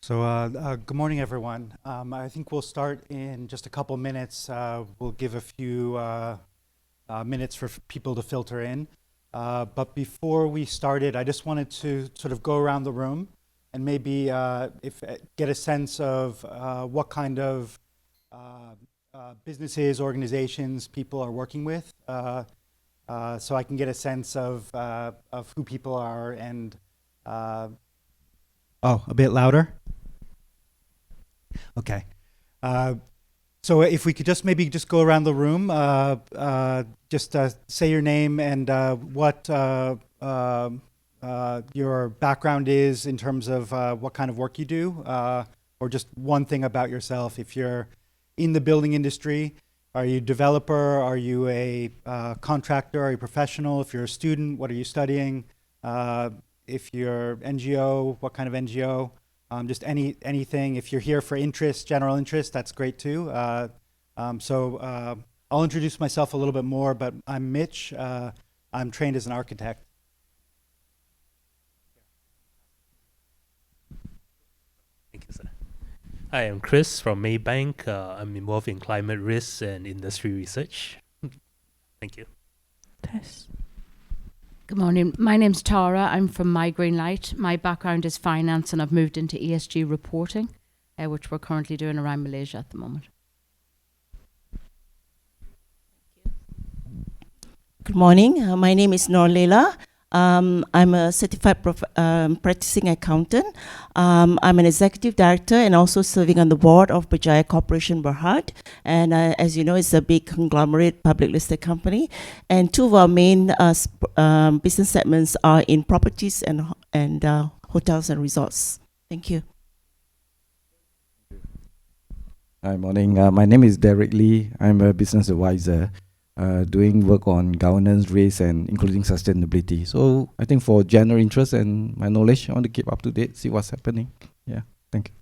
Good morning, everyone. I think we'll start in just a couple minutes. We'll give a few minutes for people to filter in. But before we started, I just wanted to sort of go around the room and maybe get a sense of what kind of businesses, organizations people are working with, so I can get a sense of who people are and. Oh, a bit louder? Okay. So if we could just maybe just go around the room, just say your name and what your background is in terms of what kind of work you do, or just one thing about yourself. If you're in the building industry, are you a developer? Are you a contractor? Are you a professional? If you're a student, what are you studying? If you're NGO, what kind of NGO? Just anything. If you're here for interest, general interest, that's great too. I'll introduce myself a little bit more, but I'm Mitch. I'm trained as an architect. Thank you, sir. Hi, I'm Chris from Maybank. I'm involved in climate risks and industry research. Thank you. Test. Good morning. My name's Tara. I'm from My Green Light. My background is finance and I've moved into ESG reporting, which we're currently doing around Malaysia at the moment. Good morning. My name is Nur Leila. I'm a certified practicing accountant. I'm an executive director and also serving on the board of Berjaya Corporation Berhad. And as you know, it's a big conglomerate public listed company. And two of our main business segments are in properties and hotels and resorts. Thank you. Hi, morning. My name is Derek Lee. I'm a business advisor. Doing work on governance, risk, and including sustainability. So I think for general interest and my knowledge, I want to keep up to date, see what's happening. Yeah, thank you.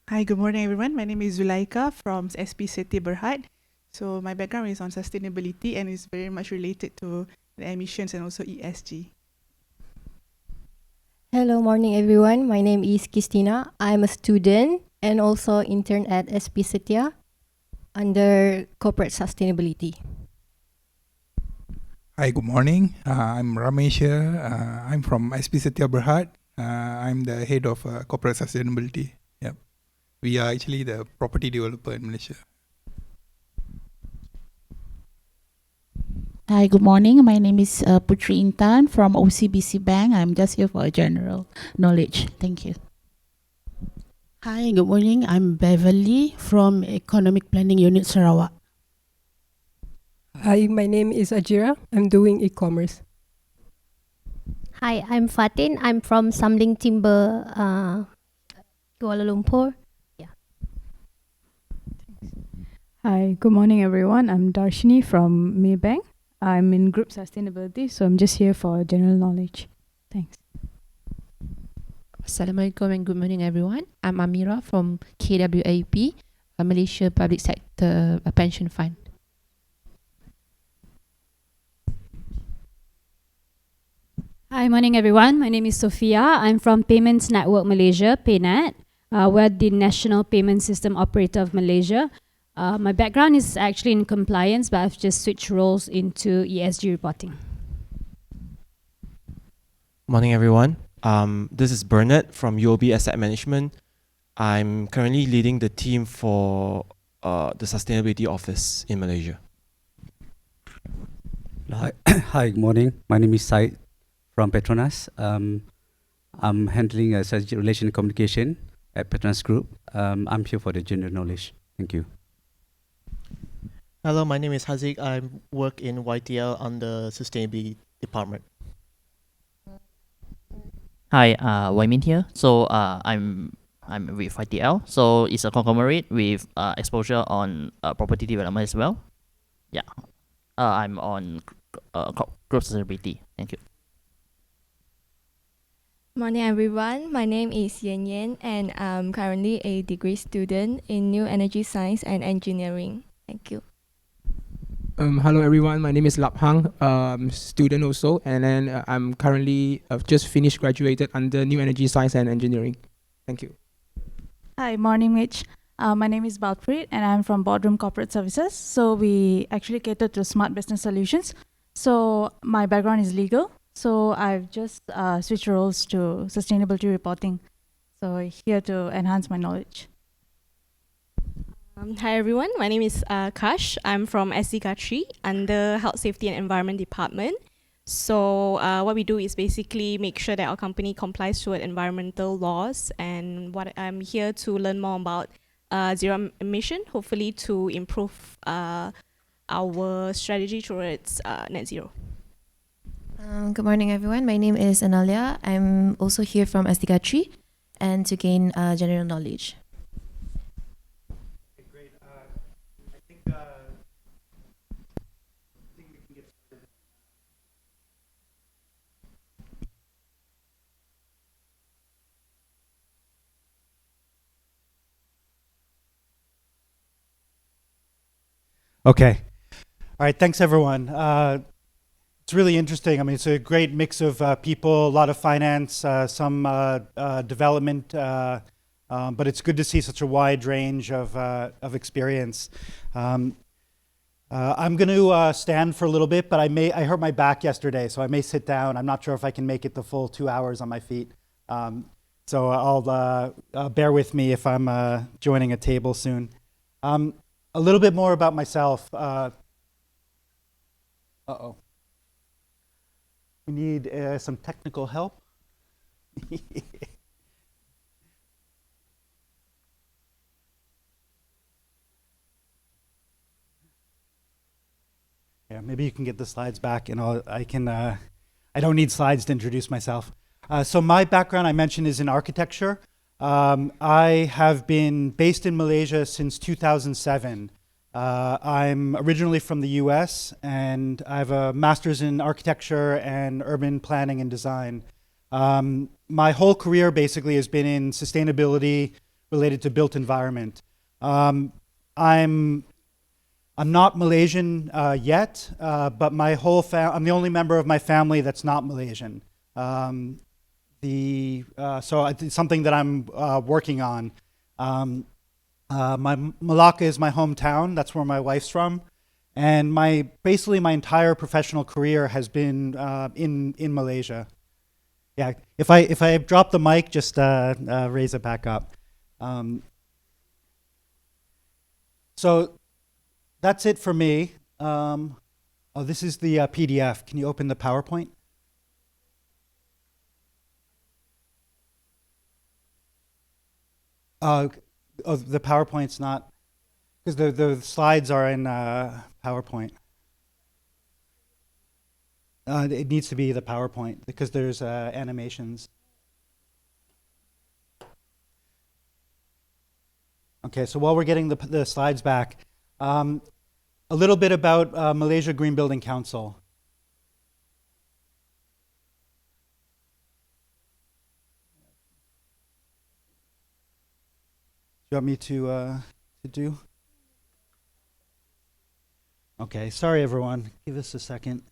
Hi, good morning, everyone. My name is Zulaika from SP City Berhad. So my background is on sustainability and is very much related to the emissions and also ESG. Hello, morning, everyone. My name is Christina. I'm a student and also intern at SP Setia under corporate sustainability. Hi, good morning. I'm Ramesh here. I'm from SP Setia Berhad. I'm the head of corporate sustainability. Yep. We are actually the property developer in Malaysia. Hi, good morning. My name is Putri Intan from OCBC Bank. I'm just here for a general knowledge. Thank you. Hi, good morning. I'm Beverly from Economic Planning Unit Sarawak. Hi, my name is Ajira. I'm doing e-commerce. Hi, I'm Fatin. I'm from Samling Timber, Kuala Lumpur. Yeah. Hi, good morning, everyone. I'm Darshini from Maybank. I'm in group sustainability, so I'm just here for general knowledge. Thanks. Assalamualaikum and good morning, everyone. I'm Amira from KWAP, a Malaysia Public Sector Pension Fund. Hi, morning, everyone. My name is Sophia. I'm from Payments Network Malaysia, PayNet. We're the National Payment System Operator of Malaysia. My background is actually in compliance, but I've just switched roles into ESG reporting. Morning, everyone. This is Bernard from UOB Asset Management. I'm currently leading the team for the Sustainability Office in Malaysia. Hi, good morning. My name is Said from Petronas. I'm handling strategic relation and communication at Petronas Group. I'm here for the general knowledge. Thank you. Hello, my name is Haziq. I work in YTL on the Sustainability Department. Hi, Waimin here. So I'm with YTL. So it's a conglomerate with exposure on property development as well. Yeah, I'm on group sustainability. Thank you. Morning, everyone. My name is Yen Yen, and I'm currently a degree student in New Energy Science and Engineering. Thank you. Hello everyone, my name is Lap Hang, student also, and then I'm currently just finished graduated under New Energy Science and Engineering. Thank you. Hi, morning Mitch. My name is Balpreet and I'm from Boardroom Corporate Services. So we actually cater to smart business solutions. So my background is legal. So I've just switched roles to sustainability reporting. So here to enhance my knowledge. Hi everyone, my name is Kash. I'm from SDK3 under Health, Safety and Environment Department. So what we do is basically make sure that our company complies with environmental laws, and what I'm here to learn more about zero emission, hopefully to improve our strategy towards net zero. Good morning everyone, my name is Analia. I'm also here from SDK3 and to gain general knowledge. Okay. All right. Thanks, everyone. It's really interesting. I mean, it's a great mix of people, a lot of finance, some development, but it's good to see such a wide range of experience. I'm going to stand for a little bit, but I hurt my back yesterday, so I may sit down. I'm not sure if I can make it the full 2 hours on my feet. So I'll bear with me if I'm joining a table soon. A little bit more about myself. Uh-oh. We need some technical help. Yeah, maybe you can get the slides back, and I don't need slides to introduce myself. So my background, I mentioned, is in architecture. I have been based in Malaysia since 2007. I'm originally from the US, and I have a master's in architecture and urban planning and design. My whole career basically has been in sustainability related to built environment. I'm not Malaysian yet, but my whole I'm the only member of my family that's not Malaysian. So it's something that I'm working on. Malacca is my hometown. That's where my wife's from, and basically my entire professional career has been in Malaysia. Yeah, if I drop the mic, just raise it back up. So that's it for me. Oh, this is the PDF. Can you open the PowerPoint? Oh, the PowerPoint's not, because the slides are in PowerPoint. It needs to be the PowerPoint because there's animations. Okay, so while we're getting the slides back, a little bit about Malaysia Green Building Council. Do you want me to do? Okay, sorry everyone. Give us a second.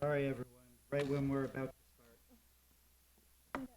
Sorry, everyone. Right when we're about to start.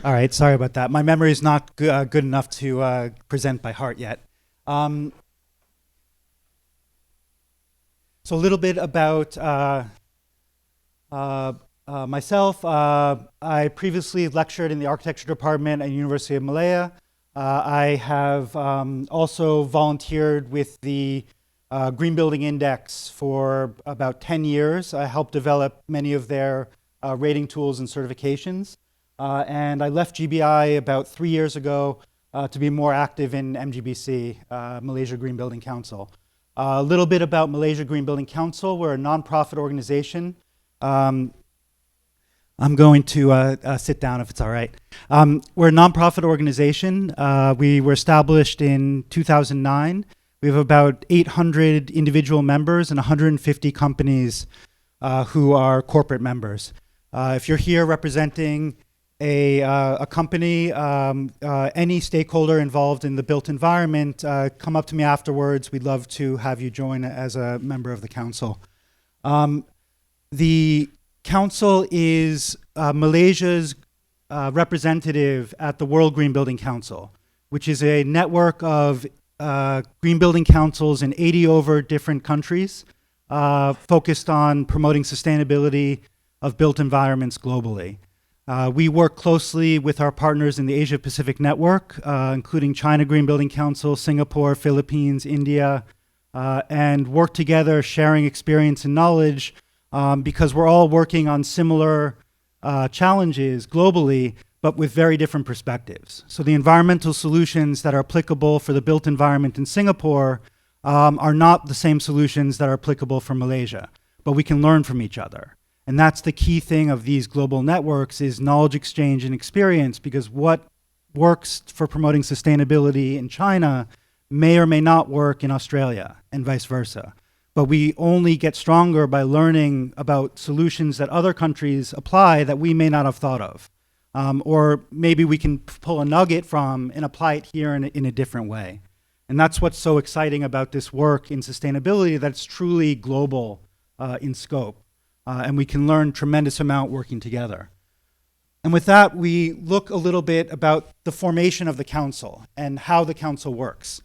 All right, sorry about that. My memory is not good enough to present by heart yet. So a little bit about myself. I previously lectured in the architecture department at University of Malaya. I have also volunteered with the Green Building Index for about 10 years. I helped develop many of their rating tools and certifications. And I left GBI about 3 years ago to be more active in MGBC, Malaysia Green Building Council. A little bit about Malaysia Green Building Council. We're a nonprofit organization. I'm going to sit down if it's all right. We're a nonprofit organization. We were established in 2009. We have about 800 individual members and 150 companies who are corporate members. If you're here representing a company, any stakeholder involved in the built environment, come up to me afterwards. We'd love to have you join as a member of the council. The council is Malaysia's representative at the World Green Building Council, which is a network of green building councils in 80 over different countries focused on promoting sustainability of built environments globally. We work closely with our partners in the Asia Pacific Network, including China Green Building Council, Singapore, Philippines, India, and work together sharing experience and knowledge because we're all working on similar challenges globally, but with very different perspectives. So the environmental solutions that are applicable for the built environment in Singapore are not the same solutions that are applicable for Malaysia, but we can learn from each other. And that's the key thing of these global networks is knowledge exchange and experience, because what works for promoting sustainability in China may or may not work in Australia and vice versa. But we only get stronger by learning about solutions that other countries apply that we may not have thought of. Or maybe we can pull a nugget from and apply it here in a different way. And that's what's so exciting about this work in sustainability, that it's truly global in scope. And we can learn tremendous amount working together. And with that, we look a little bit about the formation of the council and how the council works.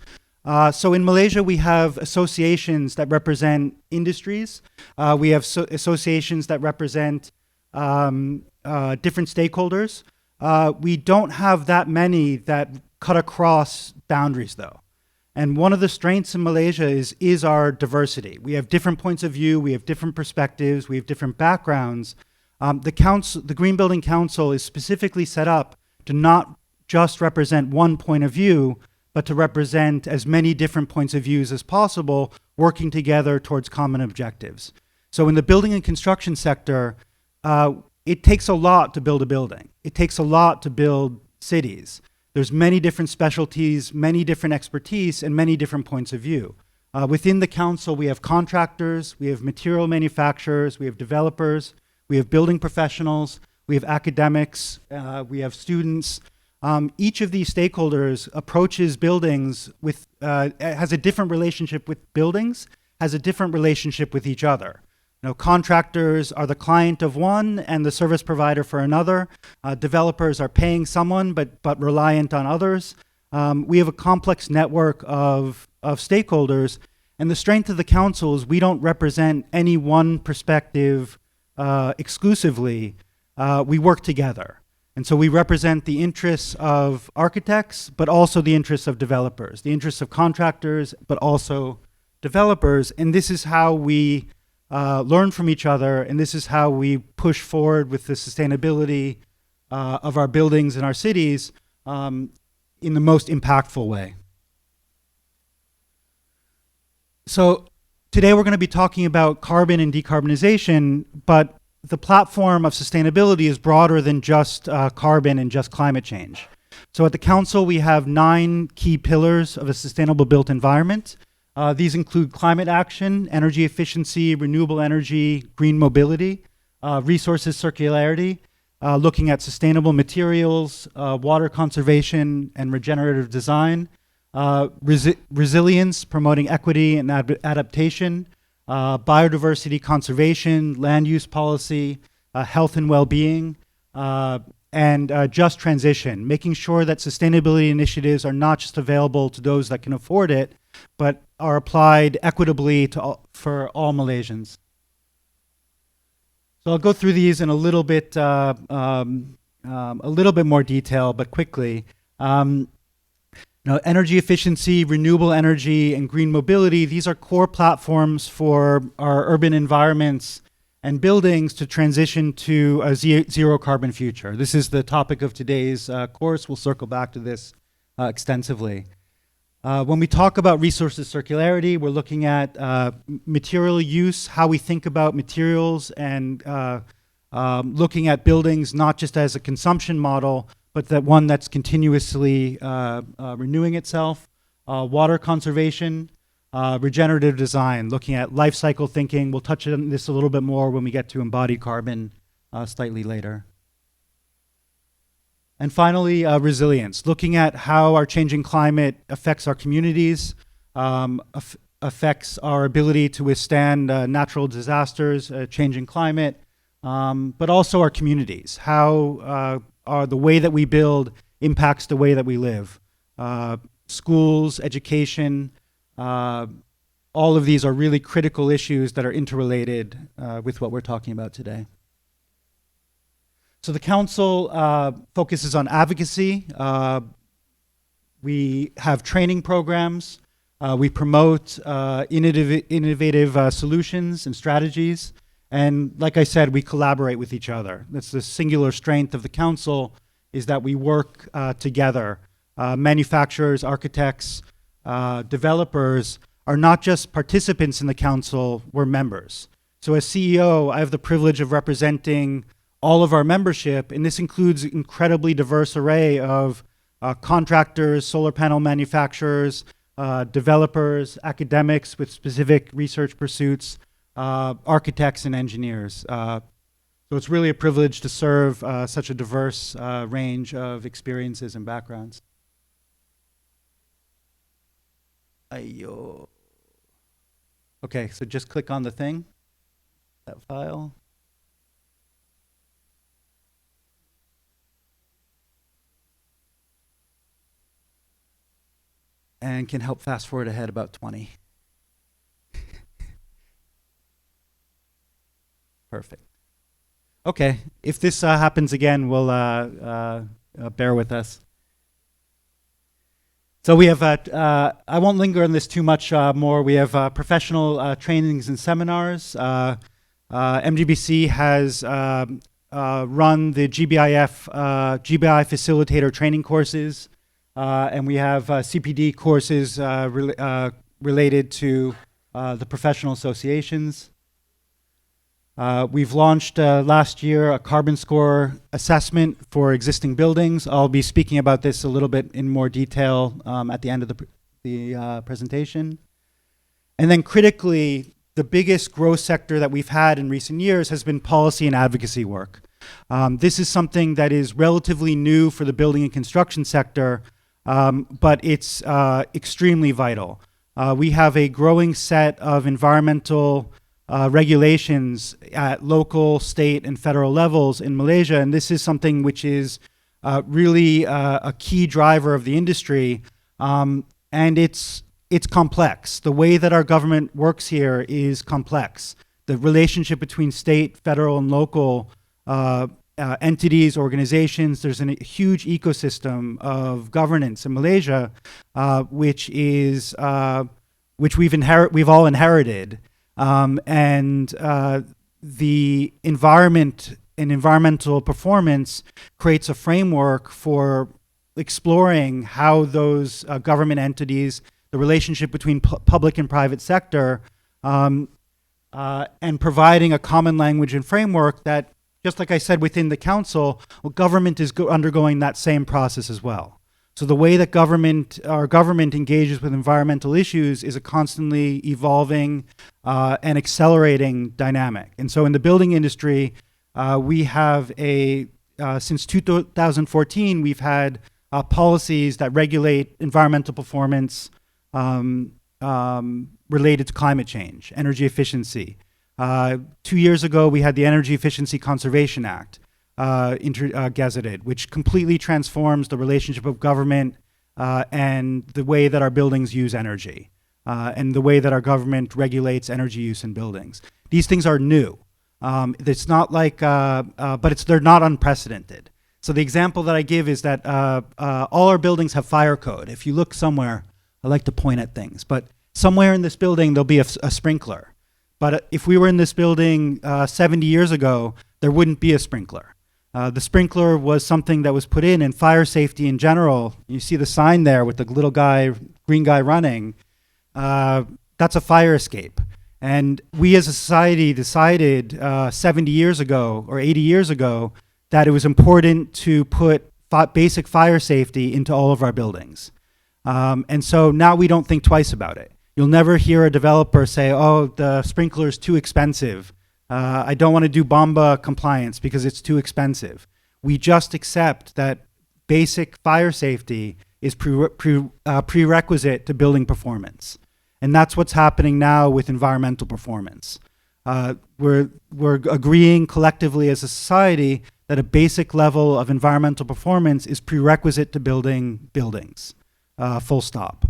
So in Malaysia, we have associations that represent industries. We have associations that represent different stakeholders. We don't have that many that cut across boundaries, though. And one of the strengths in Malaysia is our diversity. We have different points of view, we have different perspectives, we have different backgrounds. The Green Building Council is specifically set up to not just represent one point of view, but to represent as many different points of views as possible, working together towards common objectives. So in the building and construction sector, it takes a lot to build a building. It takes a lot to build cities. There's many different specialties, many different expertise, and many different points of view. Within the council, we have contractors, we have material manufacturers, we have developers, we have building professionals, we have academics, we have students. Each of these stakeholders approaches buildings with, has a different relationship with buildings, has a different relationship with each other. You know, contractors are the client of one and the service provider for another. Developers are paying someone but reliant on others. We have a complex network of stakeholders, and the strength of the council is we don't represent any one perspective exclusively. We work together. And so we represent the interests of architects, but also the interests of developers, the interests of contractors, but also developers. And this is how we learn from each other, and this is how we push forward with the sustainability of our buildings and our cities in the most impactful way. So today we're going to be talking about carbon and decarbonization, but the platform of sustainability is broader than just carbon and just climate change. So at the council, we have 9 key pillars of a sustainable built environment. These include climate action, energy efficiency, renewable energy, green mobility, resources circularity, looking at sustainable materials, water conservation and regenerative design, resilience, promoting equity and adaptation, biodiversity conservation, land use policy, health and well-being, and just transition, making sure that sustainability initiatives are not just available to those that can afford it, but are applied equitably for all Malaysians. So I'll go through these in a little bit more detail, but quickly. Energy efficiency, renewable energy, and green mobility, these are core platforms for our urban environments and buildings to transition to a zero carbon future. This is the topic of today's course. We'll circle back to this extensively. When we talk about resources circularity, we're looking at material use, how we think about materials, and looking at buildings not just as a consumption model, but that one that's continuously renewing itself. Water conservation, regenerative design, looking at life cycle thinking. We'll touch on this a little bit more when we get to embodied carbon slightly later. And finally, resilience, looking at how our changing climate affects our communities, affects our ability to withstand natural disasters, changing climate, but also our communities, how the way that we build impacts the way that we live. Schools, education, all of these are really critical issues that are interrelated with what we're talking about today. So the council focuses on advocacy. We have training programs. We promote innovative solutions and strategies. And like I said, we collaborate with each other. That's the singular strength of the council, is that we work together. Manufacturers, architects, developers are not just participants in the council, we're members. So as CEO, I have the privilege of representing all of our membership, and this includes an incredibly diverse array of contractors, solar panel manufacturers, developers, academics with specific research pursuits, architects and engineers. So it's really a privilege to serve such a diverse range of experiences and backgrounds. Ayo. Okay, so just click on the thing, that file. And can help fast forward ahead about 20. Perfect. Okay, if this happens again, we'll bear with us. So we have, I won't linger on this too much more. We have professional trainings and seminars. MGBC has run the GBI facilitator training courses. And we have CPD courses related to the professional associations. We've launched last year a carbon score assessment for existing buildings. I'll be speaking about this a little bit in more detail at the end of the presentation. And then critically, the biggest growth sector that we've had in recent years has been policy and advocacy work. This is something that is relatively new for the building and construction sector, but it's extremely vital. We have a growing set of environmental regulations at local, state, and federal levels in Malaysia, and this is something which is really a key driver of the industry, and it's complex. The way that our government works here is complex. The relationship between state, federal, and local entities, organizations, there's a huge ecosystem of governance in Malaysia, which we've all inherited. The environment and environmental performance creates a framework for exploring how those government entities, the relationship between public and private sector, and providing a common language and framework that, just like I said, within the council, government is undergoing that same process as well. So the way that our government engages with environmental issues is a constantly evolving and accelerating dynamic. And so in the building industry, we have since 2014, we've had policies that regulate environmental performance related to climate change, energy efficiency. 2 years ago, we had the Energy Efficiency Conservation Act. gazetted, which completely transforms the relationship of government and the way that our buildings use energy and the way that our government regulates energy use in buildings. These things are new. It's not like, but they're not unprecedented. So the example that I give is that all our buildings have fire code. If you look somewhere, I like to point at things, but somewhere in this building there'll be a sprinkler. But if we were in this building 70 years ago, there wouldn't be a sprinkler. The sprinkler was something that was put in, and fire safety in general, you see the sign there with the little guy, green guy running, that's a fire escape. And we as a society decided 70 years ago or 80 years ago that it was important to put basic fire safety into all of our buildings. And so now we don't think twice about it. You'll never hear a developer say, oh, the sprinkler is too expensive. I don't want to do bomba compliance because it's too expensive. We just accept that basic fire safety is prerequisite to building performance. And that's what's happening now with environmental performance. We're agreeing collectively as a society that a basic level of environmental performance is prerequisite to building buildings, full stop.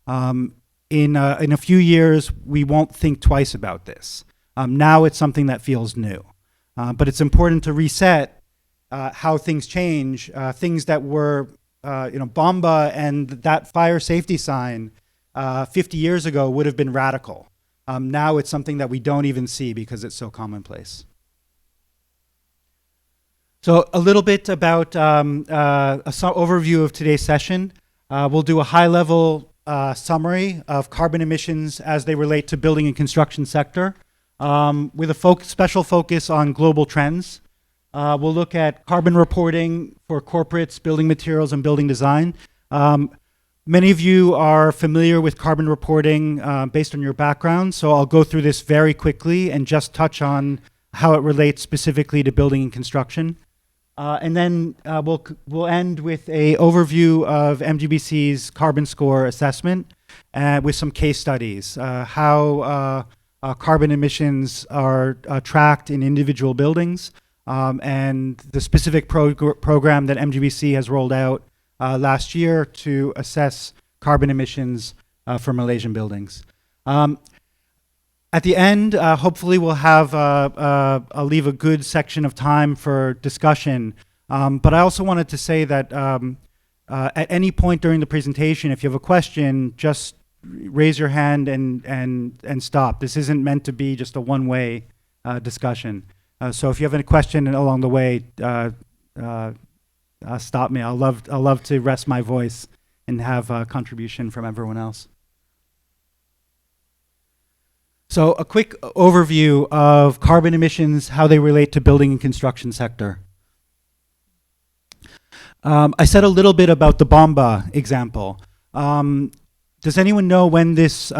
In a few years, we won't think twice about this. Now it's something that feels new. But it's important to reset how things change. Things that were, bomba and that fire safety sign 50 years ago would have been radical. Now it's something that we don't even see because it's so commonplace. So a little bit about an overview of today's session. We'll do a high-level summary of carbon emissions as they relate to building and construction sector, with a special focus on global trends. We'll look at carbon reporting for corporates, building materials, and building design. Many of you are familiar with carbon reporting based on your background, so I'll go through this very quickly and just touch on how it relates specifically to building and construction. And then we'll end with an overview of MGBC's carbon score assessment with some case studies, how carbon emissions are tracked in individual buildings, and the specific program that MGBC has rolled out last year to assess carbon emissions for Malaysian buildings. At the end, hopefully we'll have, I'll leave a good section of time for discussion. But I also wanted to say that at any point during the presentation, if you have a question, just raise your hand and stop. This isn't meant to be just a one-way discussion. So if you have any question along the way, stop me. I'll love to rest my voice and have a contribution from everyone else. So a quick overview of carbon emissions, how they relate to building and construction sector. I said a little bit about the bomba example. Does anyone know when this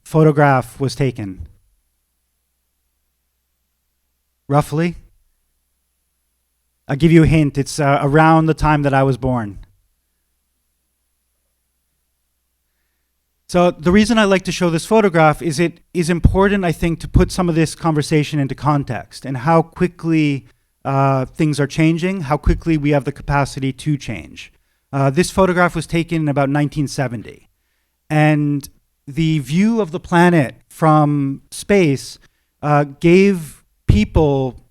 photograph was taken? Roughly? I'll give you a hint. It's around the time that I was born. So the reason I like to show this photograph is it is important, I think, to put some of this conversation into context and how quickly things are changing, how quickly we have the capacity to change. This photograph was taken in about 1970. And the view of the planet from space gave people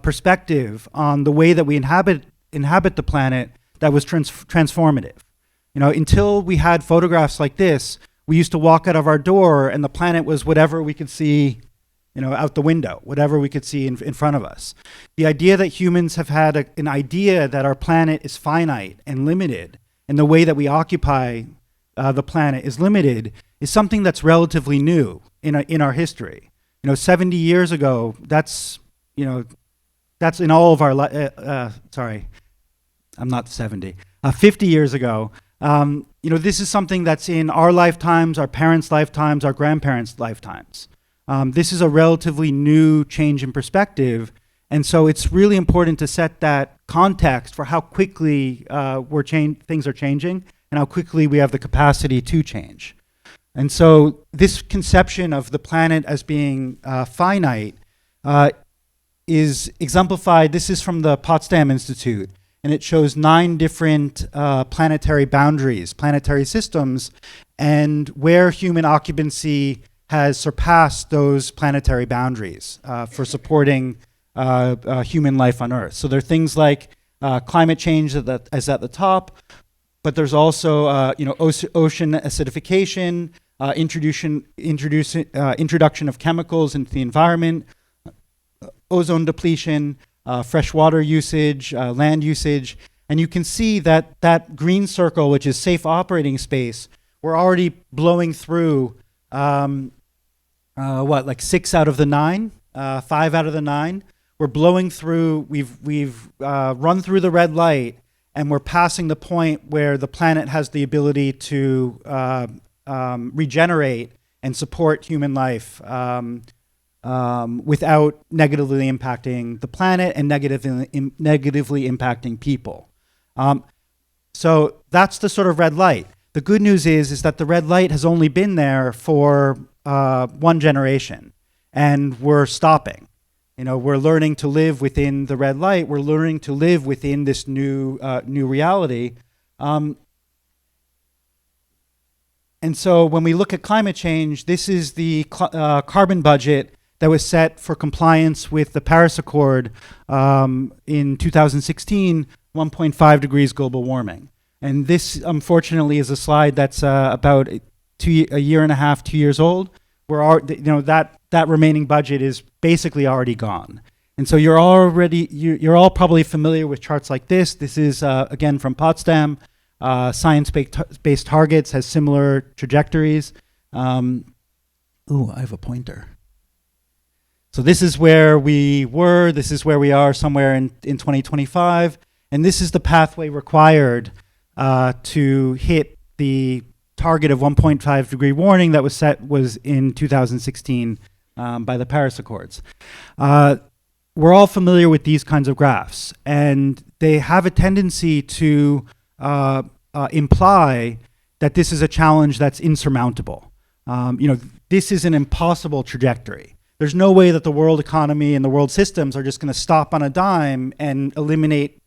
perspective on the way that we inhabit the planet that was transformative. You know, until we had photographs like this, we used to walk out of our door and the planet was whatever we could see, you know, out the window, whatever we could see in front of us. The idea that humans have had an idea that our planet is finite and limited, and the way that we occupy the planet is limited, is something that's relatively new in our history. You know, 70 years ago, that's in all of our sorry, I'm not 70. 50 years ago, you know, this is something that's in our lifetimes, our parents' lifetimes, our grandparents' lifetimes. This is a relatively new change in perspective, and so it's really important to set that context for how quickly things are changing and how quickly we have the capacity to change. And so this conception of the planet as being finite is exemplified. This is from the Potsdam Institute, and it shows 9 different planetary boundaries, planetary systems, and where human occupancy has surpassed those planetary boundaries for supporting human life on Earth. So there are things like climate change as at the top, but there's also ocean acidification, introduction of chemicals into the environment, ozone depletion, freshwater usage, land usage, and you can see that that green circle, which is safe operating space, we're already blowing through like 6 out of the 9, 5 out of the 9. We're blowing through. We've run through the red light, and we're passing the point where the planet has the ability to regenerate and support human life without negatively impacting the planet and negatively impacting people. So that's the sort of red light. The good news is that the red light has only been there for 1 generation, and we're stopping. We're learning to live within the red light. We're learning to live within this new reality. And so when we look at climate change, this is the carbon budget that was set for compliance with the Paris Accord in 2016, 1.5 degrees global warming. And this, unfortunately, is a slide that's about a year and a half, 2 years old. That remaining budget is basically already gone. And so you're all probably familiar with charts like this. This is, again, from Potsdam. Science-based targets has similar trajectories. I have a pointer. So this is where we were. This is where we are somewhere in 2025. And this is the pathway required to hit the target of 1.5 degree warning that was in 2016 by the Paris Accords. We're all familiar with these kinds of graphs, and they have a tendency to imply that this is a challenge that's insurmountable. This is an impossible trajectory. There's no way that the world economy and the world systems are just going to stop on a dime and eliminate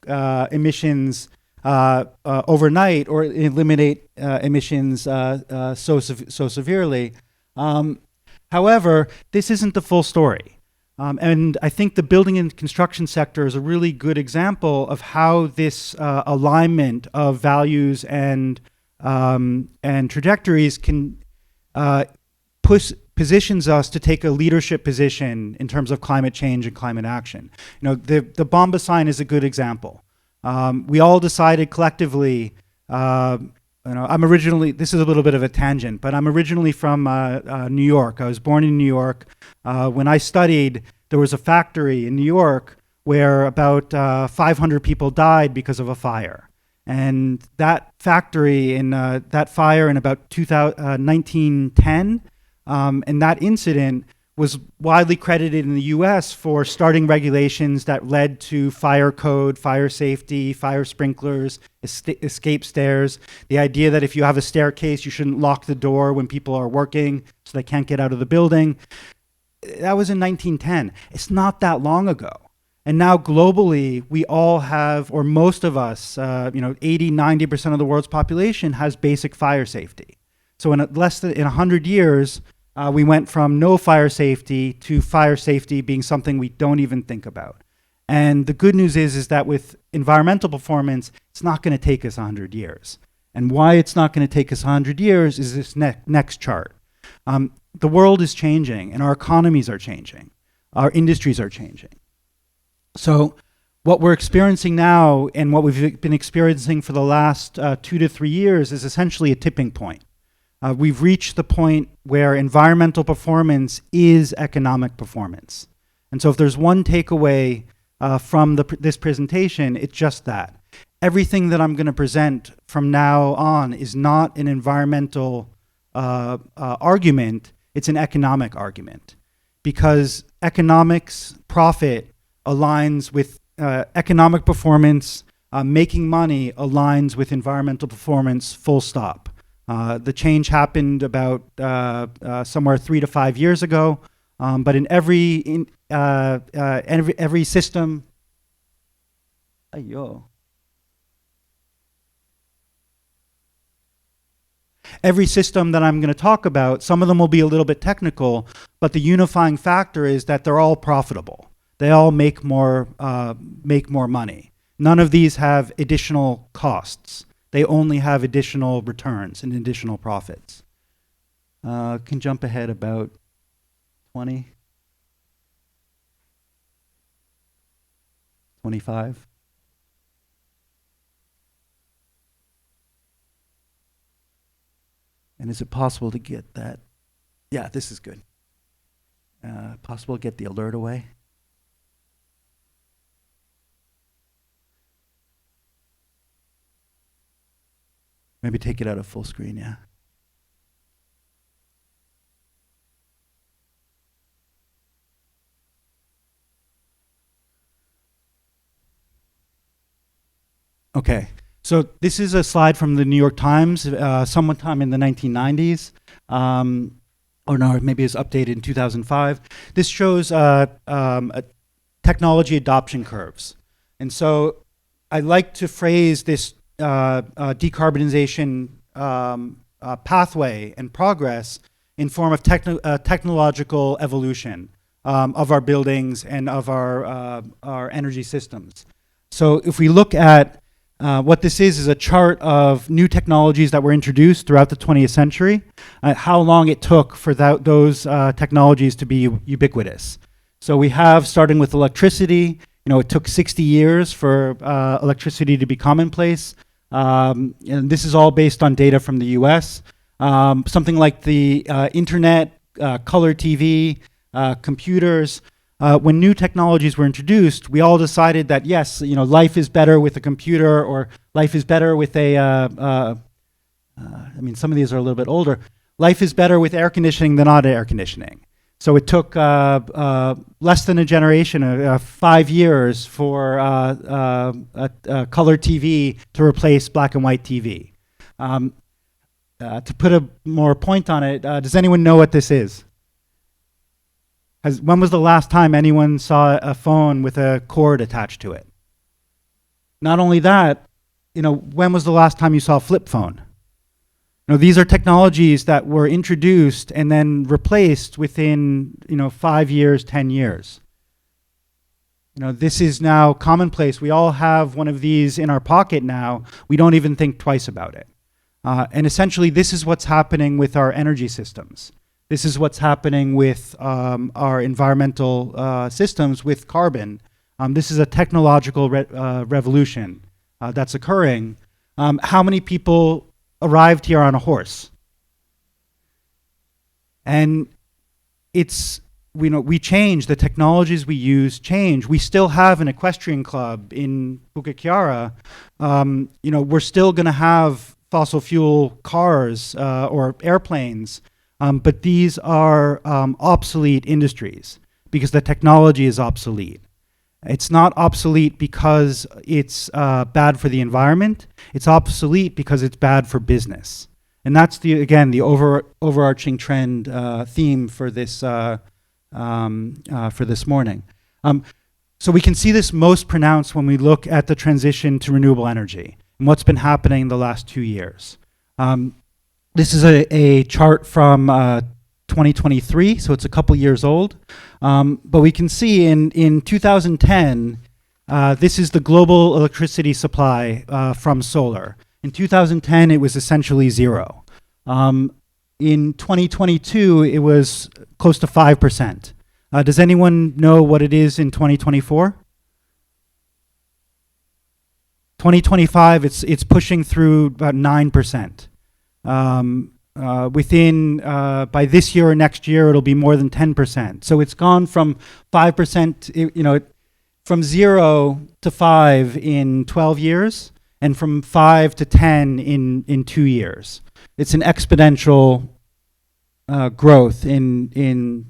emissions overnight, or eliminate emissions so severely. However, this isn't the full story. And I think the building and construction sector is a really good example of how this alignment of values and trajectories can positions us to take a leadership position in terms of climate change and climate action. The Bomba sign is a good example. We all decided collectively, I'm originally, this is a little bit of a tangent, but I'm originally from New York. I was born in New York. When I studied, there was a factory in New York where about 500 people died because of a fire. And that factory, that fire in about 1910, and that incident was widely credited in the US for starting regulations that led to fire code, fire safety, fire sprinklers, escape stairs, the idea that if you have a staircase, you shouldn't lock the door when people are working so they can't get out of the building. That was in 1910. It's not that long ago. And now globally, we all have, or most of us, 80, 90% of the world's population has basic fire safety. So in less than 100 years, we went from no fire safety to fire safety being something we don't even think about. And the good news is that with environmental performance, it's not going to take us 100 years. And why it's not going to take us 100 years is this next chart. The world is changing, and our economies are changing. Our industries are changing. So what we're experiencing now, and what we've been experiencing for the last 2 to 3 years, is essentially a tipping point. We've reached the point where environmental performance is economic performance. And so if there's one takeaway from this presentation, it's just that. Everything that I'm going to present from now on is not an environmental argument, it's an economic argument. Because economics, profit, aligns with economic performance, making money aligns with environmental performance, full stop. The change happened about somewhere 3 to 5 years ago, But in every system, every system that I'm going to talk about, some of them will be a little bit technical, but the unifying factor is that they're all profitable. They all make more money. None of these have additional costs. They only have additional returns and additional profits. Can jump ahead about 20, 25. And is it possible to get that? Yeah, this is good. Possible to get the alert away? Maybe take it out of full screen, yeah. Okay, so this is a slide from the New York Times, sometime in the 1990s, or no, maybe it's updated in 2005. This shows technology adoption curves. And so I like to phrase this decarbonization pathway and progress in form of technological evolution of our buildings and of our energy systems. So if we look at what this is a chart of new technologies that were introduced throughout the 20th century, how long it took for those technologies to be ubiquitous. So we have, starting with electricity, it took 60 years for electricity to be commonplace. And this is all based on data from the US. Something like the internet, color TV, computers. When new technologies were introduced, we all decided that yes, life is better with a computer, or life is better with I mean, some of these are a little bit older. Life is better with air conditioning than not air conditioning. So it took less than a generation, 5 years, for color TV to replace black and white TV. To put a more point on it, does anyone know what this is? When was the last time anyone saw a phone with a cord attached to it? Not only that, when was the last time you saw a flip phone? These are technologies that were introduced and then replaced within 5 years, 10 years. This is now commonplace. We all have one of these in our pocket now. We don't even think twice about it. And essentially, this is what's happening with our energy systems. This is what's happening with our environmental systems with carbon. This is a technological revolution that's occurring. How many people arrived here on a horse? And we change, the technologies we use change. We still have an equestrian club in Pukekiara. We're still going to have fossil fuel cars or airplanes. But these are obsolete industries because the technology is obsolete. It's not obsolete because it's bad for the environment. It's obsolete because it's bad for business. And that's the overarching trend theme for this morning. So we can see this most pronounced when we look at the transition to renewable energy and what's been happening the last 2 years. This is a chart from 2023, so it's a couple years old. But we can see in 2010, this is the global electricity supply from solar. In 2010, it was essentially zero. In 2022, it was close to 5%. Does anyone know what it is in 2024? 2025, it's pushing through about 9%. By this year or next year, it'll be more than 10%. So it's gone from 5%, from 0 to 5 in 12 years, and from 5 to 10 in 2 years. It's an exponential growth in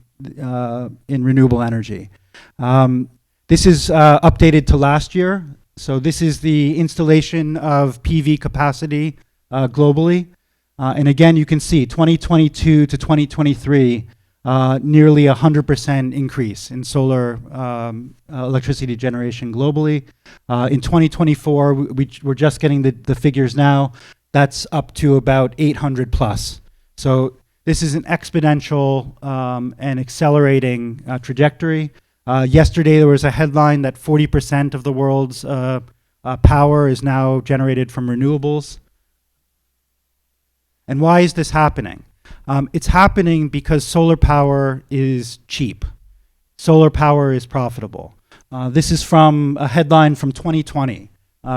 renewable energy. This is updated to last year. So this is the installation of PV capacity globally. And again, you can see 2022 to 2023, nearly 100% increase in solar electricity generation globally. In 2024, we're just getting the figures now. That's up to about 800 plus. So this is an exponential and accelerating trajectory. Yesterday, there was a headline that 40% of the world's power is now generated from renewables. And why is this happening? It's happening because solar power is cheap. Solar power is profitable. This is from a headline from 2020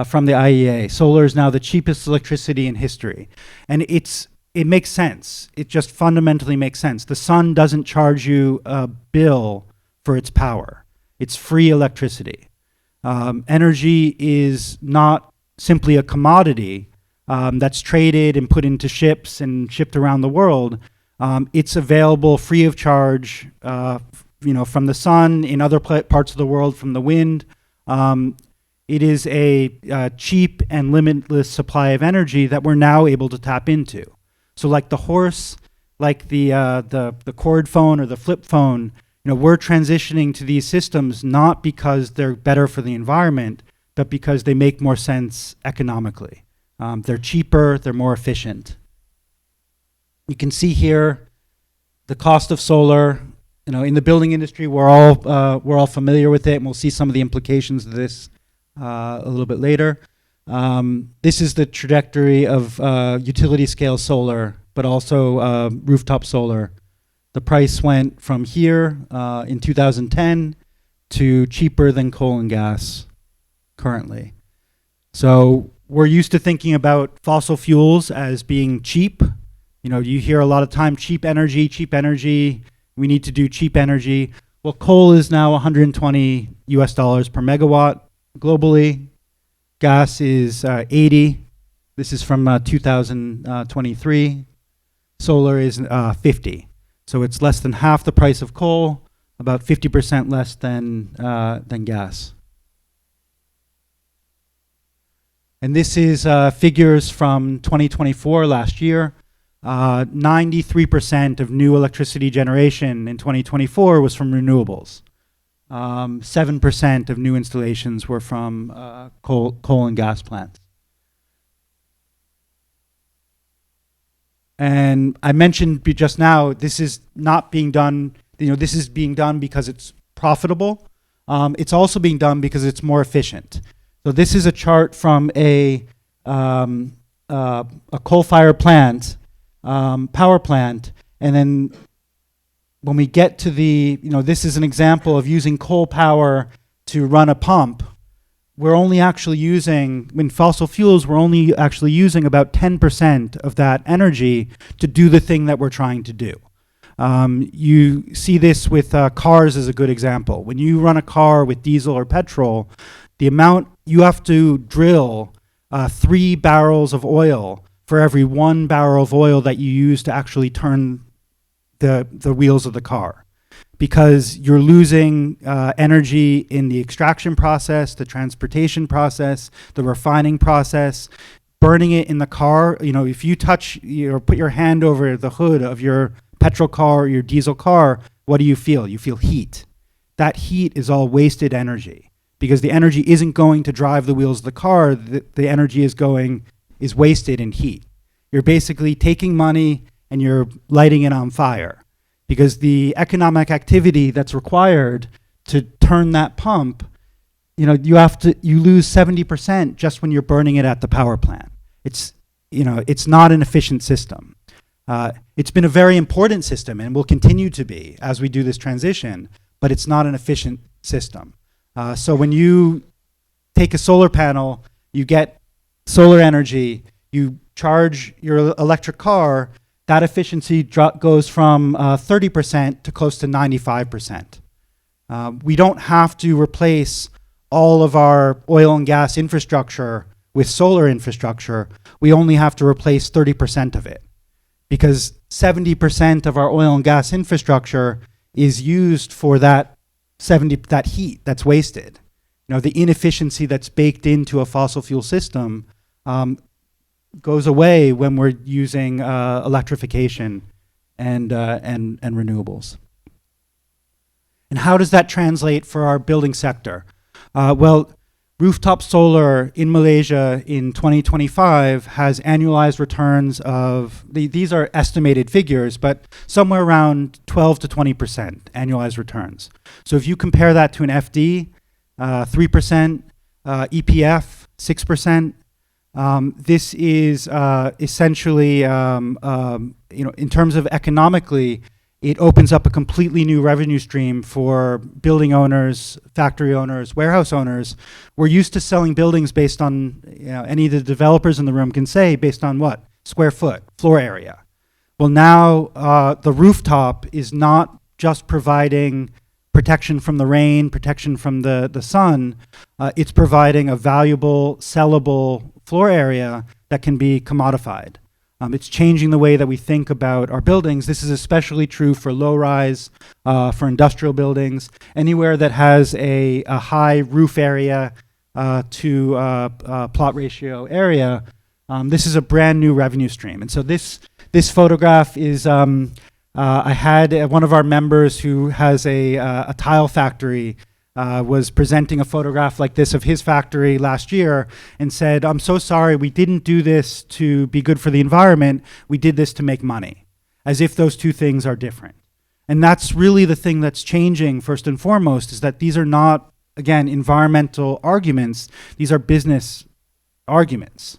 from the IEA. Solar is now the cheapest electricity in history. And it makes sense. It just fundamentally makes sense. The sun doesn't charge you a bill for its power. It's free electricity. Energy is not simply a commodity that's traded and put into ships and shipped around the world. It's available free of charge, from the sun, in other parts of the world, from the wind. It is a cheap and limitless supply of energy that we're now able to tap into. So like the horse, like the cord phone or the flip phone, we're transitioning to these systems not because they're better for the environment, but because they make more sense economically. They're cheaper, they're more efficient. You can see here the cost of solar. In the building industry, we're all familiar with it, and we'll see some of the implications of this a little bit later. This is the trajectory of utility scale solar, but also rooftop solar. The price went from here in 2010 to cheaper than coal and gas currently. So we're used to thinking about fossil fuels as being cheap. You hear a lot of time, cheap energy, we need to do cheap energy. Well, coal is now $120 per megawatt globally. Gas is 80. This is from 2023. Solar is 50. So it's less than half the price of coal, about 50% less than gas. And this is figures from 2024, last year. 93% of new electricity generation in 2024 was from renewables. 7% of new installations were from coal and gas plants. And I mentioned just now, this is not being done, this is being done because it's profitable. It's also being done because it's more efficient. So this is a chart from a coal-fired plant, power plant, and then when we get to this is an example of using coal power to run a pump. We're only actually using, in fossil fuels, we're only actually using about 10% of that energy to do the thing that we're trying to do. You see this with cars as a good example. When you run a car with diesel or petrol, the amount you have to drill 3 barrels of oil for every 1 barrel of oil that you use to actually turn the wheels of the car. Because you're losing energy in the extraction process, the transportation process, the refining process, burning it in the car. If you touch or put your hand over the hood of your petrol car or your diesel car, what do you feel? You feel heat. That heat is all wasted energy because the energy isn't going to drive the wheels of the car. The energy is wasted in heat. You're basically taking money and you're lighting it on fire. Because the economic activity that's required to turn that pump, you lose 70% just when you're burning it at the power plant. It's not an efficient system. It's been a very important system and will continue to be as we do this transition, but it's not an efficient system. So when you take a solar panel, you get solar energy, you charge your electric car, that efficiency goes from 30% to close to 95%. We don't have to replace all of our oil and gas infrastructure with solar infrastructure. We only have to replace 30% of it because 70% of our oil and gas infrastructure is used for that heat that's wasted. The inefficiency that's baked into a fossil fuel system goes away when we're using electrification and renewables. And how does that translate for our building sector? Well, rooftop solar in Malaysia in 2025 has annualized returns of, these are estimated figures, but somewhere around 12 to 20% annualized returns. So if you compare that to an FD, 3%, EPF, 6%, this is essentially, in terms of economically, it opens up a completely new revenue stream for building owners, factory owners, warehouse owners. We're used to selling buildings based on, any of the developers in the room can say, based on what? Square foot, floor area. Well, now the rooftop is not just providing protection from the rain, protection from the sun. It's providing a valuable, sellable floor area that can be commodified. It's changing the way that we think about our buildings. This is especially true for low-rise, for industrial buildings, anywhere that has a high roof area to plot ratio area. This is a brand new revenue stream. And so this photograph is, I had one of our members who has a tile factory was presenting a photograph like this of his factory last year and said, "I'm so sorry, we didn't do this to be good for the environment, we did this to make money," as if those two things are different. And that's really the thing that's changing first and foremost, is that these are not, again, environmental arguments, these are business arguments.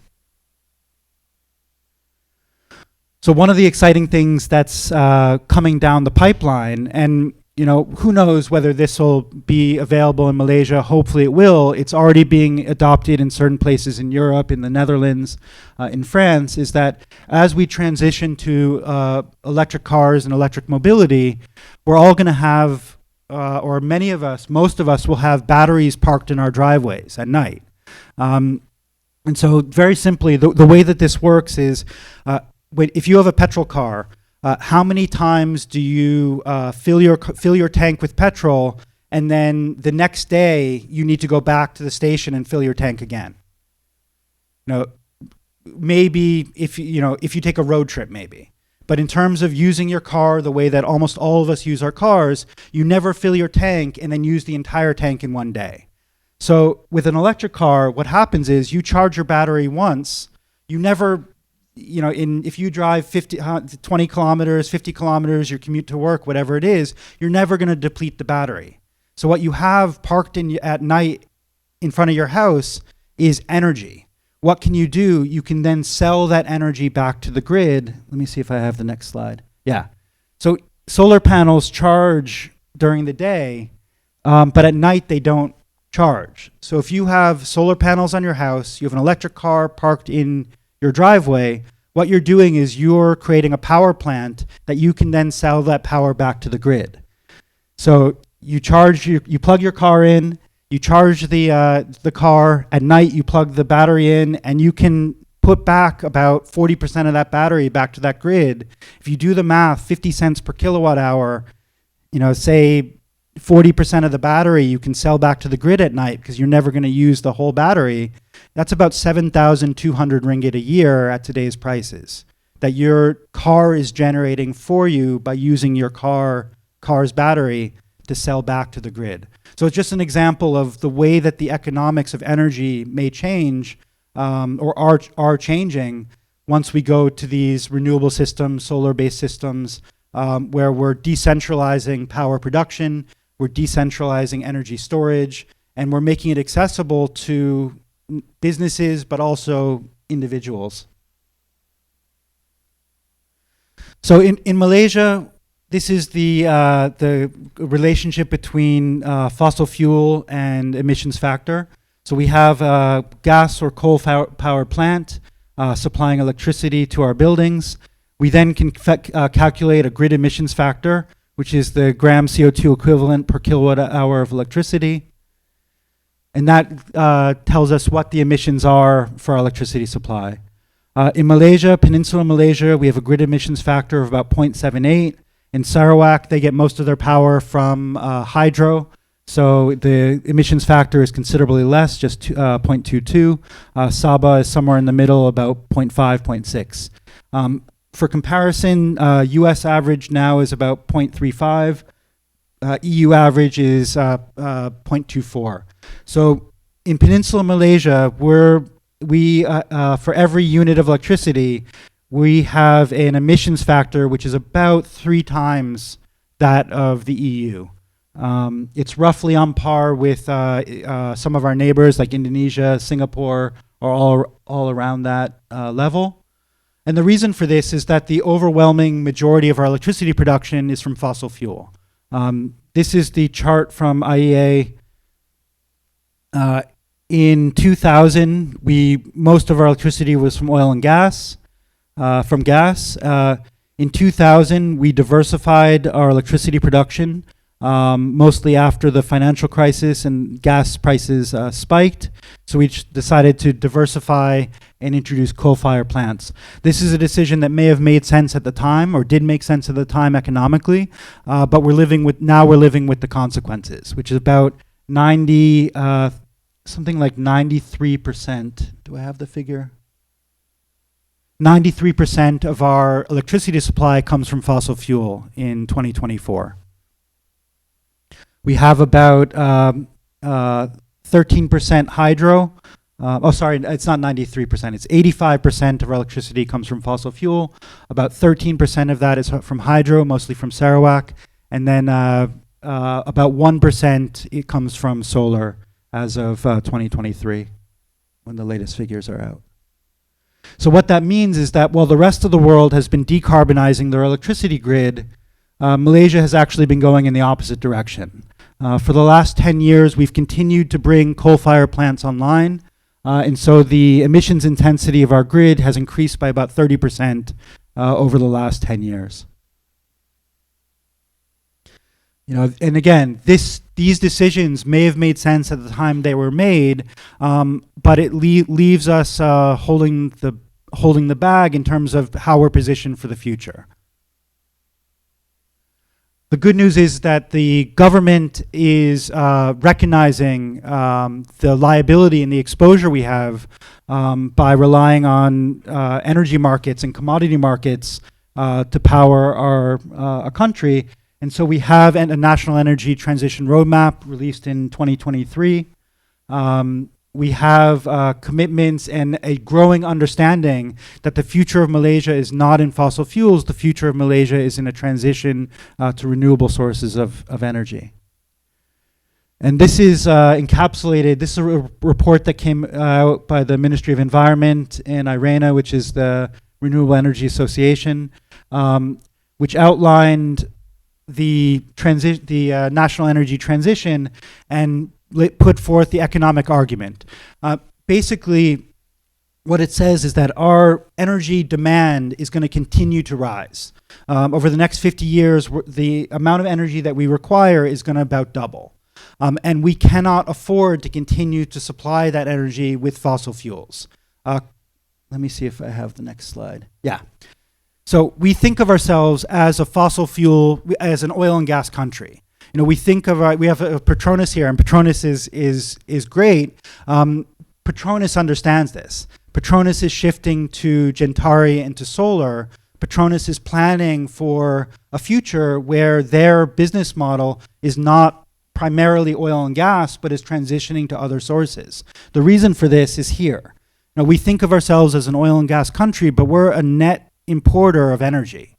So one of the exciting things that's coming down the pipeline, and who knows whether this will be available in Malaysia. Hopefully it will. It's already being adopted in certain places in Europe, in the Netherlands, in France, is that as we transition to electric cars and electric mobility, we're all going to have, or many of us, most of us will have batteries parked in our driveways at night. And so very simply, the way that this works is, if you have a petrol car, how many times do you fill your tank with petrol, and then the next day you need to go back to the station and fill your tank again? Maybe if you take a road trip, maybe. But in terms of using your car the way that almost all of us use our cars, you never fill your tank and then use the entire tank in one day. So with an electric car, what happens is you charge your battery once, you never, if you drive 20 kilometers, 50 kilometers, your commute to work, whatever it is, you're never going to deplete the battery. So what you have parked at night in front of your house is energy. What can you do? You can then sell that energy back to the grid. Let me see if I have the next slide. Yeah. So solar panels charge during the day, but at night they don't charge. So if you have solar panels on your house, you have an electric car parked in your driveway, what you're doing is you're creating a power plant that you can then sell that power back to the grid. So you plug your car in, you charge the car, at night you plug the battery in, and you can put back about 40% of that battery back to that grid. If you do the math, 50 cents per kilowatt hour, say 40% of the battery you can sell back to the grid at night because you're never going to use the whole battery. That's about 7,200 ringgit a year at today's prices that your car is generating for you by using your car's battery to sell back to the grid. So it's just an example of the way that the economics of energy may change or are changing once we go to these renewable systems, solar-based systems, where we're decentralizing power production, we're decentralizing energy storage, and we're making it accessible to businesses, but also individuals. So in Malaysia, this is the relationship between fossil fuel and emissions factor. So we have a gas or coal power plant supplying electricity to our buildings. We then can calculate a grid emissions factor, which is the gram CO2 equivalent per kilowatt hour of electricity. And that tells us what the emissions are for our electricity supply. In Malaysia, Peninsular Malaysia, we have a grid emissions factor of about 0.78. In Sarawak, they get most of their power from hydro. So the emissions factor is considerably less, just 0.22. Sabah is somewhere in the middle, about 0.5, 0.6. for comparison, US average now is about 0.35. EU average is 0.24. So in Peninsula Malaysia, for every unit of electricity, we have an emissions factor which is about 3 times that of the EU. It's roughly on par with some of our neighbors like Indonesia, Singapore, or all around that level. And the reason for this is that the overwhelming majority of our electricity production is from fossil fuel. This is the chart from IEA. In 2000, most of our electricity was from oil and gas, from gas. In 2000, we diversified our electricity production, mostly after the financial crisis and gas prices spiked. So we decided to diversify and introduce coal-fired plants. This is a decision that may have made sense at the time, or did make sense at the time economically, but now we're living with the consequences, which is about 90, something like 93%. Do I have the figure? 93% of our electricity supply comes from fossil fuel in 2024. We have about 13% hydro. It's not 93%. It's 85% of our electricity comes from fossil fuel. About 13% of that is from hydro, mostly from Sarawak. And then about 1% it comes from solar as of 2023, when the latest figures are out. So what that means is that while the rest of the world has been decarbonizing their electricity grid, Malaysia has actually been going in the opposite direction. For the last 10 years, we've continued to bring coal-fired plants online, and so the emissions intensity of our grid has increased by about 30% over the last 10 years. And again, these decisions may have made sense at the time they were made, but it leaves us holding the bag in terms of how we're positioned for the future. The good news is that the government is recognizing the liability and the exposure we have by relying on energy markets and commodity markets to power our country. And so we have a National Energy Transition Roadmap released in 2023. We have commitments and a growing understanding that the future of Malaysia is not in fossil fuels. The future of Malaysia is in a transition to renewable sources of energy. And this is encapsulated. This is a report that came out by the Ministry of Environment and IRENA, which is the Renewable Energy Association, which outlined the national energy transition and put forth the economic argument. Basically, what it says is that our energy demand is going to continue to rise. Over the next 50 years, the amount of energy that we require is going to about double. And we cannot afford to continue to supply that energy with fossil fuels. Let me see if I have the next slide. Yeah. So we think of ourselves as a fossil fuel, as an oil and gas country. We think of we have a Petronas here, and Petronas is great. Petronas understands this. Petronas is shifting to Gentari and to solar. Petronas is planning for a future where their business model is not primarily oil and gas, but is transitioning to other sources. The reason for this is here. We think of ourselves as an oil and gas country, but we're a net importer of energy.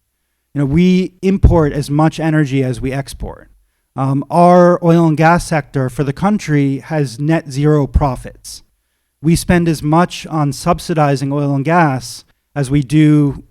We import as much energy as we export. Our oil and gas sector for the country has net zero profits. We spend as much on subsidizing oil and gas as we do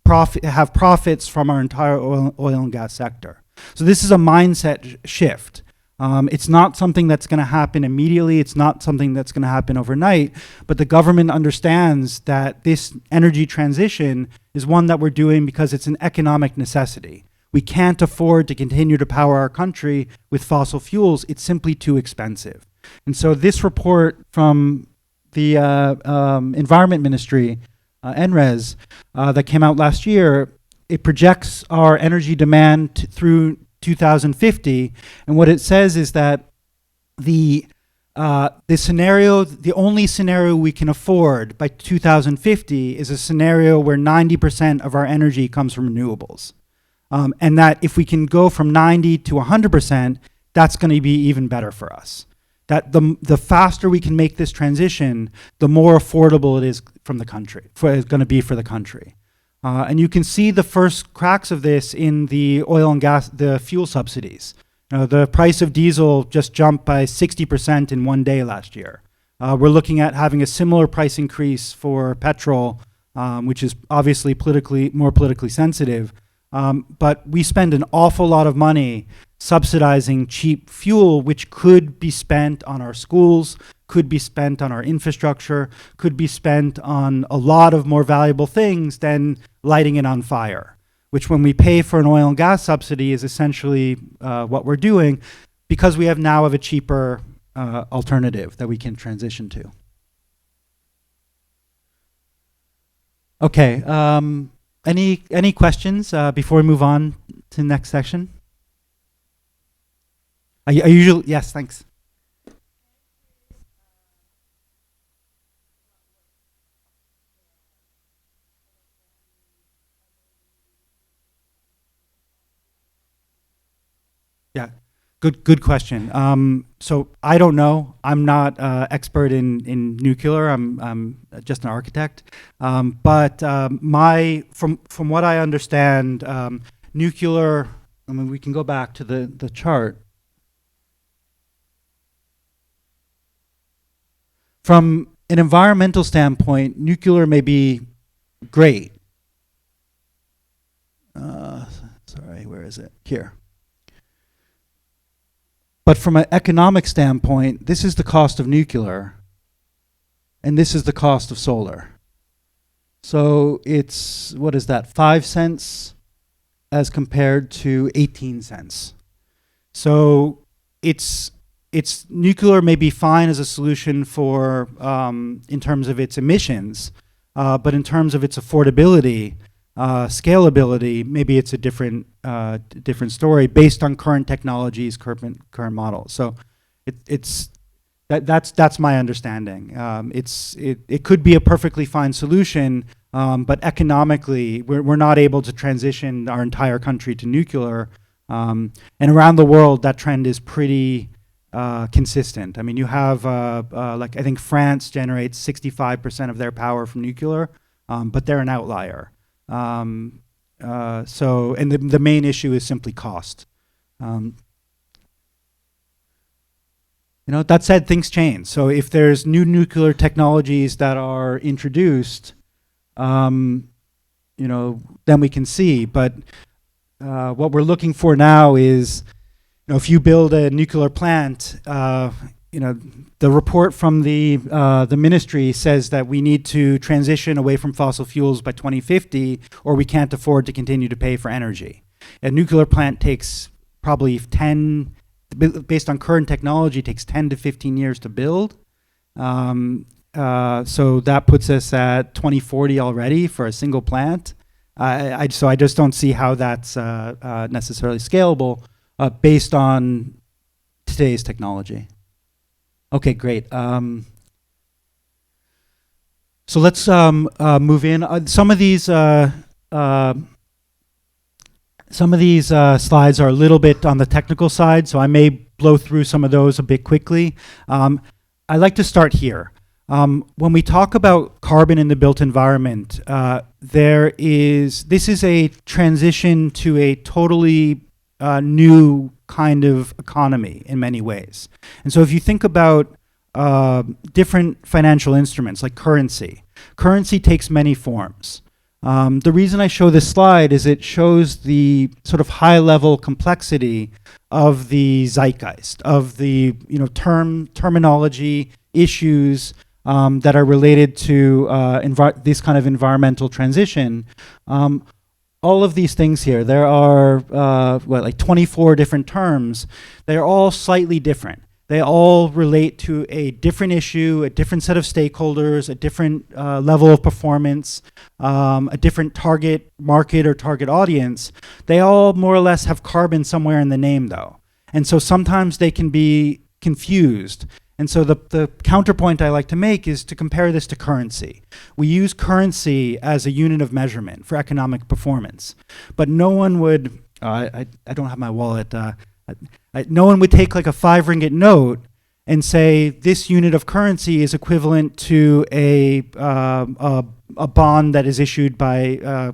have profits from our entire oil and gas sector. So this is a mindset shift. It's not something that's going to happen immediately. It's not something that's going to happen overnight. But the government understands that this energy transition is one that we're doing because it's an economic necessity. We can't afford to continue to power our country with fossil fuels. It's simply too expensive. And so this report from the Environment Ministry, NRES, that came out last year, it projects our energy demand through 2050, and what it says is that the the only scenario we can afford by 2050 is a scenario where 90% of our energy comes from renewables. And that if we can go from 90 to 100%, that's going to be even better for us. That the faster we can make this transition, the more affordable it is from the country, it's going to be for the country. And you can see the first cracks of this in the oil and gas, the fuel subsidies. The price of diesel just jumped by 60% in one day last year. We're looking at having a similar price increase for petrol, which is obviously more politically sensitive. But we spend an awful lot of money subsidizing cheap fuel, which could be spent on our schools, could be spent on our infrastructure, could be spent on a lot of more valuable things than lighting it on fire, which when we pay for an oil and gas subsidy is essentially what we're doing because we now have a cheaper alternative that we can transition to. Okay, any questions before we move on to the next section? I usually, yes, thanks. Yeah, good question. So I don't know. I'm not expert in nuclear. I'm just an architect. But from what I understand, nuclear. I mean, we can go back to the chart. From an environmental standpoint, nuclear may be great. Sorry, where is it? Here. But from an economic standpoint, this is the cost of nuclear, and this is the cost of solar. So it's, what is that, 5 cents as compared to 18 cents. So it's nuclear may be fine as a solution for, in terms of its emissions, but in terms of its affordability, scalability, maybe it's a different story based on current technologies, current models. So that's my understanding. It could be a perfectly fine solution, but economically we're not able to transition our entire country to nuclear. And around the world, that trend is pretty consistent. I mean, you have like I think France generates 65% of their power from nuclear, but they're an outlier. And the main issue is simply cost. That said, things change. So if there's new nuclear technologies that are introduced, then we can see. But what we're looking for now is, if you build a nuclear plant, the report from the ministry says that we need to transition away from fossil fuels by 2050, or we can't afford to continue to pay for energy. A nuclear plant takes probably based on current technology, takes 10 to 15 years to build. So that puts us at 2040 already for a single plant. So I just don't see how that's necessarily scalable based on today's technology. Okay, great. So let's move in. Some of these slides are a little bit on the technical side, so I may blow through some of those a bit quickly. I like to start here. When we talk about carbon in the built environment, this is a transition to a totally new kind of economy in many ways. And so if you think about different financial instruments like currency takes many forms. The reason I show this slide is it shows the sort of high-level complexity of the zeitgeist, of the terminology issues that are related to this kind of environmental transition. All of these things here, there are like 24 different terms. They're all slightly different. They all relate to a different issue, a different set of stakeholders, a different level of performance, a different target market or target audience. They all more or less have carbon somewhere in the name though. And so sometimes they can be confused. And so the counterpoint I like to make is to compare this to currency. We use currency as a unit of measurement for economic performance, but no one would, I don't have my wallet, no one would take like a 5 ringgit note and say this unit of currency is equivalent to a bond that is issued by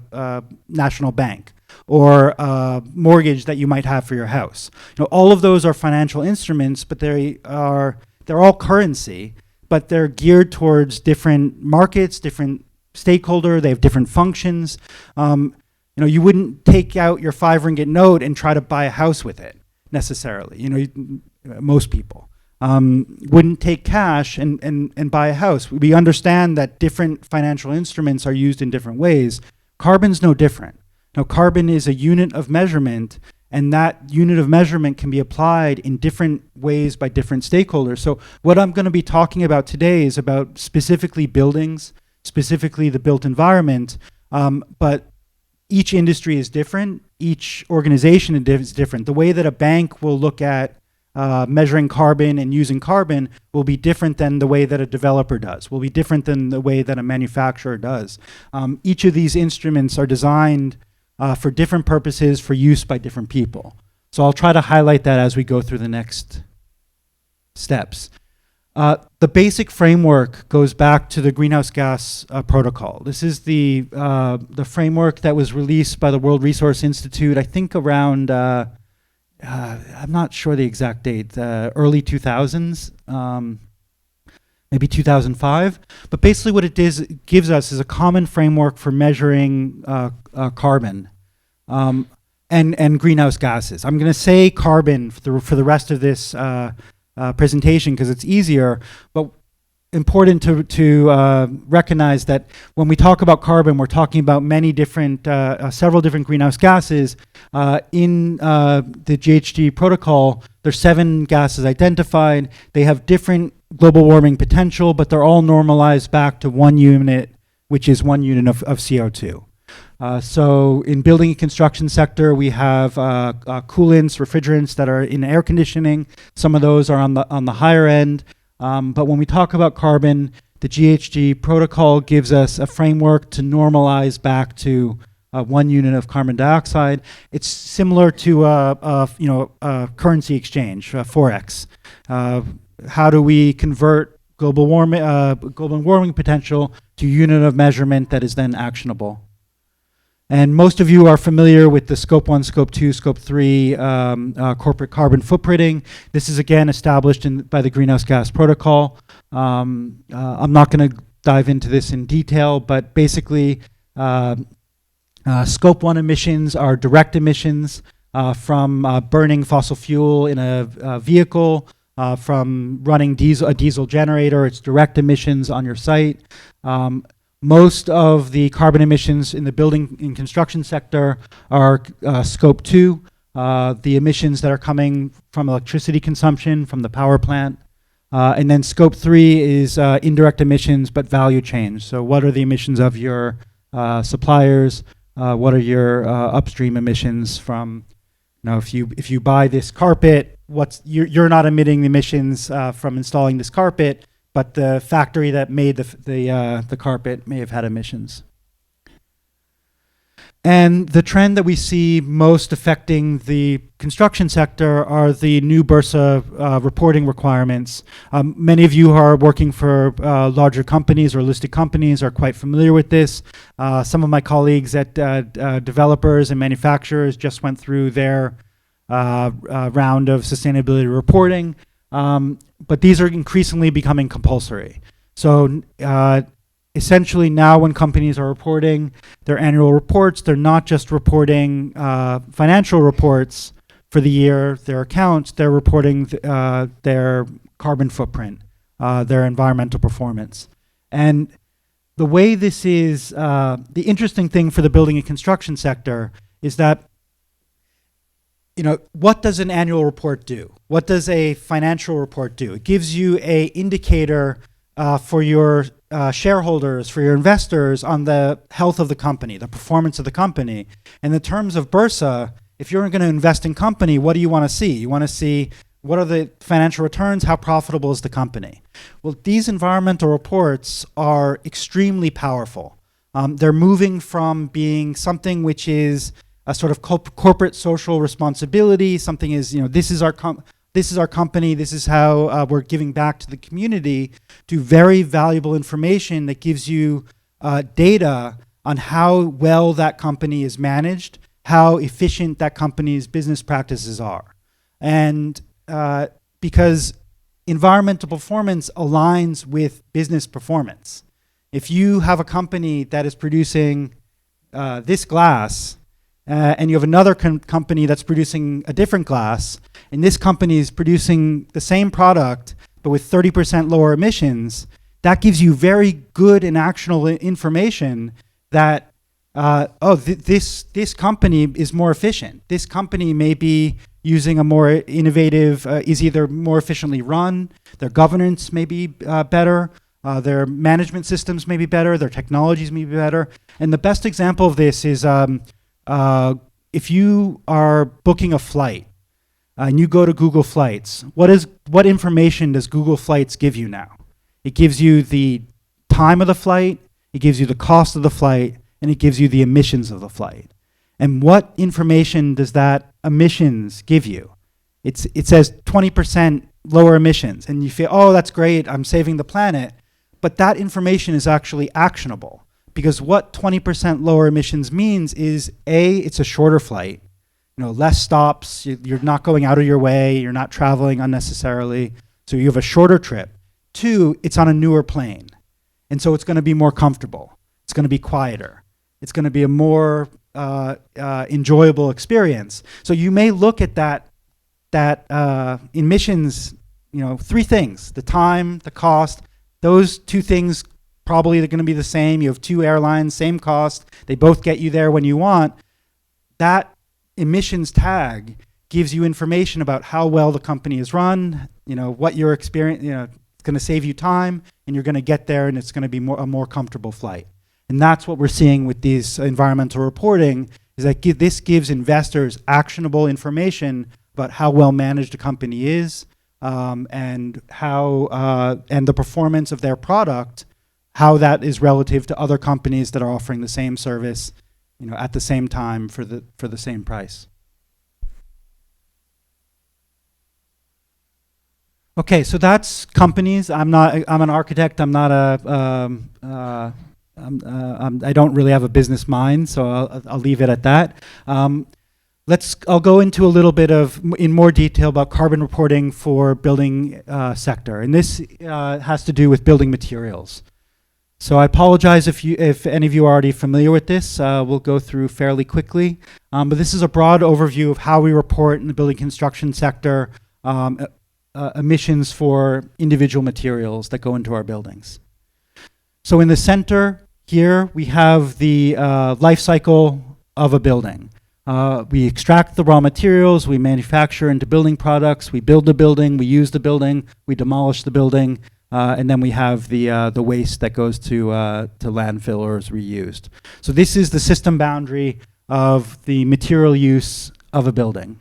National Bank, or a mortgage that you might have for your house. All of those are financial instruments, but they're all currency, but they're geared towards different markets, different stakeholder. They have different functions. You wouldn't take out your 5 ringgit note and try to buy a house with it necessarily. Most people wouldn't take cash and buy a house. We understand that different financial instruments are used in different ways. Carbon's no different. Now, carbon is a unit of measurement, and that unit of measurement can be applied in different ways by different stakeholders. So what I'm going to be talking about today is about specifically buildings, specifically the built environment, but each industry is different. Each organization is different. The way that a bank will look at measuring carbon and using carbon will be different than the way that a developer does, will be different than the way that a manufacturer does. Each of these instruments are designed for different purposes for use by different people. So I'll try to highlight that as we go through the next steps. The basic framework goes back to the greenhouse gas protocol. This is the framework that was released by the World Resource Institute, I think around, I'm not sure the exact date, early 2000s, maybe 2005. But basically what it gives us is a common framework for measuring carbon and greenhouse gases. I'm going to say carbon for the rest of this presentation because it's easier, but important to recognize that when we talk about carbon, we're talking about many different, several different greenhouse gases. In the GHG protocol, there's 7 gases identified. They have different global warming potential, but they're all normalized back to 1 unit, which is 1 unit of CO2. So in building and construction sector, we have coolants, refrigerants that are in air conditioning. Some of those are on the higher end. But when we talk about carbon, the GHG protocol gives us a framework to normalize back to 1 unit of carbon dioxide. It's similar to a currency exchange, Forex. How do we convert global warming potential to unit of measurement that is then actionable? And most of you are familiar with the Scope 1, Scope 2, Scope 3 corporate carbon footprinting. This is again established by the Greenhouse Gas Protocol. I'm not going to dive into this in detail, but basically Scope 1 emissions are direct emissions from burning fossil fuel in a vehicle, from running a diesel generator. It's direct emissions on your site. Most of the carbon emissions in the building and construction sector are Scope 2, the emissions that are coming from electricity consumption from the power plant. And then Scope 3 is indirect emissions but value chain. So what are the emissions of your suppliers? What are your upstream emissions from, if you buy this carpet, you're not emitting the emissions from installing this carpet, but the factory that made the carpet may have had emissions. And the trend that we see most affecting the construction sector are the new Bursa reporting requirements. Many of you who are working for larger companies or listed companies are quite familiar with this. Some of my colleagues at developers and manufacturers just went through their round of sustainability reporting. But these are increasingly becoming compulsory. So essentially now when companies are reporting their annual reports, they're not just reporting financial reports for the year, their accounts, they're reporting their carbon footprint, their environmental performance. And the way this is, the interesting thing for the building and construction sector is that what does an annual report do? What does a financial report do? It gives you an indicator for your shareholders, for your investors on the health of the company, the performance of the company. In the terms of Bursa, if you're going to invest in company, what do you want to see? You want to see what are the financial returns? How profitable is the company? Well, these environmental reports are extremely powerful. They're moving from being something which is a sort of corporate social responsibility. Something is, this is our company. This is how we're giving back to the community. To very valuable information that gives you data on how well that company is managed, how efficient that company's business practices are. And because environmental performance aligns with business performance. If you have a company that is producing this glass, and you have another company that's producing a different glass, and this company is producing the same product, but with 30% lower emissions, that gives you very good and actionable information that, this company is more efficient. This company may be using a more innovative, is either more efficiently run, their governance may be better, their management systems may be better, their technologies may be better. And the best example of this is if you are booking a flight and you go to Google Flights, what information does Google Flights give you now? It gives you the time of the flight, it gives you the cost of the flight, and it gives you the emissions of the flight. And what information does that emissions give you? It says 20% lower emissions, and you feel, oh, that's great, I'm saving the planet. But that information is actually actionable, because what 20% lower emissions means is, A, it's a shorter flight, less stops, you're not going out of your way, you're not traveling unnecessarily, so you have a shorter trip. 2, it's on a newer plane, and so it's going to be more comfortable, it's going to be quieter, it's going to be a more enjoyable experience. So you may look at that emissions, 3 things: the time, the cost. Those 2 things probably are going to be the same. You have 2 airlines, same cost. They both get you there when you want. That emissions tag gives you information about how well the company is run, what your experience, it's going to save you time, and you're going to get there, and it's going to be a more comfortable flight. And that's what we're seeing with these environmental reporting, is that this gives investors actionable information about how well managed a company is, and how and the performance of their product, how that is relative to other companies that are offering the same service, at the same time for the same price. Okay, so that's companies. I'm an architect. I'm not I don't really have a business mind, so I'll leave it at that. I'll go into a little bit in more detail about carbon reporting for building sector, and this has to do with building materials. So I apologize if any of you are already familiar with this. We'll go through fairly quickly, but this is a broad overview of how we report in the building construction sector emissions for individual materials that go into our buildings. So in the center here, we have the life cycle of a building. We extract the raw materials, we manufacture into building products, we build the building, we use the building, we demolish the building, and then we have the waste that goes to landfill or is reused. So this is the system boundary of the material use of a building.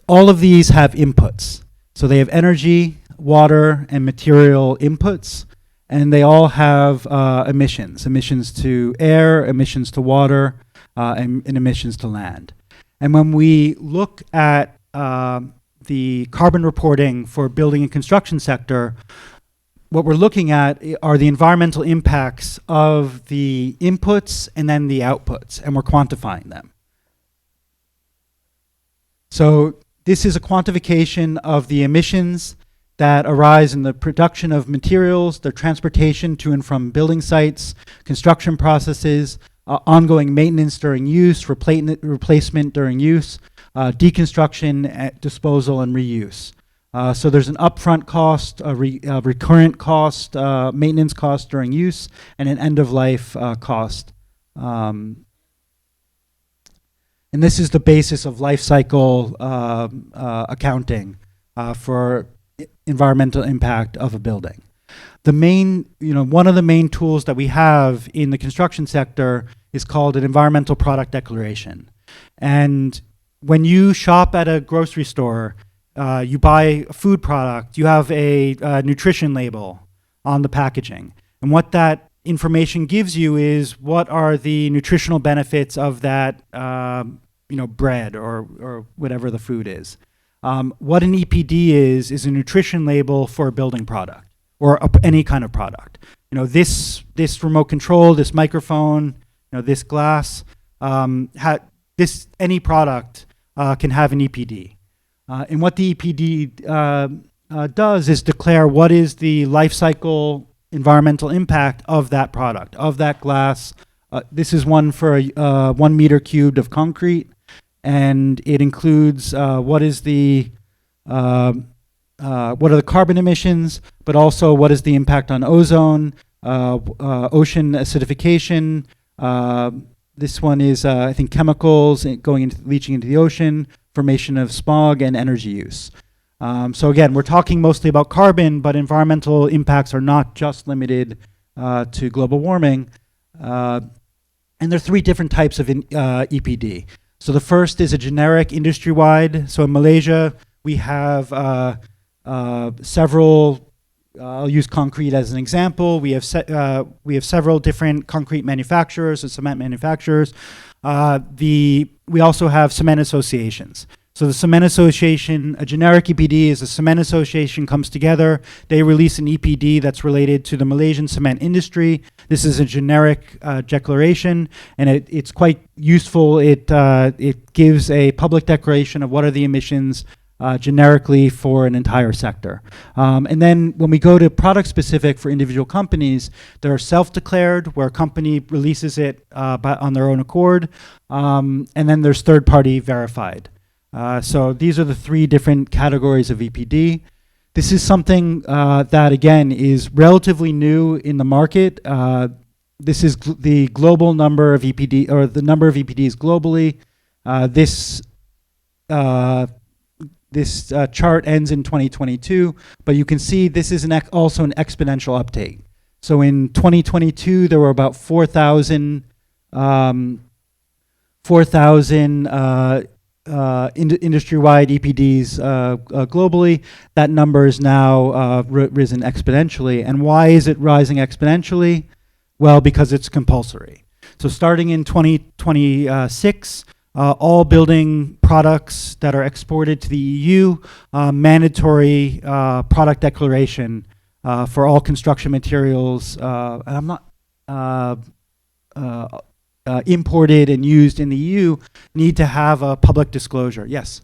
All of these have inputs. So they have energy, water, and material inputs, and they all have emissions to air, emissions to water, and emissions to land. And when we look at the carbon reporting for building and construction sector, what we're looking at are the environmental impacts of the inputs and then the outputs, and we're quantifying them. So this is a quantification of the emissions that arise in the production of materials, their transportation to and from building sites, construction processes, ongoing maintenance during use, replacement during use, deconstruction, disposal, and reuse. So there's an upfront cost, a recurrent cost, maintenance cost during use, and an end-of-life cost. And this is the basis of life cycle accounting for environmental impact of a building. The main, one of the main tools that we have in the construction sector is called an environmental product declaration. And when you shop at a grocery store, you buy a food product, you have a nutrition label on the packaging. And what that information gives you is what are the nutritional benefits of that bread or whatever the food is. What an EPD is a nutrition label for a building product or any kind of product. This remote control, this microphone, this glass, any product can have an EPD. And what the EPD does is declare what is the life cycle environmental impact of that product, of that glass. This is one for 1 meter cubed of concrete, and it includes what are the carbon emissions, but also what is the impact on ozone, ocean acidification. This one is, I think, chemicals leaching into the ocean, formation of smog, and energy use. So again, we're talking mostly about carbon, but environmental impacts are not just limited to global warming. And there are 3 different types of EPD. So the first is a generic industry-wide. So in Malaysia, we have several. I'll use concrete as an example. We have several different concrete manufacturers and cement manufacturers. We also have cement associations. So the cement association, a generic EPD is a cement association comes together. They release an EPD that's related to the Malaysian cement industry. This is a generic declaration, and it's quite useful. It gives a public declaration of what are the emissions generically for an entire sector. And then when we go to product specific for individual companies, there are self-declared, where a company releases it on their own accord, and then there's third-party verified. So these are the 3 different categories of EPD. This is something that, again, is relatively new in the market. This is the global number of EPD, or the number of EPDs globally. This chart ends in 2022, but you can see this is also an exponential uptake. So in 2022, there were about 4,000 industry-wide EPDs globally. That number is now risen exponentially. And why is it rising exponentially? Well, because it's compulsory. So starting in 2026, all building products that are exported to the EU, mandatory product declaration for all construction materials, and I'm not imported and used in the EU, need to have a public disclosure. Yes?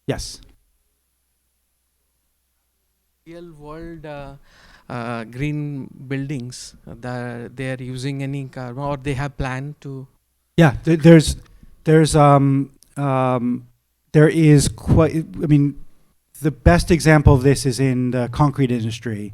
Yes. Real world green buildings, they are using any carbon, or they have planned to? Yeah, there is quite. I mean, the best example of this is in the concrete industry.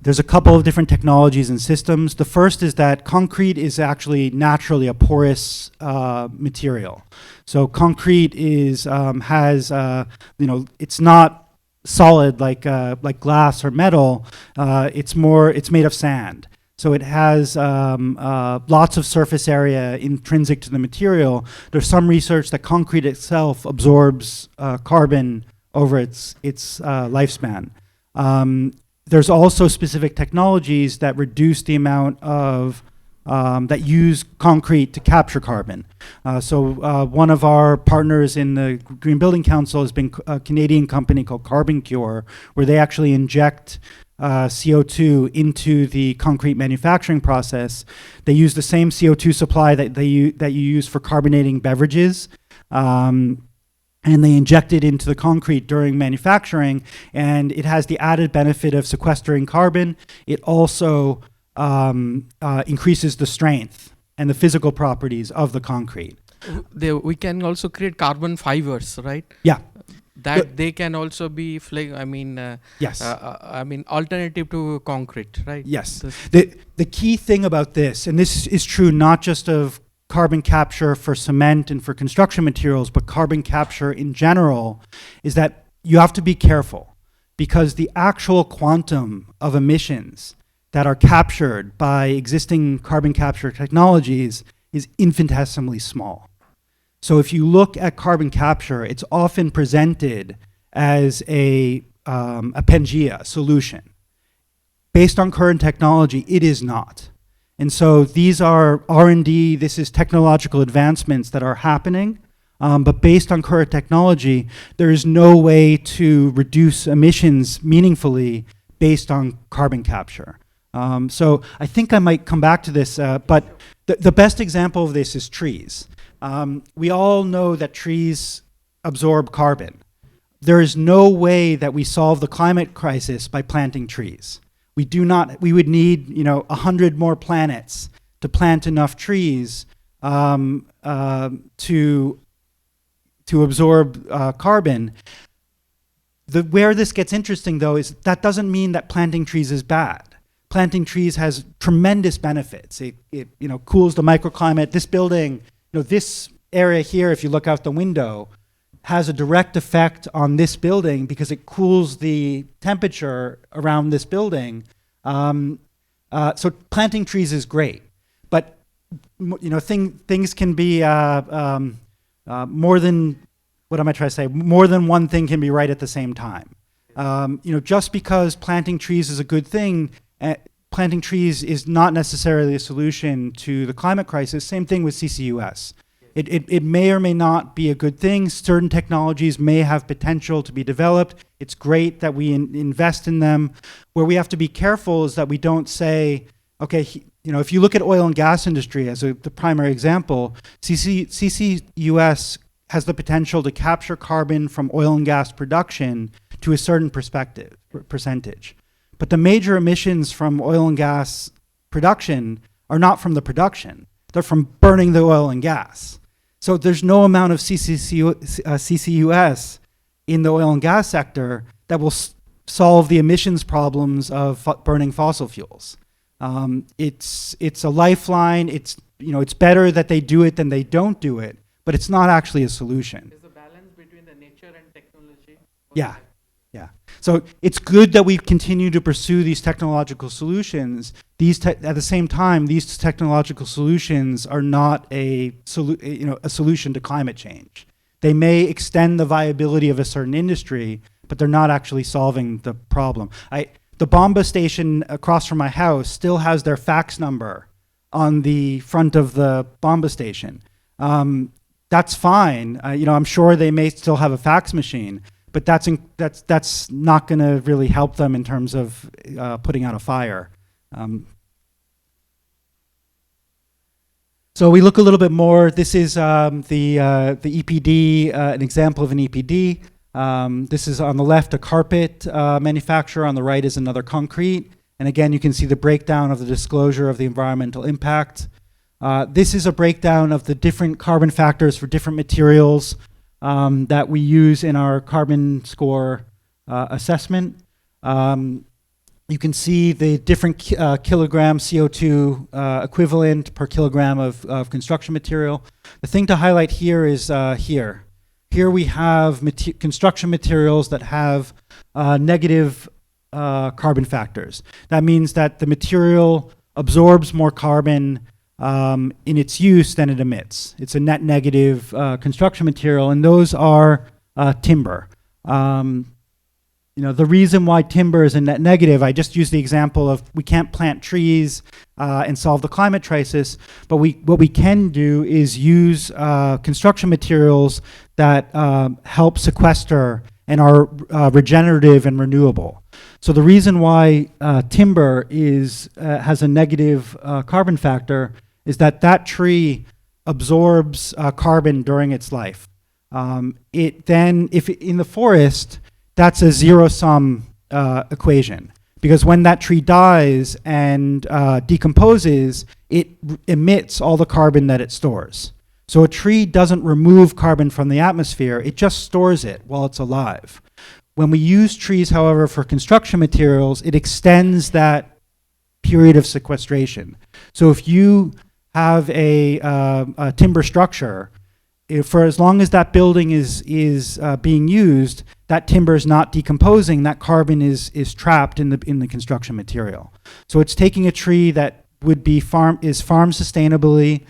There's a couple of different technologies and systems. The first is that concrete is actually naturally a porous material. So concrete is it's not solid like glass or metal. It's made of sand. So it has lots of surface area intrinsic to the material. There's some research that concrete itself absorbs carbon over its lifespan. There's also specific technologies that reduce the amount of that use concrete to capture carbon. So one of our partners in the Green Building Council has been a Canadian company called Carbon Cure, where they actually inject CO2 into the concrete manufacturing process. They use the same CO2 supply that you use for carbonating beverages. And they inject it into the concrete during manufacturing, and it has the added benefit of sequestering carbon. It also increases the strength and the physical properties of the concrete. We can also create carbon fibers, right? Yeah. that they can also be Yes. Alternative to concrete, right? Yes. The key thing about this, and this is true not just of carbon capture for cement and for construction materials, but carbon capture in general, is that you have to be careful, because the actual quantum of emissions that are captured by existing carbon capture technologies is infinitesimally small. So if you look at carbon capture, it's often presented as a Pangea solution. Based on current technology, it is not. And so these are R&D, this is technological advancements that are happening, but based on current technology, there is no way to reduce emissions meaningfully based on carbon capture. So I think I might come back to this, but the best example of this is trees. We all know that trees absorb carbon. There is no way that we solve the climate crisis by planting trees. We would need 100 more planets to plant enough trees to absorb carbon. Where this gets interesting, though, is that doesn't mean that planting trees is bad. Planting trees has tremendous benefits. It cools the microclimate. This building, this area here, if you look out the window, has a direct effect on this building because it cools the temperature around this building. So planting trees is great, but things can be more than, what am I trying to say? More than one thing can be right at the same time. Just because planting trees is a good thing, planting trees is not necessarily a solution to the climate crisis. Same thing with CCUS. It may or may not be a good thing. Certain technologies may have potential to be developed. It's great that we invest in them. Where we have to be careful is that we don't say, okay, if you look at oil and gas industry as the primary example, CCUS has the potential to capture carbon from oil and gas production to a certain percentage. But the major emissions from oil and gas production are not from the production. They're from burning the oil and gas. So there's no amount of CCUS in the oil and gas sector that will solve the emissions problems of burning fossil fuels. It's a lifeline. It's better that they do it than they don't do it, but it's not actually a solution. There's a balance between the nature and technology. Yeah. So it's good that we continue to pursue these technological solutions. At the same time, these technological solutions are not a solution to climate change. They may extend the viability of a certain industry, but they're not actually solving the problem. The Bomba station across from my house still has their fax number on the front of the Bomba station. That's fine. I'm sure they may still have a fax machine, but that's not going to really help them in terms of putting out a fire. So we look a little bit more. This is the EPD, an example of an EPD. This is on the left a carpet manufacturer. On the right is another concrete. And again, you can see the breakdown of the disclosure of the environmental impact. This is a breakdown of the different carbon factors for different materials that we use in our carbon score assessment. You can see the different kilogram CO2 equivalent per kilogram of construction material. The thing to highlight here is here. Here we have construction materials that have negative carbon factors. That means that the material absorbs more carbon in its use than it emits. It's a net negative construction material, and those are timber. The reason why timber is a net negative, I just used the example of we can't plant trees and solve the climate crisis, but what we can do is use construction materials that help sequester and are regenerative and renewable. So the reason why timber has a negative carbon factor is that tree absorbs carbon during its life. If in the forest, that's a zero-sum equation, because when that tree dies and decomposes, it emits all the carbon that it stores. So a tree doesn't remove carbon from the atmosphere, it just stores it while it's alive. When we use trees, however, for construction materials, it extends that period of sequestration. So if you have a timber structure, for as long as that building is being used, that timber is not decomposing. That carbon is trapped in the construction material. So it's taking a tree that would be farmed sustainably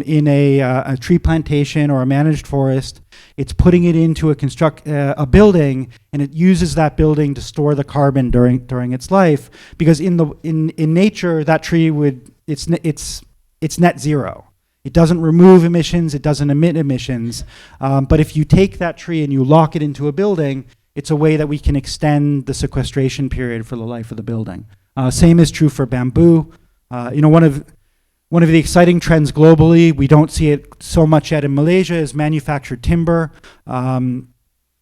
in a tree plantation or a managed forest. It's putting it into a building, and it uses that building to store the carbon during its life. Because in nature, that tree it's net zero. It doesn't remove emissions, it doesn't emit emissions. But if you take that tree and you lock it into a building, it's a way that we can extend the sequestration period for the life of the building. Same is true for bamboo. One of the exciting trends globally, we don't see it so much yet in Malaysia, is manufactured timber. I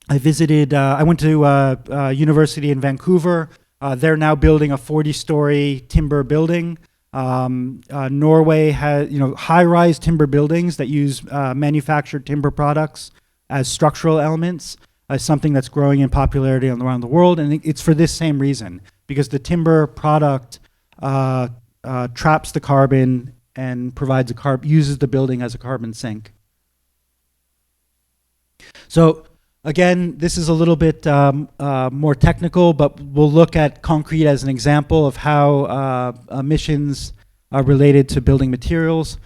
went to university in Vancouver. They're now building a 40-story timber building. Norway has high-rise timber buildings that use manufactured timber products as structural elements, something that's growing in popularity around the world, and it's for this same reason, because the timber product traps the carbon and provides uses the building as a carbon sink. So again, this is a little bit more technical, but we'll look at concrete as an example of how emissions are related to building materials.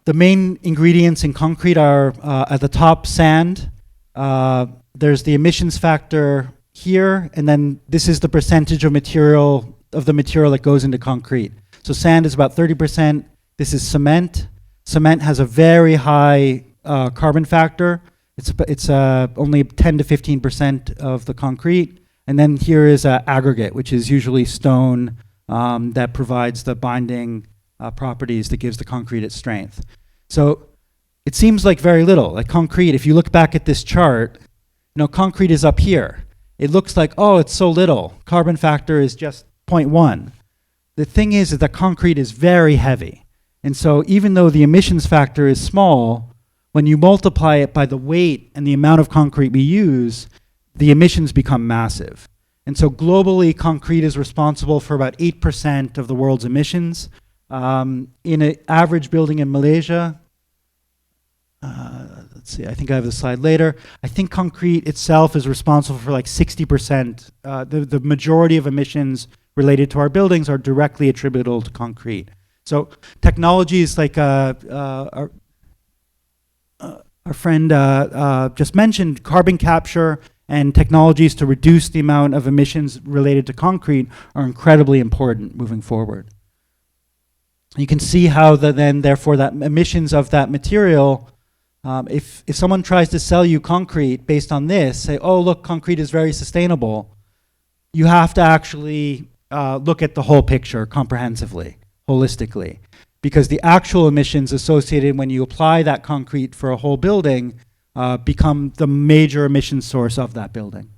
The main ingredients in concrete are at the top, sand. There's the emissions factor here, and then this is the percentage of the material that goes into concrete. So sand is about 30%. This is cement. Cement has a very high carbon factor. It's only 10 to 15% of the concrete. And then here is aggregate, which is usually stone that provides the binding properties that gives the concrete its strength. So it seems like very little. Like concrete, if you look back at this chart, concrete is up here. It looks like, oh, it's so little. Carbon factor is just 0.1. The thing is that concrete is very heavy. And so even though the emissions factor is small, when you multiply it by the weight and the amount of concrete we use, the emissions become massive. And so globally, concrete is responsible for about 8% of the world's emissions. In an average building in Malaysia, let's see, I think I have the slide later. I think concrete itself is responsible for like 60%. The majority of emissions related to our buildings are directly attributable to concrete. So technologies like our friend just mentioned, carbon capture and technologies to reduce the amount of emissions related to concrete are incredibly important moving forward. You can see how therefore that emissions of that material, if someone tries to sell you concrete based on this, say, oh look, concrete is very sustainable, you have to actually look at the whole picture comprehensively, holistically. Because the actual emissions associated when you apply that concrete for a whole building become the major emission source of that building.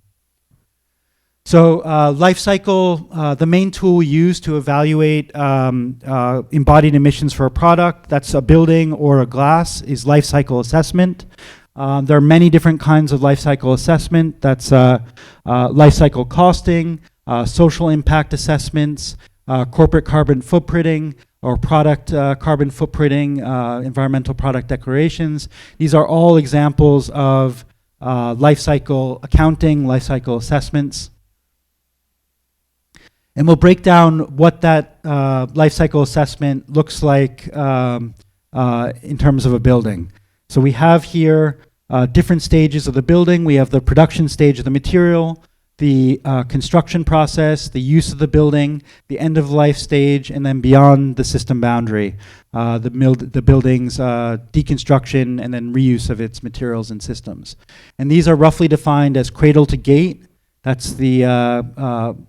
So life cycle, the main tool we use to evaluate embodied emissions for a product, that's a building or a glass, is life cycle assessment. There are many different kinds of life cycle assessment. That's life cycle costing, social impact assessments, corporate carbon footprinting, or product carbon footprinting, environmental product declarations. These are all examples of life cycle accounting, life cycle assessments. And we'll break down what that life cycle assessment looks like in terms of a building. So we have here different stages of the building. We have the production stage of the material, the construction process, the use of the building, the end of life stage, and then beyond the system boundary, the building's deconstruction and then reuse of its materials and systems. And these are roughly defined as cradle to gate. That's the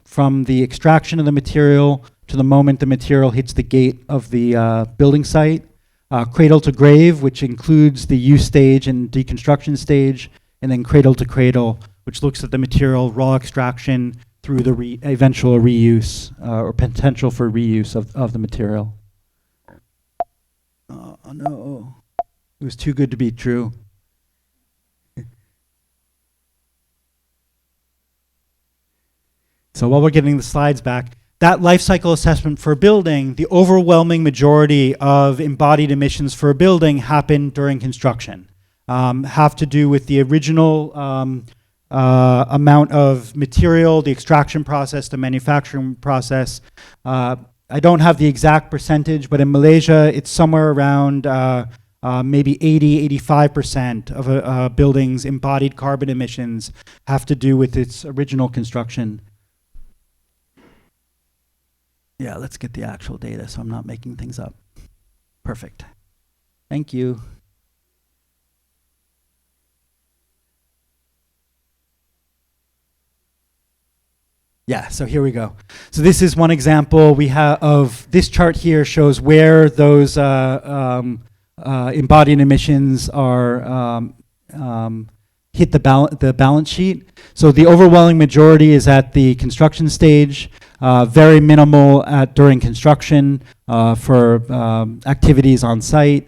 from the extraction of the material to the moment the material hits the gate of the building site. Cradle to grave, which includes the use stage and deconstruction stage, and then cradle to cradle, which looks at the material raw extraction through the eventual reuse or potential for reuse of the material. Oh no, it was too good to be true. So while we're getting the slides back, that life cycle assessment for a building, the overwhelming majority of embodied emissions for a building happen during construction. Have to do with the original amount of material, the extraction process, the manufacturing process. I don't have the exact percentage, but in Malaysia, it's somewhere around maybe 80–85% of a building's embodied carbon emissions have to do with its original construction. Yeah, let's get the actual data so I'm not making things up. Perfect. Thank you. Yeah, so here we go. So this is one example we have of this chart here shows where those embodied emissions are hit the balance sheet. So the overwhelming majority is at the construction stage, very minimal during construction for activities on site.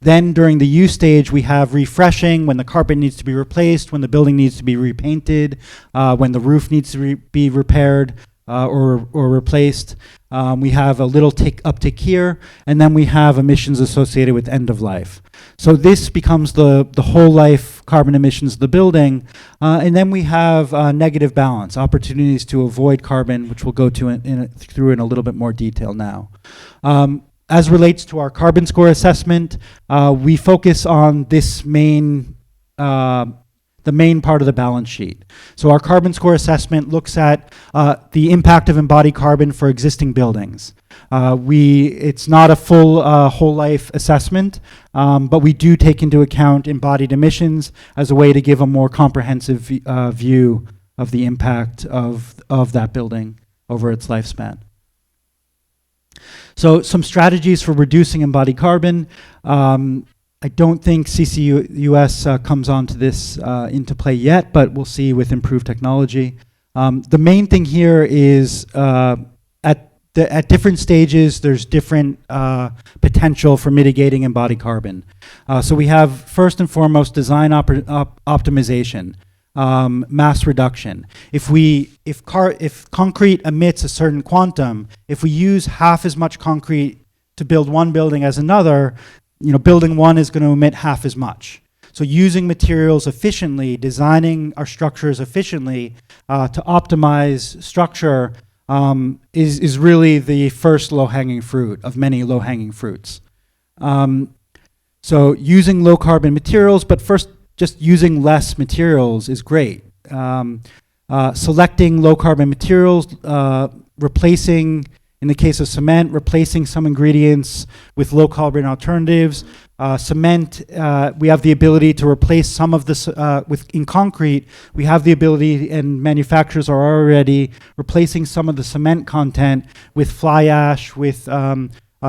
Then during the use stage, we have refreshing when the carpet needs to be replaced, when the building needs to be repainted, when the roof needs to be repaired or replaced. We have a little uptick here, and then we have emissions associated with end of life. So this becomes the whole life carbon emissions of the building, and then we have negative balance, opportunities to avoid carbon, which we'll go to through in a little bit more detail now. As relates to our carbon score assessment, we focus on this main the main part of the balance sheet. So our carbon score assessment looks at the impact of embodied carbon for existing buildings. It's not a full whole life assessment, but we do take into account embodied emissions as a way to give a more comprehensive view of the impact of that building over its lifespan. So some strategies for reducing embodied carbon. I don't think CCUS comes onto this into play yet, but we'll see with improved technology. The main thing here is at different stages, there's different potential for mitigating embodied carbon. So we have first and foremost design optimization, mass reduction. If concrete emits a certain quantum, if we use half as much concrete to build one building as another, building one is going to emit half as much. So using materials efficiently, designing our structures efficiently to optimize structure is really the first low-hanging fruit of many low-hanging fruits. So using low-carbon materials, but first just using less materials is great. Selecting low-carbon materials, replacing, in the case of cement, replacing some ingredients with low-carbon alternatives. Cement, we have the ability to replace some of this in concrete. We have the ability, and manufacturers are already replacing some of the cement content with fly ash, with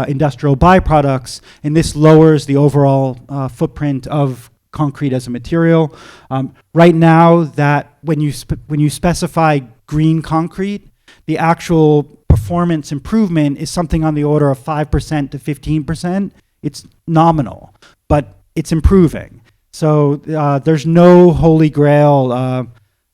industrial byproducts, and this lowers the overall footprint of concrete as a material. Right now, that when you specify green concrete, the actual performance improvement is something on the order of 5% to 15%. It's nominal, but it's improving. So there's no holy grail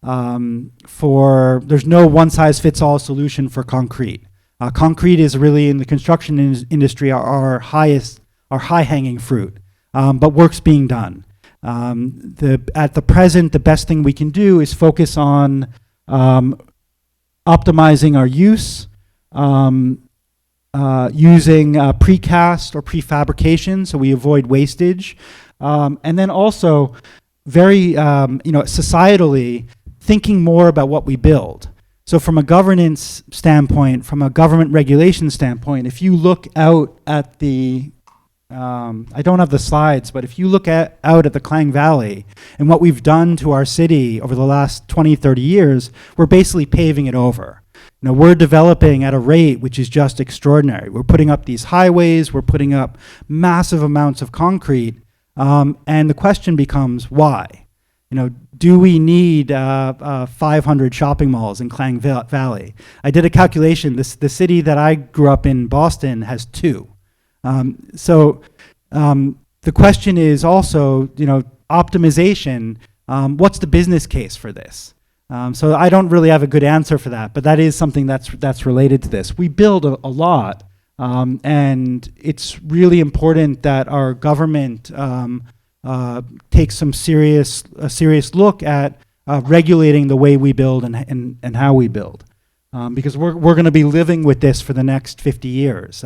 there's no one-size-fits-all solution for concrete. Concrete is really, in the construction industry, our high-hanging fruit, but work's being done. At the present, the best thing we can do is focus on optimizing our use, using precast or prefabrication so we avoid wastage, and then also very societally thinking more about what we build. So from a governance standpoint, from a government regulation standpoint, if you look out at the I don't have the slides, but if you look out at the Klang Valley and what we've done to our city over the last 20–30 years, we're basically paving it over. We're developing at a rate which is just extraordinary. We're putting up these highways, we're putting up massive amounts of concrete, and the question becomes why? Do we need 500 shopping malls in Klang Valley? I did a calculation. The city that I grew up in, Boston, has 2. So The question is also, optimization. What's the business case for this? So I don't really have a good answer for that, but that is something that's related to this. We build a lot, and it's really important that our government takes a serious look at regulating the way we build and how we build, because we're going to be living with this for the next 50 years.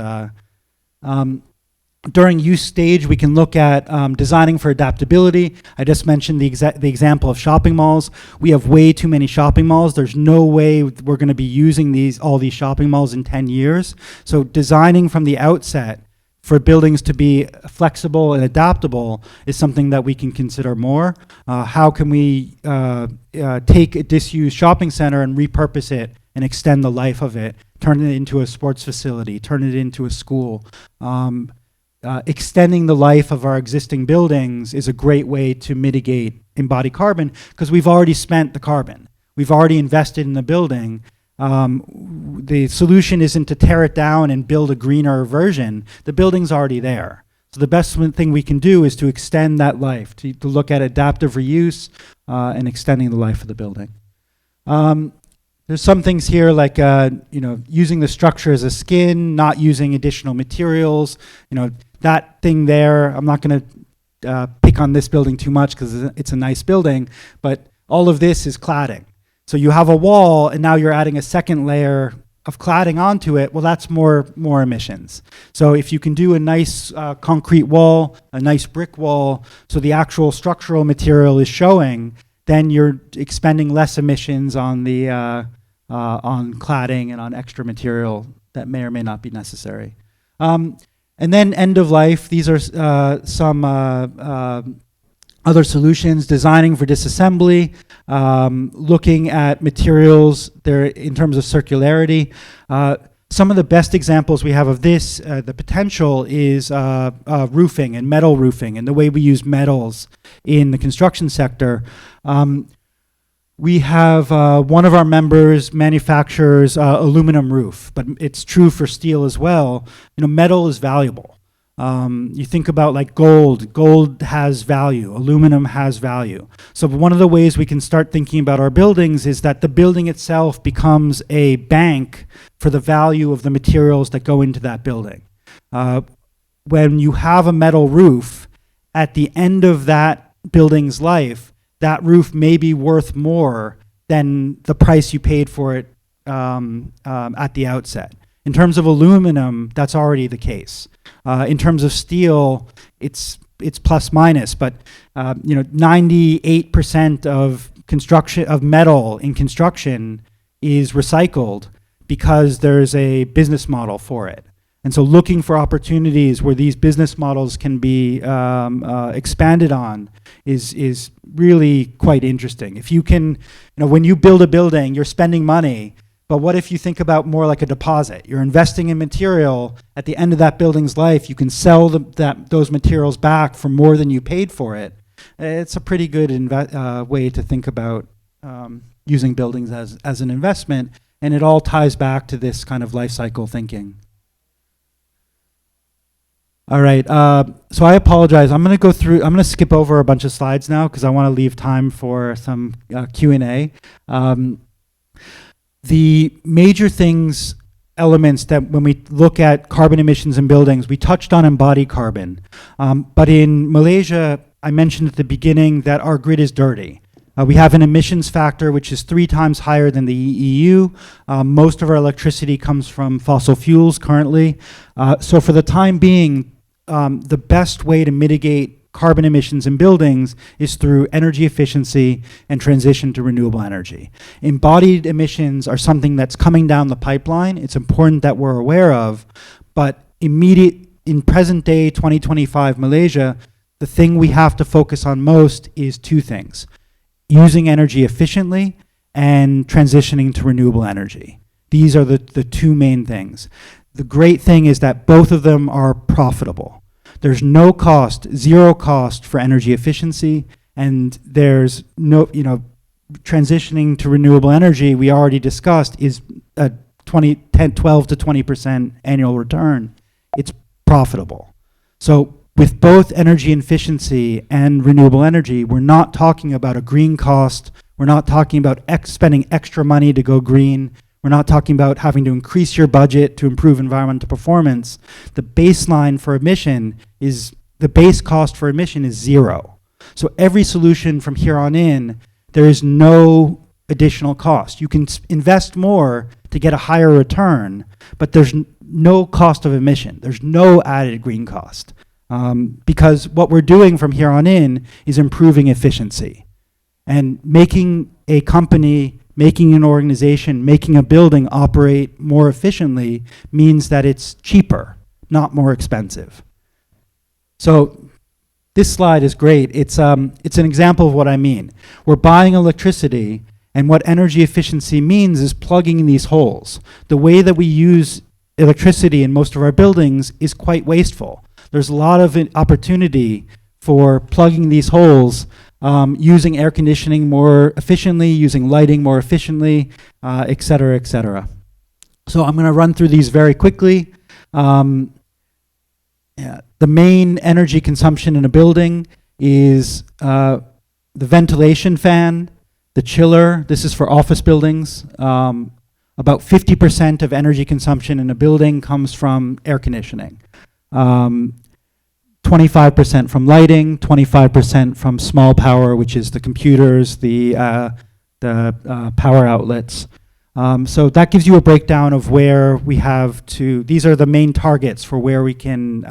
During use stage, we can look at designing for adaptability. I just mentioned the example of shopping malls. We have way too many shopping malls. There's no way we're going to be using all these shopping malls in 10 years. So designing from the outset for buildings to be flexible and adaptable is something that we can consider more. How can we take a disused shopping center and repurpose it and extend the life of it, turn it into a sports facility, turn it into a school? Extending the life of our existing buildings is a great way to mitigate embodied carbon, because we've already spent the carbon. We've already invested in the building. The solution isn't to tear it down and build a greener version. The building's already there. So the best thing we can do is to extend that life, to look at adaptive reuse and extending the life of the building. There's some things here like using the structure as a skin, not using additional materials. That thing there, I'm not going to pick on this building too much because it's a nice building, but all of this is cladding. So you have a wall and now you're adding a second layer of cladding onto it. Well, that's more emissions. So if you can do a nice concrete wall, a nice brick wall, so the actual structural material is showing, then you're expending less emissions on the on cladding and on extra material that may or may not be necessary. And then end of life, these are some other solutions: designing for disassembly, looking at materials there in terms of circularity. Some of the best examples we have of this, the potential is roofing and metal roofing and the way we use metals in the construction sector. We have one of our members manufactures aluminum roof, but it's true for steel as well. Metal is valuable. You think about like gold. Gold has value. Aluminum has value. So one of the ways we can start thinking about our buildings is that the building itself becomes a bank for the value of the materials that go into that building. When you have a metal roof, at the end of that building's life, that roof may be worth more than the price you paid for it at the outset. In terms of aluminum, that's already the case. In terms of steel, it's plus minus, but 98% of metal in construction is recycled because there's a business model for it. And so looking for opportunities where these business models can be expanded on is really quite interesting. If you can, when you build a building, you're spending money, but what if you think about more like a deposit? You're investing in material. At the end of that building's life, you can sell those materials back for more than you paid for it. It's a pretty good way to think about using buildings as an investment, and it all ties back to this kind of life cycle thinking. All right, so I apologize. I'm going to skip over a bunch of slides now because I want to leave time for some Q&A. The major elements that when we look at carbon emissions in buildings, we touched on embodied carbon. But in Malaysia, I mentioned at the beginning that our grid is dirty. We have an emissions factor which is 3 times higher than the EU. Most of our electricity comes from fossil fuels currently. So for the time being, the best way to mitigate carbon emissions in buildings is through energy efficiency and transition to renewable energy. Embodied emissions are something that's coming down the pipeline. It's important that we're aware of, but in present day 2025 Malaysia, the thing we have to focus on most is 2 things: using energy efficiently and transitioning to renewable energy. These are the 2 main things. The great thing is that both of them are profitable. There's no cost, 0 cost for energy efficiency, and there's no, transitioning to renewable energy, we already discussed, is a 12 to 20% annual return. It's profitable. So with both energy efficiency and renewable energy, we're not talking about a green cost. We're not talking about spending extra money to go green. We're not talking about having to increase your budget to improve environmental performance. The baseline for emission is, the base cost for emission is zero. So every solution from here on in, there is no additional cost. You can invest more to get a higher return, but there's no cost of emission. There's no added green cost. Because what we're doing from here on in is improving efficiency. And making a company, making an organization, making a building operate more efficiently means that it's cheaper, not more expensive. So this slide is great. It's an example of what I mean. We're buying electricity, and what energy efficiency means is plugging in these holes. The way that we use electricity in most of our buildings is quite wasteful. There's a lot of opportunity for plugging these holes, using air conditioning more efficiently, using lighting more efficiently, et cetera, et cetera. So I'm going to run through these very quickly. The main energy consumption in a building is the ventilation fan, the chiller. This is for office buildings. About 50% of energy consumption in a building comes from air conditioning. 25% from lighting, 25% from small power, which is the computers, the power outlets. So that gives you a breakdown of where we have to, these are the main targets for where we can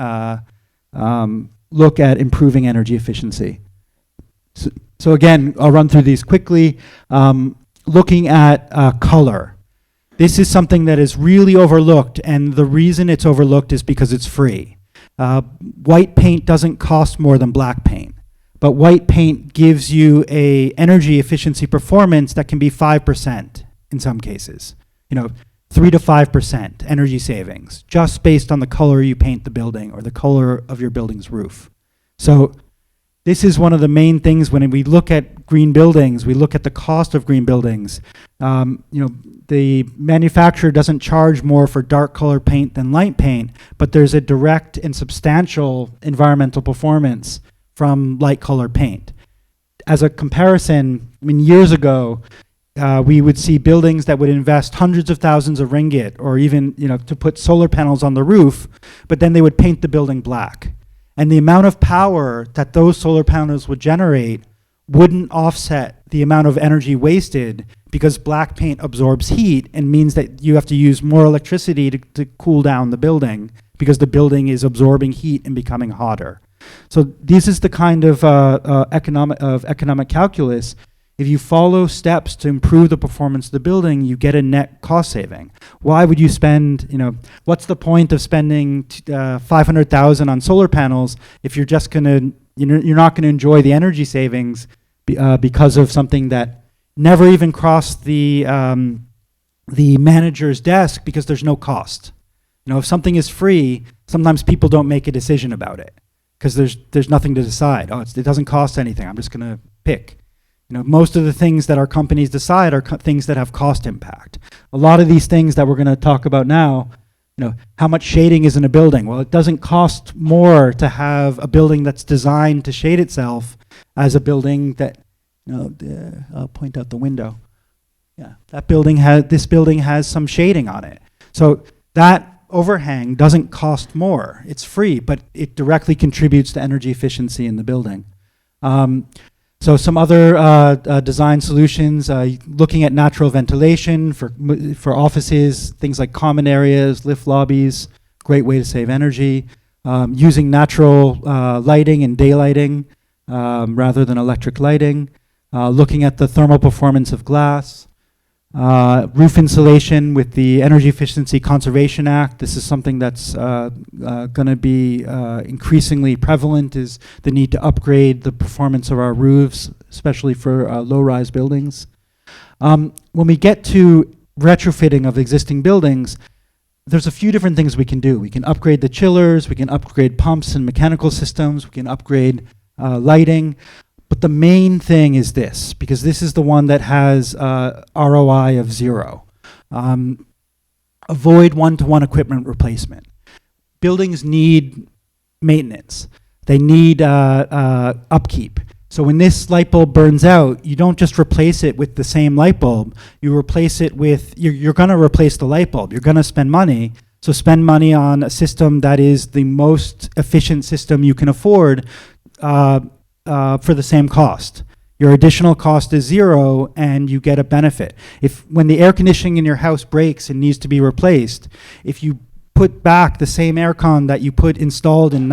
look at improving energy efficiency. So again, I'll run through these quickly. Looking at color. This is something that is really overlooked, and the reason it's overlooked is because it's free. White paint doesn't cost more than black paint, but white paint gives you a energy efficiency performance that can be 5% in some cases. 3 to 5% energy savings, just based on the color you paint the building or the color of your building's roof. So this is one of the main things when we look at green buildings, we look at the cost of green buildings. The manufacturer doesn't charge more for dark color paint than light paint, but there's a direct and substantial environmental performance from light color paint. As a comparison, years ago, we would see buildings that would invest hundreds of thousands of ringgit or even to put solar panels on the roof, but then they would paint the building black. And the amount of power that those solar panels would generate wouldn't offset the amount of energy wasted, because black paint absorbs heat and means that you have to use more electricity to cool down the building, because the building is absorbing heat and becoming hotter. So this is the kind of economic calculus. If you follow steps to improve the performance of the building, you get a net cost saving. Why would you spend, what's the point of spending 500,000 on solar panels if you're just gonna, you're not gonna enjoy the energy savings because of something that never even crossed the manager's desk because there's no cost. If something is free, sometimes people don't make a decision about it because there's nothing to decide. Oh, it doesn't cost anything. I'm just gonna pick. Most of the things that our companies decide are things that have cost impact. A lot of these things that we're going to talk about now, how much shading is in a building? Well, it doesn't cost more to have a building that's designed to shade itself as a building that, I'll point out the window. Yeah, this building has some shading on it. So that overhang doesn't cost more. It's free, but it directly contributes to energy efficiency in the building. So some other design solutions, looking at natural ventilation for offices, things like common areas, lift lobbies, great way to save energy. Using natural lighting and daylighting rather than electric lighting. Looking at the thermal performance of glass. Roof insulation with the Energy Efficiency Conservation Act. This is something that's going to be increasingly prevalent, is the need to upgrade the performance of our roofs, especially for low-rise buildings. When we get to retrofitting of existing buildings, there's a few different things we can do. We can upgrade the chillers, we can upgrade pumps and mechanical systems, we can upgrade lighting. But the main thing is this, because this is the one that has ROI of 0. Avoid one-to-one equipment replacement. Buildings need maintenance. They need upkeep. So when this light bulb burns out, you don't just replace it with the same light bulb. You replace it with, you're going to replace the light bulb. You're going to spend money. So spend money on a system that is the most efficient system you can afford for the same cost. Your additional cost is zero and you get a benefit. When the air conditioning in your house breaks and needs to be replaced, if you put back the same aircon that you installed in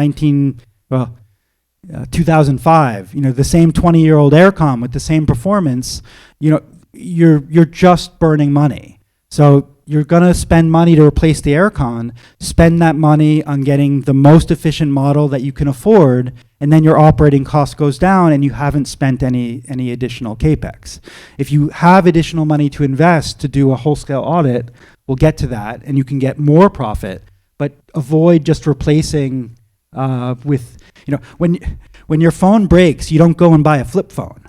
2005, the same 20-year-old aircon with the same performance, you're just burning money. So you're going to spend money to replace the aircon, spend that money on getting the most efficient model that you can afford, and then your operating cost goes down and you haven't spent any additional capex. If you have additional money to invest to do a whole-scale audit, we'll get to that, and you can get more profit, but avoid just replacing with, when your phone breaks, you don't go and buy a flip phone.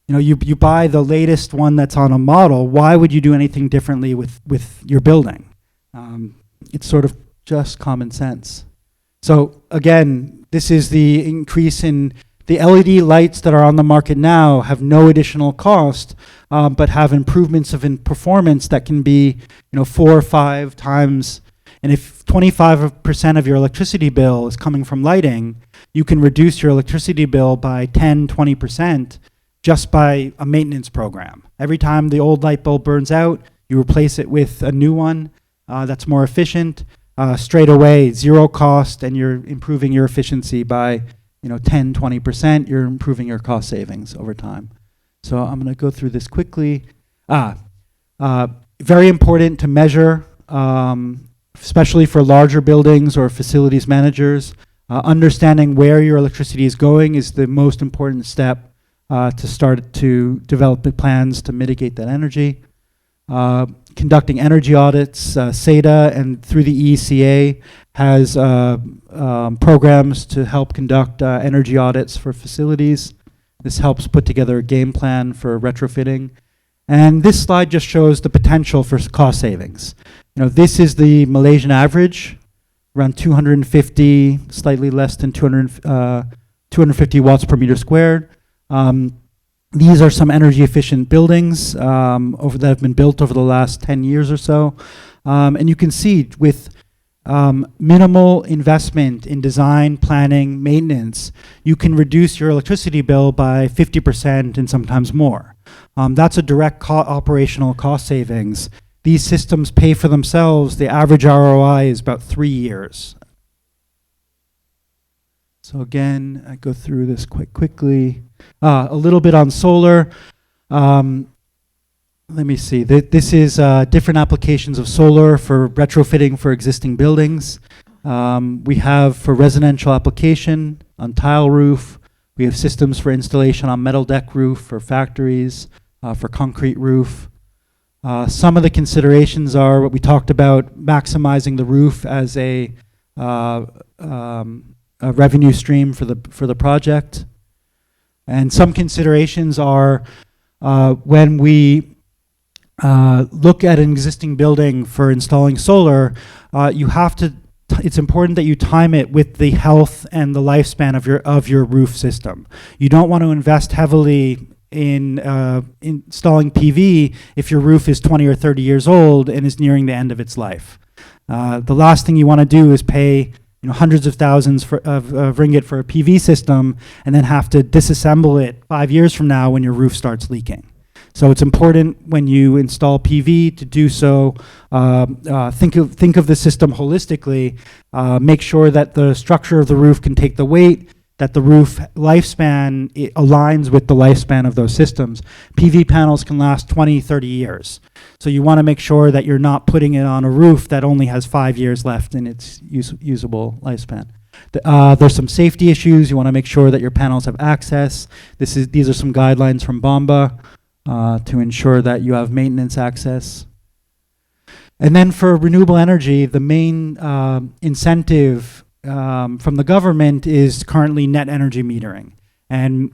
You buy the latest one that's on a model. Why would you do anything differently with your building? It's sort of just common sense. So again, this is the increase in the LED lights that are on the market now have no additional cost, but have improvements in performance that can be 4 or 5 times. And if 25% of your electricity bill is coming from lighting, you can reduce your electricity bill by 10, 20% just by a maintenance program. Every time the old light bulb burns out, you replace it with a new one that's more efficient. Straight away, zero cost, and you're improving your efficiency by 10, 20%. You're improving your cost savings over time. So I'm going to go through this quickly. Very important to measure, especially for larger buildings or facilities managers. Understanding where your electricity is going is the most important step to start to develop the plans to mitigate that energy. Conducting energy audits, SEDA and through the ECA has programs to help conduct energy audits for facilities. This helps put together a game plan for retrofitting. And this slide just shows the potential for cost savings. This is the Malaysian average, around 250, slightly less than 250 watts per meter squared. These are some energy efficient buildings that have been built over the last 10 years or so. And you can see with minimal investment in design, planning, maintenance, you can reduce your electricity bill by 50% and sometimes more. That's a direct operational cost savings. These systems pay for themselves. The average ROI is about 3 years. So again, I go through this quite quickly. A little bit on solar. Let me see. This is different applications of solar for retrofitting for existing buildings. We have for residential application on tile roof. We have systems for installation on metal deck roof for factories, for concrete roof. Some of the considerations are what we talked about, maximizing the roof as a revenue stream for the project. And some considerations are when we look at an existing building for installing solar, you have to. It's important that you time it with the health and the lifespan of your roof system. You don't want to invest heavily in installing PV if your roof is 20 or 30 years old and is nearing the end of its life. The last thing you want to do is pay hundreds of thousands of ringgit for a PV system and then have to disassemble it 5 years from now when your roof starts leaking. So it's important when you install PV to do so, think of the system holistically, make sure that the structure of the roof can take the weight, that the roof lifespan aligns with the lifespan of those systems. PV panels can last 20, 30 years. So you want to make sure that you're not putting it on a roof that only has 5 years left in its usable lifespan. There's some safety issues. You want to make sure that your panels have access. These are some guidelines from Bomba to ensure that you have maintenance access. And then for renewable energy, the main incentive from the government is currently net energy metering. And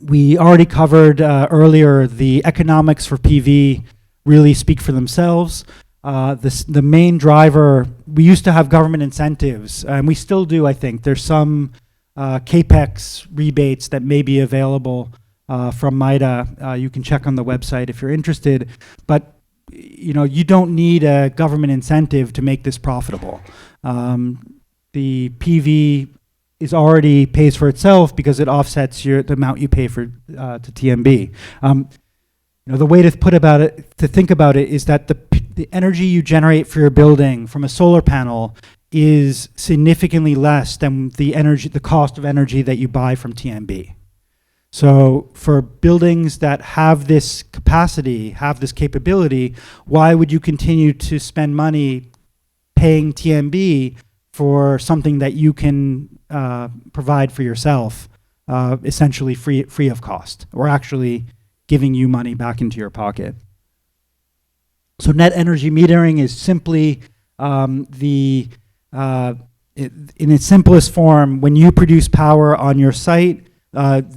we already covered earlier the economics for PV really speak for themselves. The main driver, we used to have government incentives, and we still do, I think. There's some CAPEX rebates that may be available from MIDA. You can check on the website if you're interested. But you don't need a government incentive to make this profitable. The PV is already pays for itself because it offsets the amount you pay for to TMB. The way to think about it is that the energy you generate for your building from a solar panel is significantly less than the cost of energy that you buy from TMB. So for buildings that have this capacity, have this capability, why would you continue to spend money paying TMB for something that you can provide for yourself, essentially free of cost, or actually giving you money back into your pocket? So net energy metering is simply in its simplest form, when you produce power on your site,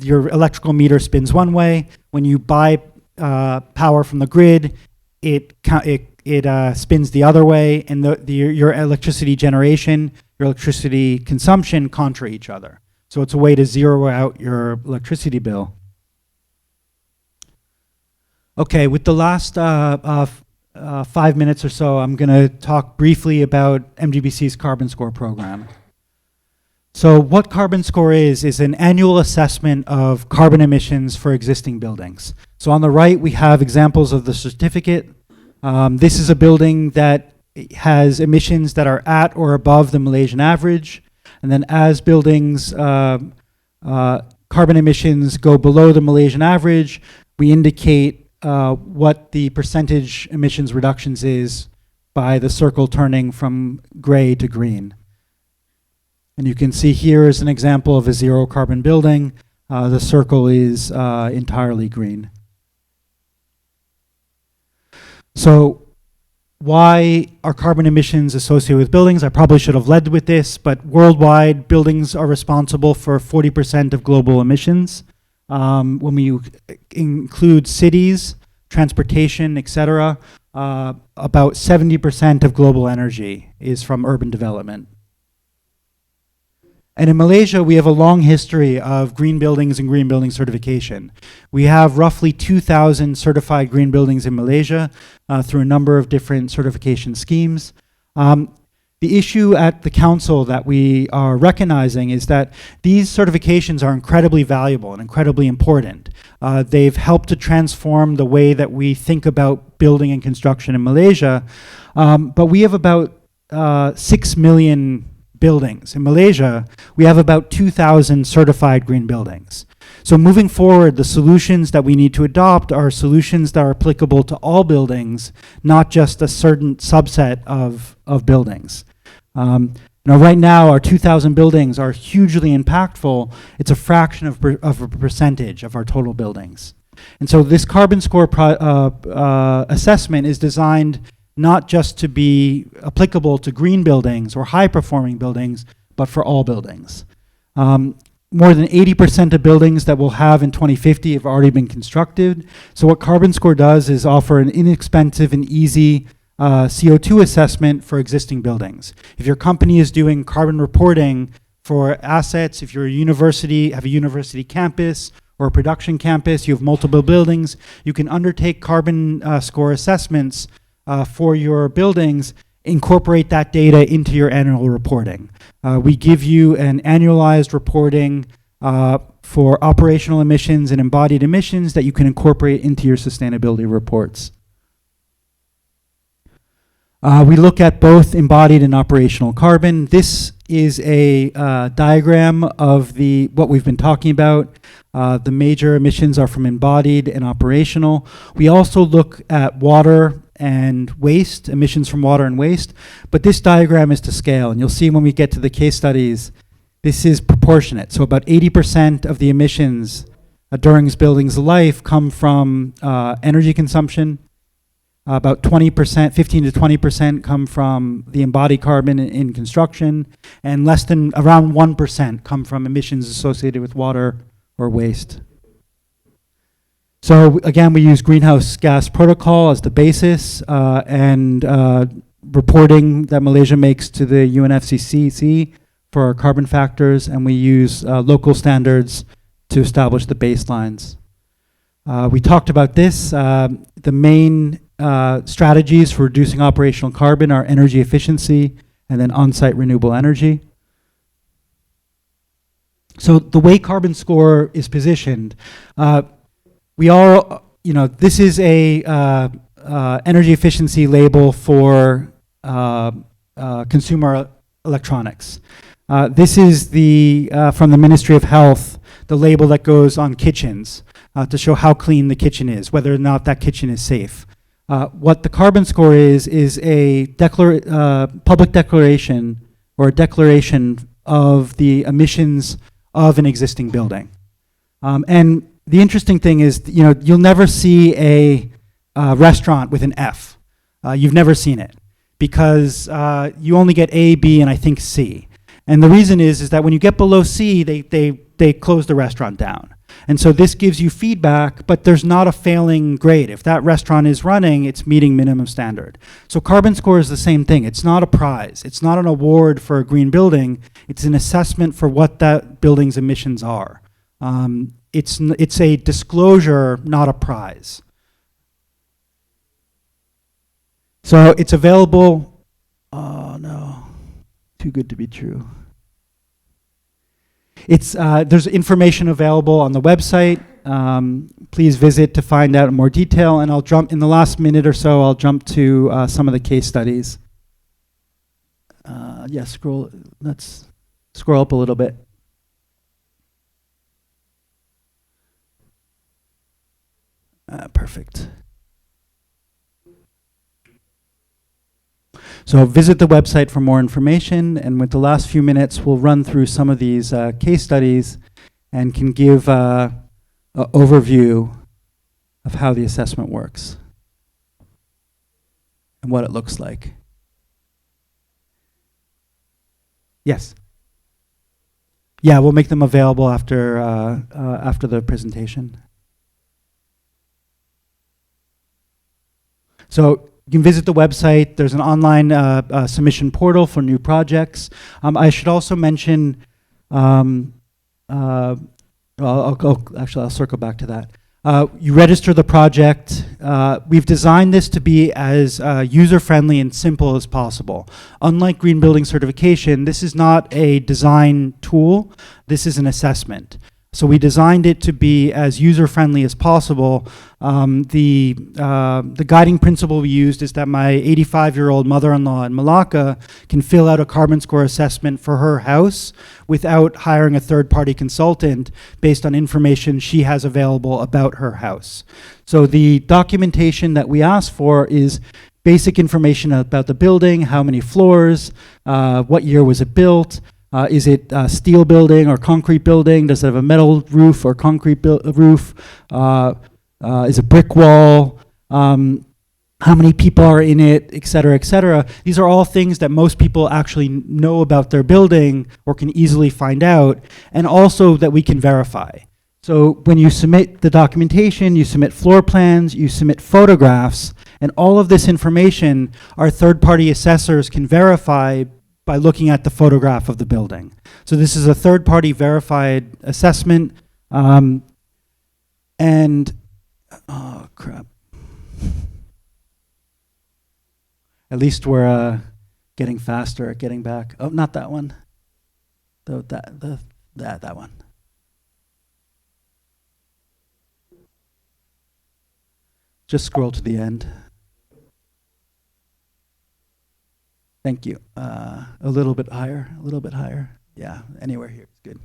your electrical meter spins one way. When you buy power from the grid, it spins the other way, and your electricity generation, your electricity consumption contra each other. So it's a way to zero out your electricity bill. Okay, with the last 5 minutes or so, I'm going to talk briefly about MGBC's Carbon Score program. So what Carbon Score is an annual assessment of carbon emissions for existing buildings. So on the right, we have examples of the certificate. This is a building that has emissions that are at or above the Malaysian average. And then as buildings, carbon emissions go below the Malaysian average, we indicate what the percentage emissions reductions is by the circle turning from gray to green. And you can see here is an example of a zero carbon building. The circle is entirely green. So why are carbon emissions associated with buildings? I probably should have led with this, but worldwide, buildings are responsible for 40% of global emissions. When we include cities, transportation, etc., about 70% of global energy is from urban development. And in Malaysia, we have a long history of green buildings and green building certification. We have roughly 2,000 certified green buildings in Malaysia through a number of different certification schemes. The issue at the council that we are recognizing is that these certifications are incredibly valuable and incredibly important. They've helped to transform the way that we think about building and construction in Malaysia. But we have about 6 million buildings. In Malaysia, we have about 2,000 certified green buildings. So moving forward, the solutions that we need to adopt are solutions that are applicable to all buildings, not just a certain subset of buildings. Now, right now, our 2,000 buildings are hugely impactful. It's a fraction of a percentage of our total buildings. And so this carbon score assessment is designed not just to be applicable to green buildings or high-performing buildings, but for all buildings. More than 80% of buildings that we'll have in 2050 have already been constructed. So what Carbon Score does is offer an inexpensive and easy CO2 assessment for existing buildings. If your company is doing carbon reporting for assets, if you're a university, have a university campus or a production campus, you have multiple buildings, you can undertake carbon score assessments for your buildings, incorporate that data into your annual reporting. We give you an annualized reporting for operational emissions and embodied emissions that you can incorporate into your sustainability reports. We look at both embodied and operational carbon. This is a diagram of what we've been talking about. The major emissions are from embodied and operational. We also look at water and waste, emissions from water and waste, but this diagram is to scale, and you'll see when we get to the case studies, this is proportionate. So about 80% of the emissions during this building's life come from energy consumption. About 20%, 15 to 20% come from the embodied carbon in construction, and less than around 1% come from emissions associated with water or waste. So again, we use greenhouse gas protocol as the basis, and reporting that Malaysia makes to the UNFCCC for our carbon factors, and we use local standards to establish the baselines. We talked about this. The main strategies for reducing operational carbon are energy efficiency and then on-site renewable energy. So the way carbon score is positioned, we are, this is a energy efficiency label for consumer electronics. This is the from the Ministry of Health, the label that goes on kitchens to show how clean the kitchen is, whether or not that kitchen is safe. What the carbon score is a public declaration or a declaration of the emissions of an existing building. And the interesting thing is, you'll never see a restaurant with an F. You've never seen it because you only get A, B, and I think C. And the reason is that when you get below C, they close the restaurant down. And so this gives you feedback, but there's not a failing grade. If that restaurant is running, it's meeting minimum standard. So carbon score is the same thing. It's not a prize. It's not an award for a green building. It's an assessment for what that building's emissions are. It's a disclosure, not a prize. So it's available. Oh no, too good to be true. It's there's information available on the website. Please visit to find out in more detail. And I'll jump in the last minute or so. I'll jump to some of the case studies. Yeah, let's scroll up a little bit. Perfect. So visit the website for more information, and with the last few minutes, we'll run through some of these case studies and can give an overview of how the assessment works and what it looks like. Yes? Yeah, we'll make them available after, after the presentation. So you can visit the website. There's an online submission portal for new projects. I should also mention, I'll circle back to that. You register the project. We've designed this to be as user-friendly and simple as possible. Unlike Green Building Certification, this is not a design tool. This is an assessment. So we designed it to be as user-friendly as possible. The guiding principle we used is that my 85-year-old mother-in-law in Malacca can fill out a carbon score assessment for her house without hiring a third-party consultant based on information she has available about her house. So the documentation that we ask for is basic information about the building, how many floors, what year was it built, is it a steel building or concrete building? Does it have a metal roof or concrete roof? Is it brick wall? How many people are in it, et cetera, et cetera. These are all things that most people actually know about their building or can easily find out, and also that we can verify. So when you submit the documentation, you submit floor plans, you submit photographs, and all of this information our third-party assessors can verify by looking at the photograph of the building. So this is a third-party verified assessment, and, oh crap. At least we're getting faster at getting back. Oh, not that one. That one. Just scroll to the end. Thank you. A little bit higher, a little bit higher. Yeah, anywhere here is good.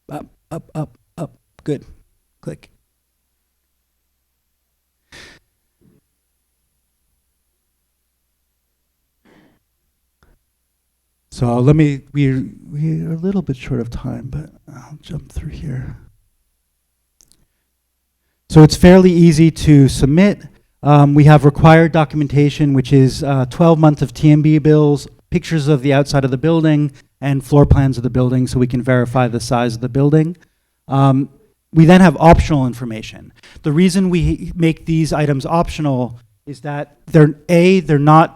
Up, up, up, up. Good. Click. So let me, we're a little bit short of time, but I'll jump through here. So it's fairly easy to submit. We have required documentation, which is 12 months of TMB bills, pictures of the outside of the building, and floor plans of the building so we can verify the size of the building. We then have optional information. The reason we make these items optional is that they're not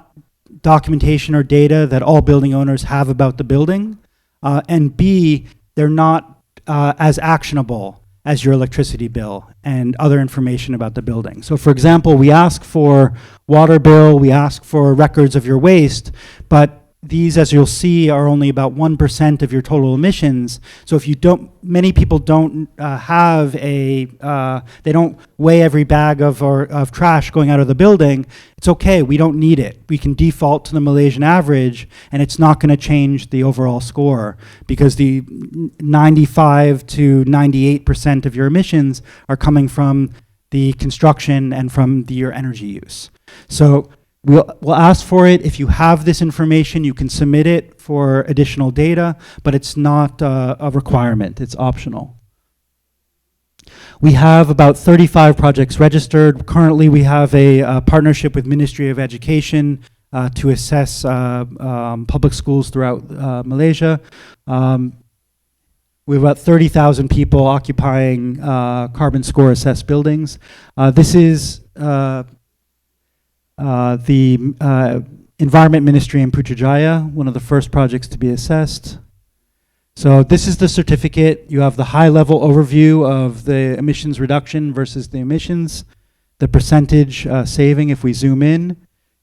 documentation or data that all building owners have about the building, and B, they're not as actionable as your electricity bill and other information about the building. So for example, we ask for water bill, we ask for records of your waste, but these, as you'll see, are only about 1% of your total emissions. So if you don't, many people don't have a, they don't weigh every bag of trash going out of the building. It's okay, we don't need it. We can default to the Malaysian average, and it's not gonna change the overall score, because the 95 to 98% of your emissions are coming from the construction and from your energy use. So we'll ask for it. If you have this information, you can submit it for additional data, but it's not a requirement, it's optional. We have about 35 projects registered. Currently, we have a partnership with Ministry of Education to assess public schools throughout Malaysia. We have about 30,000 people occupying carbon score assessed buildings. This is the Environment Ministry in Putrajaya, one of the first projects to be assessed. So this is the certificate. You have the high-level overview of the emissions reduction versus the emissions, the percentage saving if we zoom in.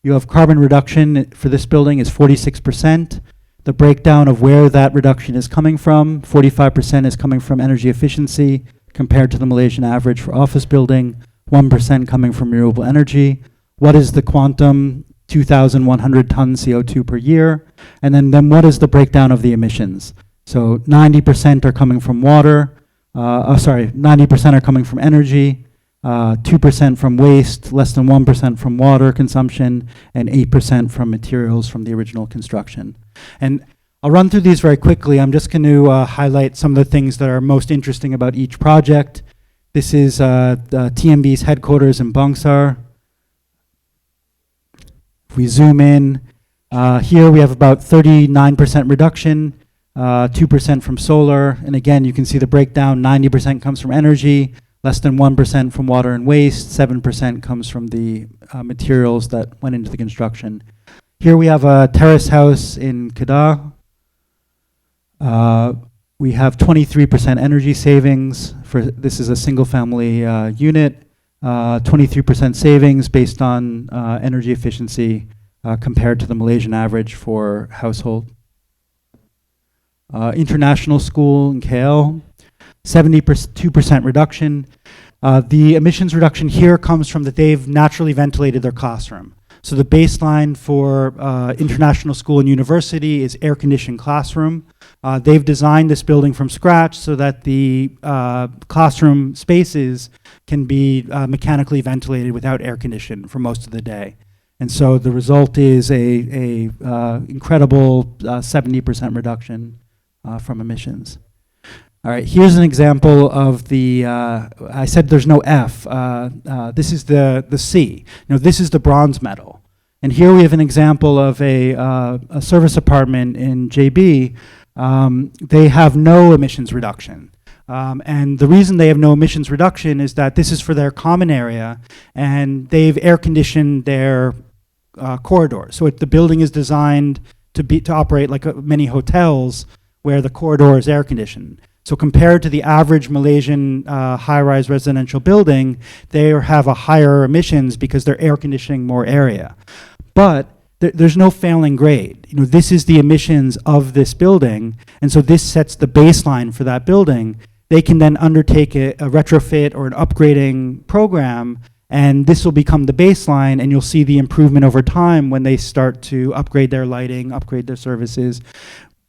You have carbon reduction for this building is 46%. The breakdown of where that reduction is coming from, 45% is coming from energy efficiency compared to the Malaysian average for office building, 1% coming from renewable energy. What is the quantum? 2,100 tons CO2 per year. And then what is the breakdown of the emissions? So 90% are coming from water, 90% are coming from energy, 2% from waste, less than 1% from water consumption, and 8% from materials from the original construction. And I'll run through these very quickly. I'm just going to highlight some of the things that are most interesting about each project. This is the TMB's headquarters in Bangsar. If we zoom in, here we have about 39% reduction, 2% from solar, and again you can see the breakdown, 90% comes from energy, less than 1% from water and waste, 7% comes from the materials that went into the construction. Here we have a terrace house in Kedah. We have 23% energy savings. This is a single family unit, 23% savings based on energy efficiency compared to the Malaysian average for household. International school in KL, 72% reduction. The emissions reduction here comes from that they've naturally ventilated their classroom. So the baseline for international school and university is air-conditioned classroom. They've designed this building from scratch so that the classroom spaces can be mechanically ventilated without air conditioning for most of the day. And so the result is a incredible 70% reduction from emissions. All right, here's an example of the, I said there's no F. This is the C. This is the bronze medal. And here we have an example of a service apartment in JB. They have no emissions reduction. And the reason they have no emissions reduction is that this is for their common area, and they've air conditioned their corridors. So the building is designed to operate like many hotels where the corridor is air conditioned. So compared to the average Malaysian high-rise residential building, they have a higher emissions because they're air conditioning more area. But there's no failing grade. This is the emissions of this building, and so this sets the baseline for that building. They can then undertake a retrofit or an upgrading program, and this will become the baseline, and you'll see the improvement over time when they start to upgrade their lighting, upgrade their services.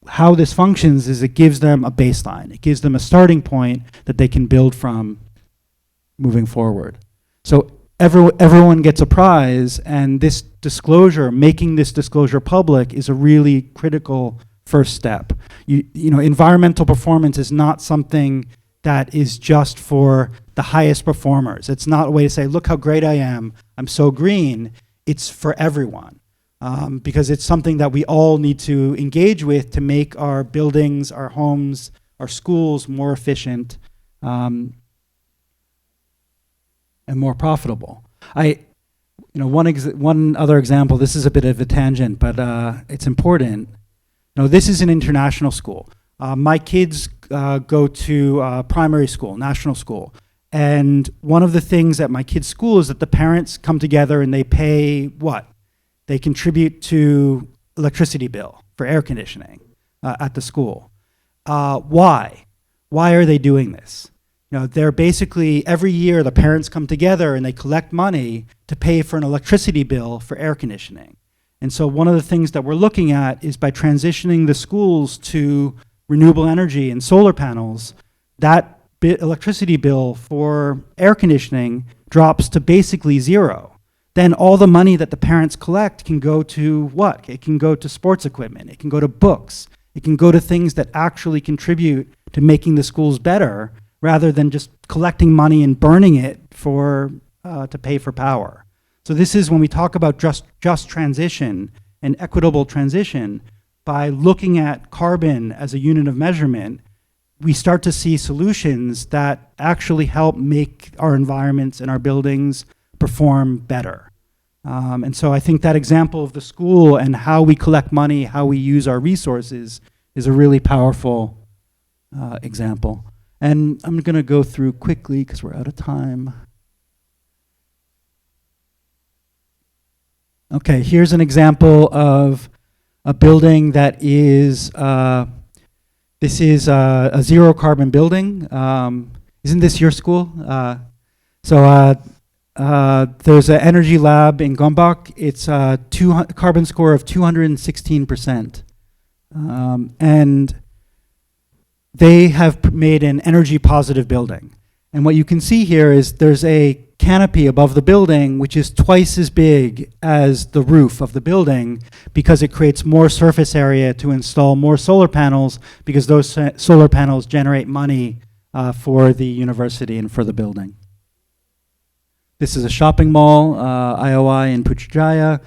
How this functions is it gives them a baseline. It gives them a starting point that they can build from moving forward. So everyone gets a prize, and this disclosure, making this disclosure public, is a really critical first step. Environmental performance is not something that is just for the highest performers. It's not a way to say, look how great I am, I'm so green. It's for everyone. Because it's something that we all need to engage with to make our buildings, our homes, our schools more efficient and more profitable. one other example. This is a bit of a tangent, but it's important. This is an international school. My kids go to primary school, national school. And one of the things at my kids' school is that the parents come together and they pay what? They contribute to electricity bill for air conditioning at the school. Why? Why are they doing this? They're basically, every year the parents come together and they collect money to pay for an electricity bill for air conditioning. And so one of the things that we're looking at is by transitioning the schools to renewable energy and solar panels, that electricity bill for air conditioning drops to basically zero. Then all the money that the parents collect can go to what? It can go to sports equipment, it can go to books, it can go to things that actually contribute to making the schools better, rather than just collecting money and burning it for to pay for power. So this is when we talk about just transition and equitable transition, by looking at carbon as a unit of measurement, we start to see solutions that actually help make our environments and our buildings perform better. And so I think that example of the school and how we collect money, how we use our resources, is a really powerful example. And I'm going to go through quickly because we're out of time. Okay, here's an example of a building that is, this is a zero carbon building. Isn't this your school? There's an energy lab in Gombak. It's a carbon score of 216%. And they have made an energy positive building. And what you can see here is there's a canopy above the building which is twice as big as the roof of the building, because it creates more surface area to install more solar panels, because those solar panels generate money for the university and for the building. This is a shopping mall, IOI in Putrajaya.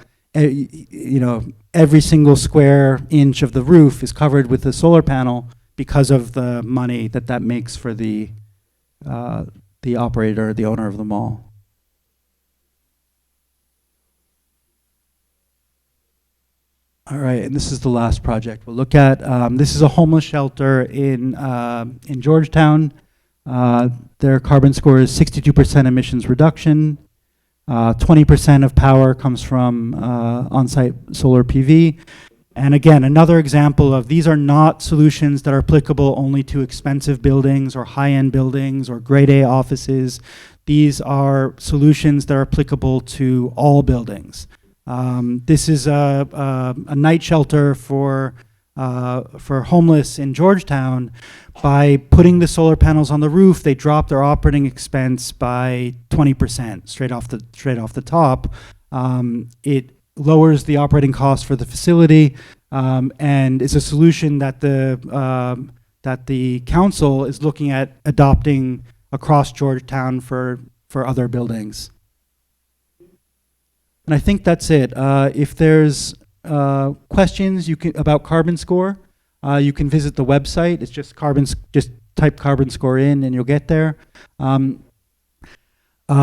Every single square inch of the roof is covered with a solar panel because of the money that makes for the operator, the owner of the mall. All right, and this is the last project we'll look at. This is a homeless shelter in Georgetown. Their carbon score is 62% emissions reduction. 20% of power comes from on-site solar PV. And again, another example of these are not solutions that are applicable only to expensive buildings or high-end buildings or grade A offices. These are solutions that are applicable to all buildings. This is a night shelter for homeless in Georgetown. By putting the solar panels on the roof, they drop their operating expense by 20% straight off the top. It lowers the operating cost for the facility, and is a solution that the council is looking at adopting across Georgetown for other buildings. And I think that's it. If there's questions about Carbon Score, you can visit the website. It's just type Carbon Score in and you'll get there.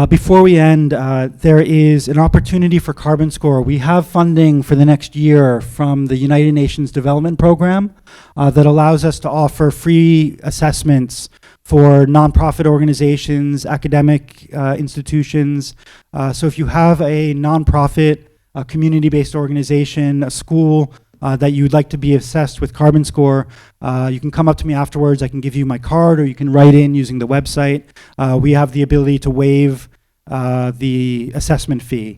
Before we end, there is an opportunity for Carbon Score. We have funding for the next year from the United Nations Development Program that allows us to offer free assessments for nonprofit organizations, academic institutions. So if you have a nonprofit, a community-based organization, a school that you'd like to be assessed with Carbon Score, you can come up to me afterwards. I can give you my card, or you can write in using the website. We have the ability to waive the assessment fee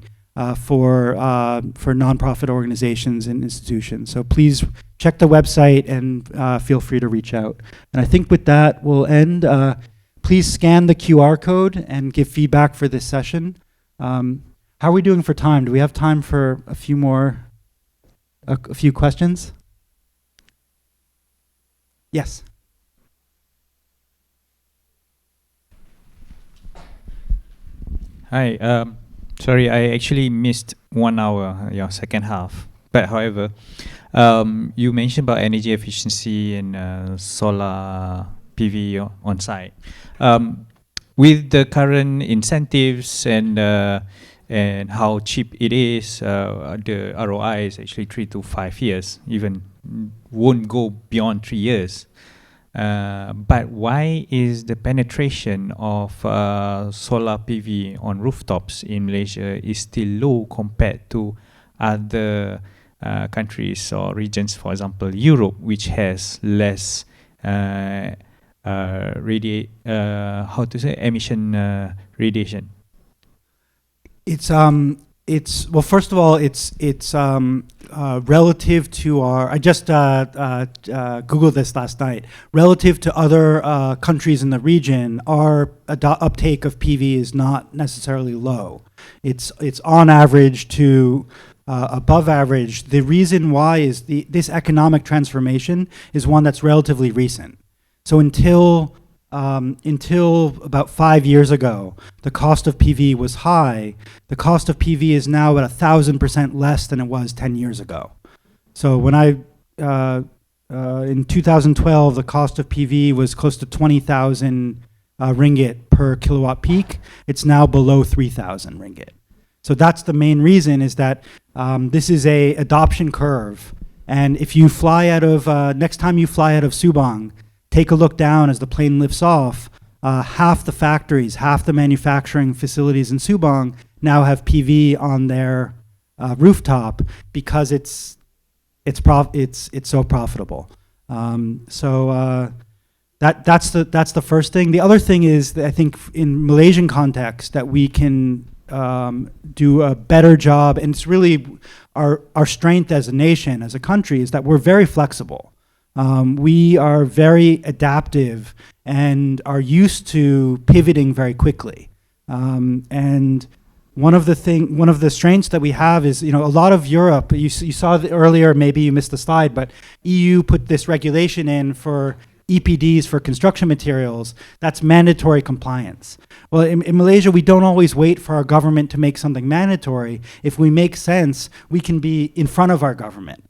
for nonprofit organizations and institutions. So please check the website and feel free to reach out. And I think with that, we'll end. Please scan the QR code and give feedback for this session. How are we doing for time? Do we have time for a few questions? Yes. Hi. Sorry, I actually missed 1 hour, your second half. But however, you mentioned about energy efficiency and solar PV on site. With the current incentives and and how cheap it is. The ROI is actually 3 to 5 years, even won't go beyond 3 years. But why is the penetration of solar PV on rooftops in Malaysia is still low compared to other countries or regions, for example, Europe, which has less emission radiation? It's well. First of all, it's relative to our. I just googled this last night. Relative to other countries in the region, our uptake of PV is not necessarily low. It's on average to above average. The reason why is this economic transformation is one that's relatively recent. So until about 5 years ago, the cost of PV was high. The cost of PV is now at 1,000% less than it was 10 years ago. So when in 2012, the cost of PV was close to 20,000 ringgit per kilowatt peak. It's now below 3,000 ringgit. So that's the main reason, is that this is a adoption curve. And if you fly out of, next time you fly out of Subang, take a look down as the plane lifts off. Half the factories, half the manufacturing facilities in Subang now have PV on their rooftop because it's so profitable. That's the first thing. The other thing is that I think in Malaysian context that we can do a better job, and it's really our strength as a nation, as a country, is that we're very flexible. We are very adaptive and are used to pivoting very quickly. And one of the strengths that we have is, a lot of Europe, you saw earlier, maybe you missed the slide, but EU put this regulation in for EPDs for construction materials. That's mandatory compliance. Well, in Malaysia, we don't always wait for our government to make something mandatory. If we make sense, we can be in front of our government.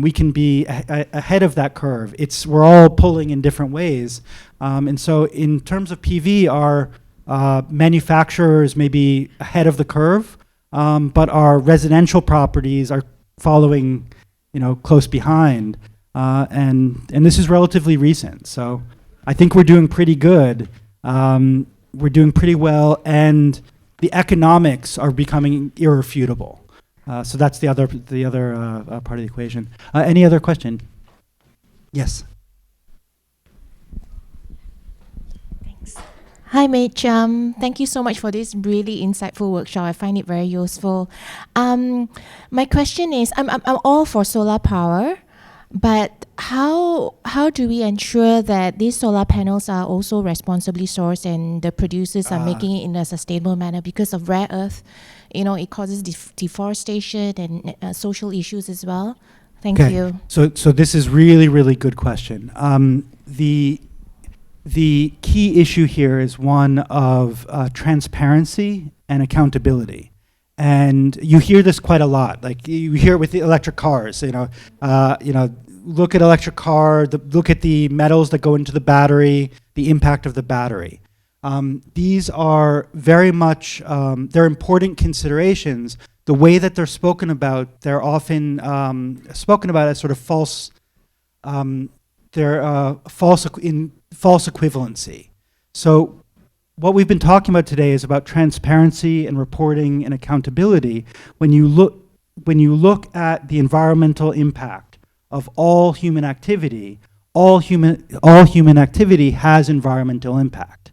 We can be ahead of that curve. We're all pulling in different ways. And so in terms of PV, our manufacturers may be ahead of the curve, but our residential properties are following, close behind. And this is relatively recent. So I think we're doing pretty good. We're doing pretty well, and the economics are becoming irrefutable. So that's the other part of the equation. Any other question? Yes. Thanks. Hi, Mitch. Thank you so much for this really insightful workshop. I find it very useful. My question is, I'm all for solar power, but how do we ensure that these solar panels are also responsibly sourced and the producers are making it in a sustainable manner? Because of rare earth, it causes deforestation and social issues as well. Thank you. So this is really, really good question. The key issue here is one of transparency and accountability. And you hear this quite a lot. Like you hear it with the electric cars, look at electric car, look at the metals that go into the battery, the impact of the battery. These are very much, they're important considerations. The way that they're spoken about, they're often spoken about as sort of false, false equivalency. So what we've been talking about today is about transparency and reporting and accountability. When you look at the environmental impact of all human activity, all human activity has environmental impact.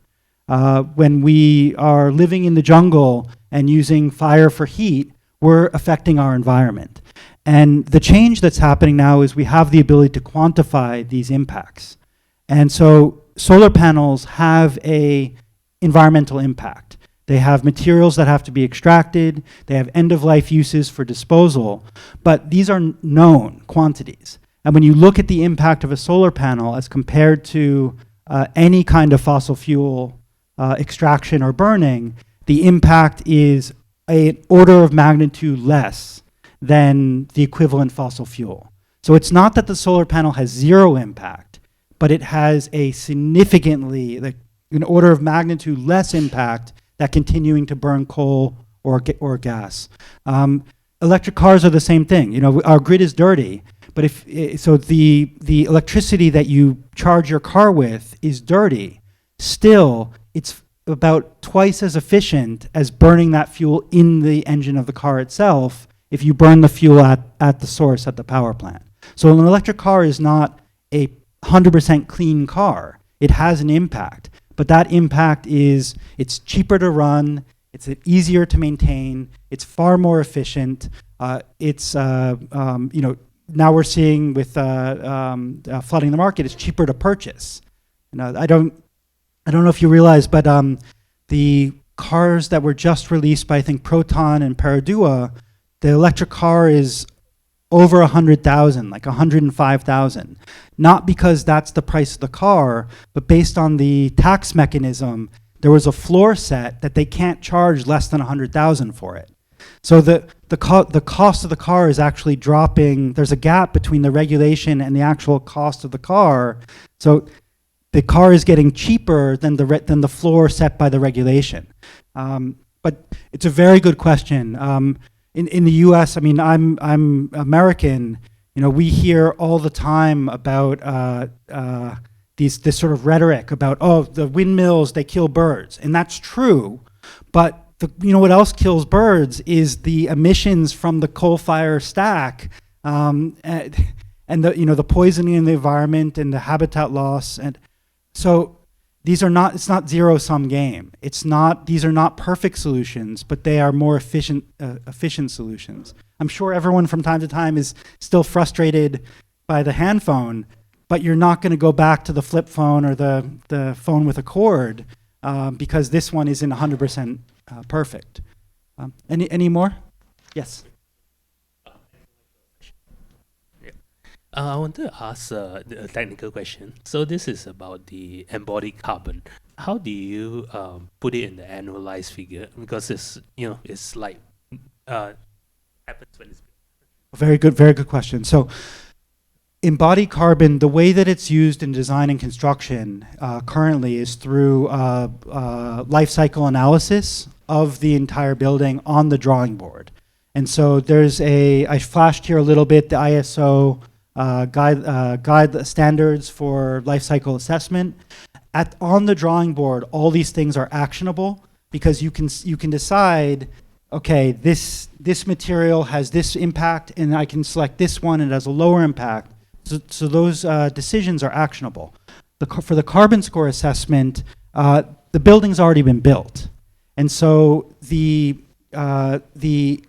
When we are living in the jungle and using fire for heat, we're affecting our environment. And the change that's happening now is we have the ability to quantify these impacts. And so solar panels have a environmental impact. They have materials that have to be extracted. They have end-of-life uses for disposal. But these are known quantities. And when you look at the impact of a solar panel as compared to any kind of fossil fuel extraction or burning, the impact is an order of magnitude less than the equivalent fossil fuel. So it's not that the solar panel has zero impact, but it has a significantly, an order of magnitude less impact than continuing to burn coal or gas. Electric cars are the same thing. You know, our grid is dirty, but so the electricity that you charge your car with is dirty. Still, it's about twice as efficient as burning that fuel in the engine of the car itself if you burn the fuel at the source, at the power plant. So an electric car is not a 100% clean car. It has an impact, but that impact is it's cheaper to run, it's easier to maintain, it's far more efficient. You know, now we're seeing with flooding the market, it's cheaper to purchase. You know, I don't know if you realize, but the cars that were just released by I think Proton and Perodua, the electric car is over 100,000, like 105,000. Not because that's the price of the car, but based on the tax mechanism, there was a floor set that they can't charge less than 100,000 for it. So the cost of the car is actually dropping. There's a gap between the regulation and the actual cost of the car. So the car is getting cheaper than the floor set by the regulation. But it's a very good question. In the U.S., I mean, I'm American. You know, we hear all the time about this sort of rhetoric about, oh, the windmills, they kill birds, and that's true. But you know what else kills birds is the emissions from the coal fire stack, and the poisoning in the environment and the habitat loss. And so it's not zero-sum game. These are not perfect solutions, but they are more efficient solutions. I'm sure everyone from time to time is still frustrated by the hand phone, but you're not going to go back to the flip phone or the phone with a cord because this one isn't 100% perfect. Any more? Yes. I want to ask a technical question. So this is about the embodied carbon. How do you put it in the annualized figure? Because it's like happens when it's very good question. So embodied carbon, the way that it's used in design and construction currently is through life cycle analysis of the entire building on the drawing board. And so I flashed here a little bit the ISO guide standards for life cycle assessment. On the drawing board, all these things are actionable because you can decide, okay, this material has this impact, and I can select this one and it has a lower impact. So those decisions are actionable. For the carbon score assessment, the building's already been built, and so we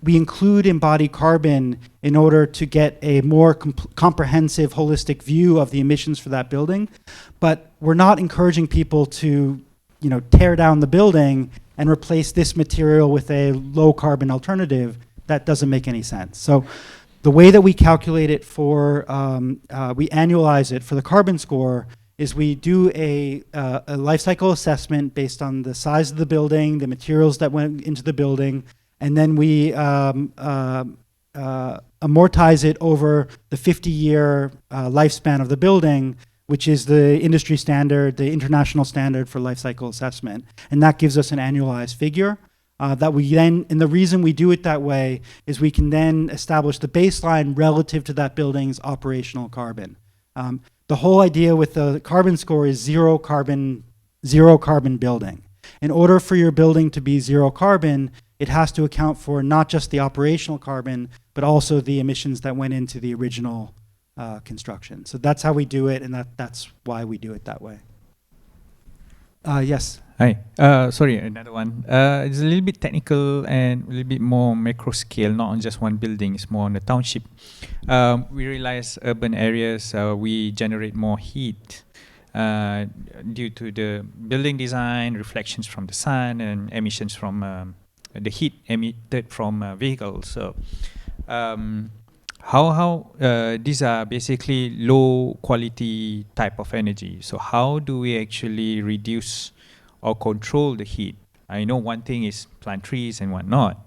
include embodied carbon in order to get a more comprehensive, holistic view of the emissions for that building. But we're not encouraging people to, tear down the building and replace this material with a low carbon alternative. That doesn't make any sense. So the way that we calculate it we annualize it for the carbon score is we do a life cycle assessment based on the size of the building, the materials that went into the building, and then we amortize it over the 50-year lifespan of the building, which is the industry standard, the international standard for life cycle assessment. And that gives us an annualized figure that we then, and the reason we do it that way is we can then establish the baseline relative to that building's operational carbon. The whole idea with the carbon score is zero carbon building. In order for your building to be zero carbon, it has to account for not just the operational carbon, but also the emissions that went into the original construction. So that's how we do it, and that's why we do it that way. Yes. Hi. Sorry, another one. It's a little bit technical and a little bit more macro scale, not on just one building. It's more on the township. We realize urban areas, we generate more heat due to the building design, reflections from the sun, and emissions from the heat emitted from vehicles. So how these are basically low quality type of energy. So how do we actually reduce or control the heat? I know one thing is plant trees and whatnot,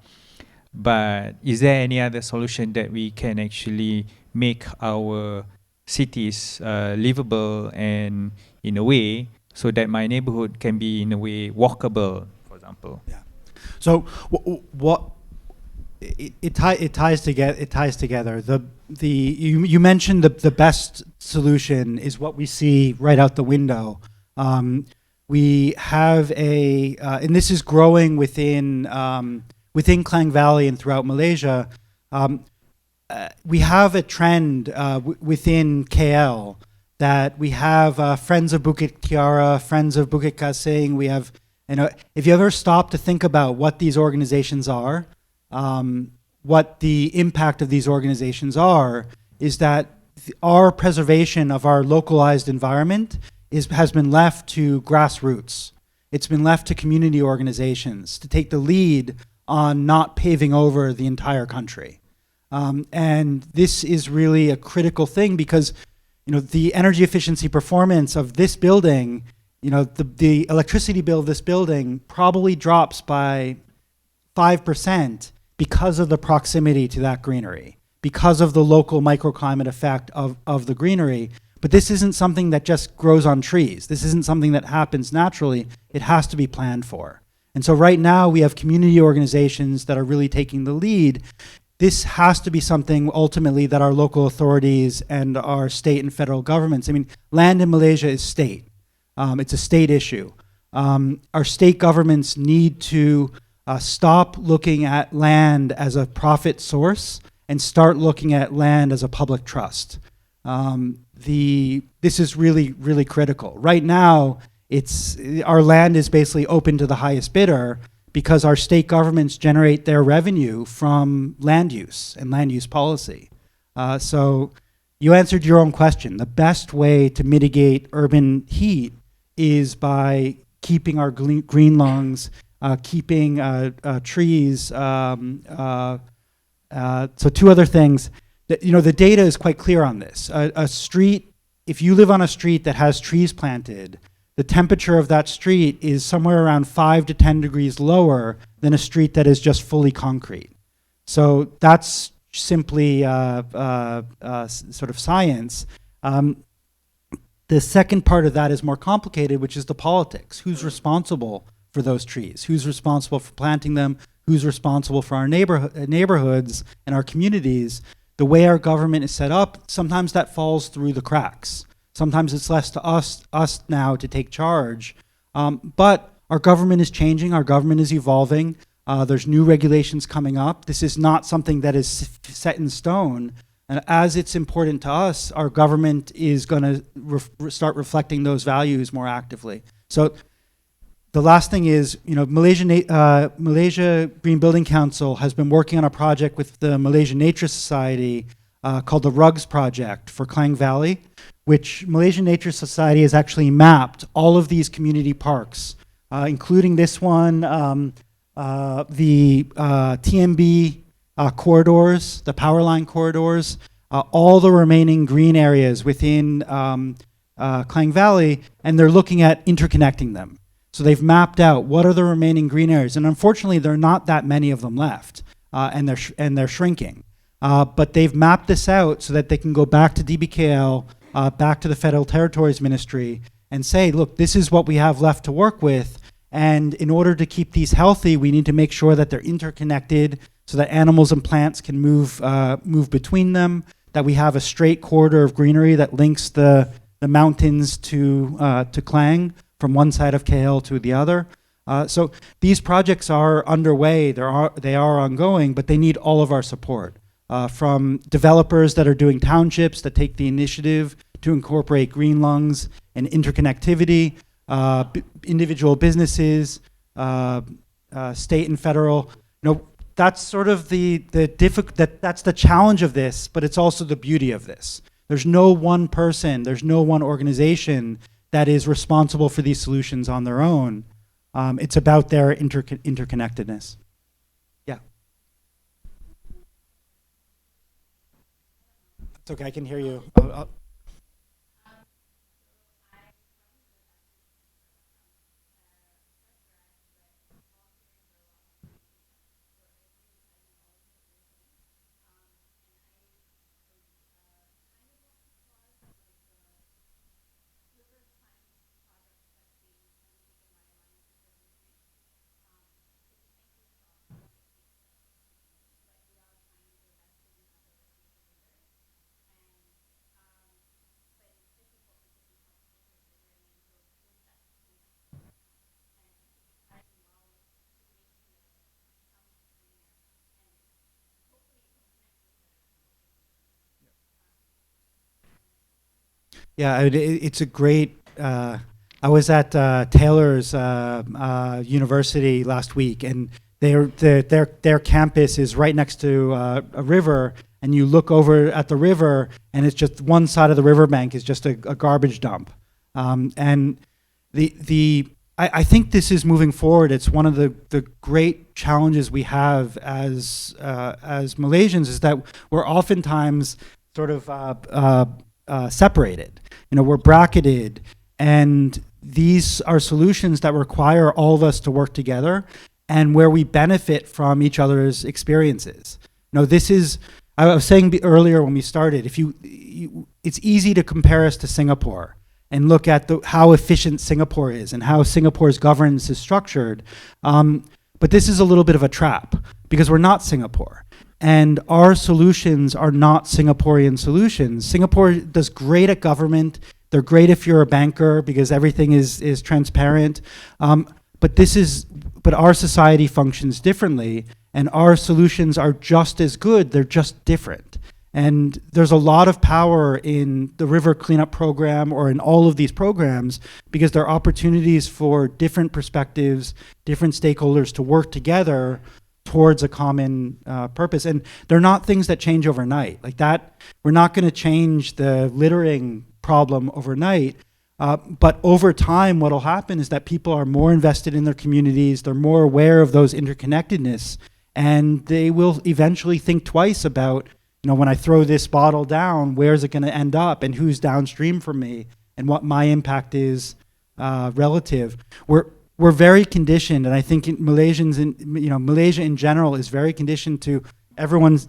but is there any other solution that we can actually make our cities livable and in a way so that my neighborhood can be in a way walkable, for example? Yeah. So what it ties together. You mentioned the best solution is what we see right out the window. We have and this is growing within Klang Valley and throughout Malaysia. We have a trend within KL that we have Friends of Bukit Tiara, Friends of Bukit Kasing. We have, if you ever stop to think about what these organizations are, what the impact of these organizations are, is that our preservation of our localized environment has been left to grassroots. It's been left to community organizations to take the lead on not paving over the entire country. And this is really a critical thing because, the energy efficiency performance of this building, the electricity bill of this building probably drops by 5% because of the proximity to that greenery, because of the local microclimate effect of the greenery. But this isn't something that just grows on trees. This isn't something that happens naturally. It has to be planned for. And so right now we have community organizations that are really taking the lead. This has to be something ultimately that our local authorities and our state and federal governments, land in Malaysia is state. It's a state issue. Our state governments need to stop looking at land as a profit source and start looking at land as a public trust. This is really, really critical. Right now, our land is basically open to the highest bidder because our state governments generate their revenue from land use and land use policy. So you answered your own question. The best way to mitigate urban heat is by keeping our green lungs, keeping trees. So two other things. The data is quite clear on this. A street, if you live on a street that has trees planted, the temperature of that street is somewhere around 5 to 10 degrees lower than a street that is just fully concrete. So that's simply sort of science. The second part of that is more complicated, which is the politics. Who's responsible for those trees? Who's responsible for planting them? Who's responsible for our neighborhoods and our communities? The way our government is set up, sometimes that falls through the cracks. Sometimes it's left to us now to take charge. But our government is changing. Our government is evolving. There's new regulations coming up. This is not something that is set in stone. And as it's important to us, our government is going to start reflecting those values more actively. So the last thing is, Malaysia Green Building Council has been working on a project with the Malaysian Nature Society called the RUGS Project for Klang Valley, which Malaysian Nature Society has actually mapped all of these community parks, including this one, the TMB corridors, the power line corridors, all the remaining green areas within Klang Valley, and they're looking at interconnecting them. So they've mapped out what are the remaining green areas, and unfortunately there are not that many of them left, and they're shrinking. But they've mapped this out so that they can go back to DBKL, back to the Federal Territories Ministry, and say, look, this is what we have left to work with, and in order to keep these healthy, we need to make sure that they're interconnected so that animals and plants can move between them, that we have a straight corridor of greenery that links the mountains to Klang from one side of KL to the other. So these projects are underway, they are ongoing, but they need all of our support. From developers that are doing townships that take the initiative to incorporate green lungs and interconnectivity, individual businesses, state and federal. That's sort of that's the challenge of this, but it's also the beauty of this. There's no one person, there's no one organization that is responsible for these solutions on their own. It's about their interconnectedness. Yeah. It's okay, I can hear you. Yeah, it's a great. I was at Taylor's University last week, and their campus is right next to a river, and you look over at the river, and it's just one side of the riverbank is just a garbage dump, and I think this is moving forward. It's one of the great challenges we have as Malaysians is that we're oftentimes sort of separated. You know, we're bracketed, and these are solutions that require all of us to work together, and where we benefit from each other's experiences. You know, this is. I was saying earlier when we started, it's easy to compare us to Singapore and look at how efficient Singapore is and how Singapore's governance is structured. But this is a little bit of a trap because we're not Singapore. And our solutions are not Singaporean solutions. Singapore does great at government. They're great if you're a banker because everything is transparent. But our society functions differently, and our solutions are just as good. They're just different. And there's a lot of power in the river cleanup program or in all of these programs because there are opportunities for different perspectives, different stakeholders to work together towards a common purpose. And they're not things that change overnight. Like that, we're not going to change the littering problem overnight. But over time, what will happen is that people are more invested in their communities. They're more aware of those interconnectedness, and they will eventually think twice about, you know, when I throw this bottle down, where's it going to end up and who's downstream from me and what my impact is relative. We're very conditioned, and I think Malaysia in general is very conditioned to everyone's,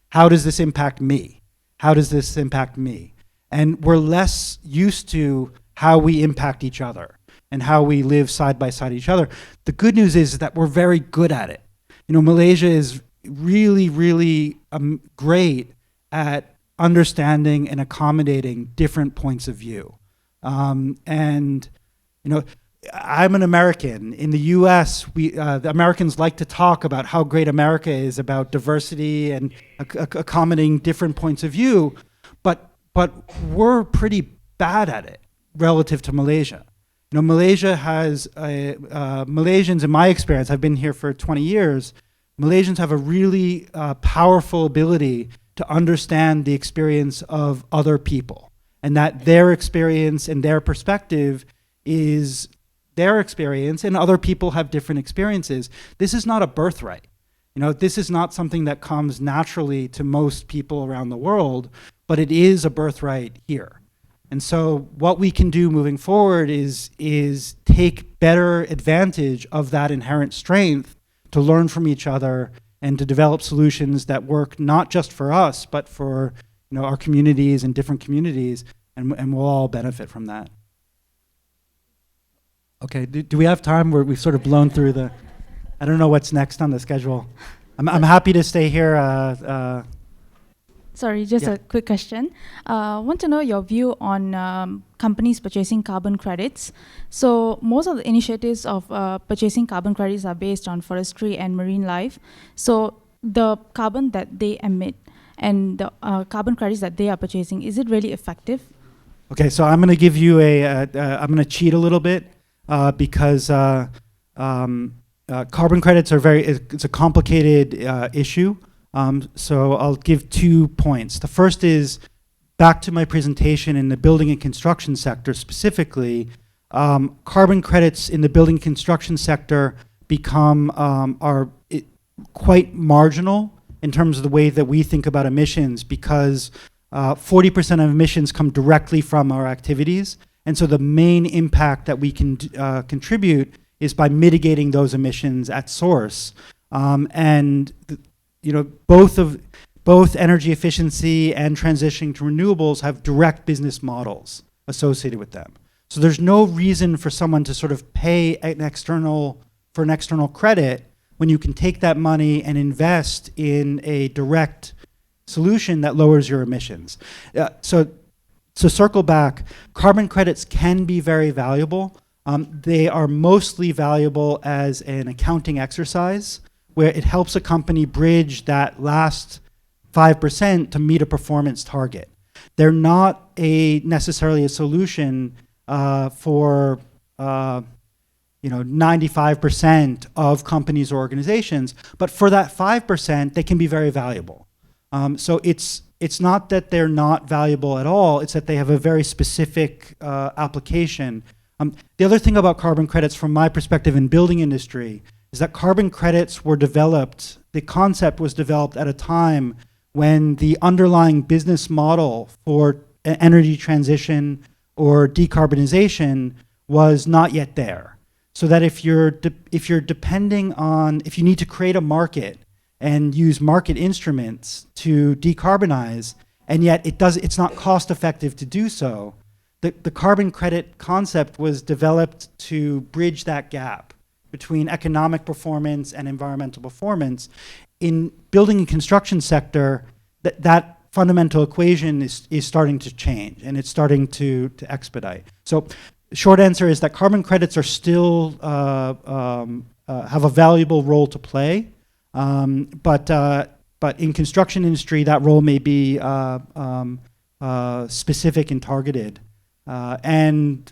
how does this impact me? How does this impact me? And we're less used to how we impact each other and how we live side by side each other. The good news is that we're very good at it. You know, Malaysia is really, really great at understanding and accommodating different points of view. And, you know, I'm an American. In the U.S., the Americans like to talk about how great America is about diversity and accommodating different points of view, but we're pretty bad at it relative to Malaysia. You know, Malaysia has Malaysians, in my experience, I've been here for 20 years. Malaysians have a really powerful ability to understand the experience of other people, and that their experience and their perspective is their experience, and other people have different experiences. This is not a birthright. You know, this is not something that comes naturally to most people around the world, but it is a birthright here. And so what we can do moving forward is take better advantage of that inherent strength to learn from each other and to develop solutions that work not just for us, but for, you know, our communities and different communities, and we'll all benefit from that. Okay, do we have time where we've sort of blown through I don't know what's next on the schedule. I'm happy to stay here. Sorry, just a quick question. I want to know your view on companies purchasing carbon credits. So most of the initiatives of purchasing carbon credits are based on forestry and marine life. So the carbon that they emit and the carbon credits that they are purchasing, is it really effective? Okay, so I'm going to give you I'm going to cheat a little bit because carbon credits are it's a complicated issue. So I'll give 2 points. The first is back to my presentation in the building and construction sector specifically. Carbon credits in the building and construction sector become quite marginal in terms of the way that we think about emissions, because 40% of emissions come directly from our activities. And so the main impact that we can contribute is by mitigating those emissions at source. You know, both energy efficiency and transitioning to renewables have direct business models associated with them. So there's no reason for someone to sort of pay an external credit when you can take that money and invest in a direct solution that lowers your emissions. So circle back, carbon credits can be very valuable. They are mostly valuable as an accounting exercise, where it helps a company bridge that last 5% to meet a performance target. They're not necessarily a solution for 95% of companies or organizations, but for that 5%, they can be very valuable. So it's not that they're not valuable at all, it's that they have a very specific application. The other thing about carbon credits from my perspective in building industry is that carbon credits were developed, the concept was developed at a time when the underlying business model for energy transition or decarbonization was not yet there. So that if you need to create a market and use market instruments to decarbonize, and yet it's not cost effective to do so, the carbon credit concept was developed to bridge that gap between economic performance and environmental performance. In building and construction sector, that fundamental equation is starting to change, and it's starting to expedite. So short answer is that carbon credits are still have a valuable role to play, but in construction industry that role may be specific and targeted, and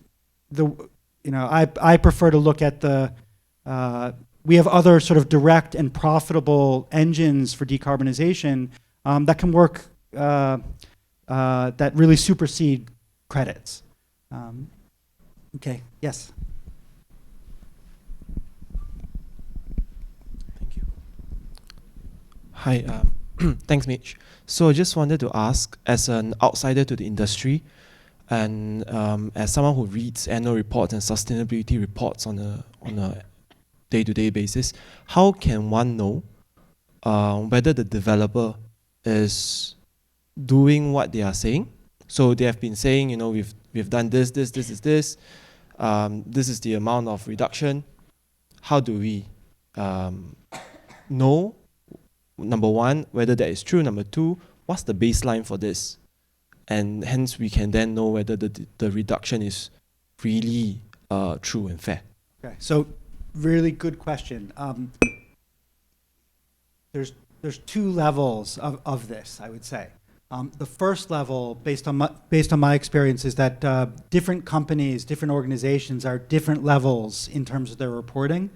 I prefer to look at we have other sort of direct and profitable engines for decarbonization that can work that really supersede credits. Okay, yes. Thank you. Hi, thanks Mitch. So I just wanted to ask, as an outsider to the industry, and as someone who reads annual reports and sustainability reports on a day-to-day basis, how can one know whether the developer is doing what they are saying? So they have been saying, we've done this is this is the amount of reduction. How do we know, number one, whether that is true? Number two, what's the baseline for this? And hence we can then know whether the reduction is really true and fair. Okay, so really good question. There's two levels of this, I would say. The first level, based on my experience, is that different companies, different organizations are different levels in terms of their reporting.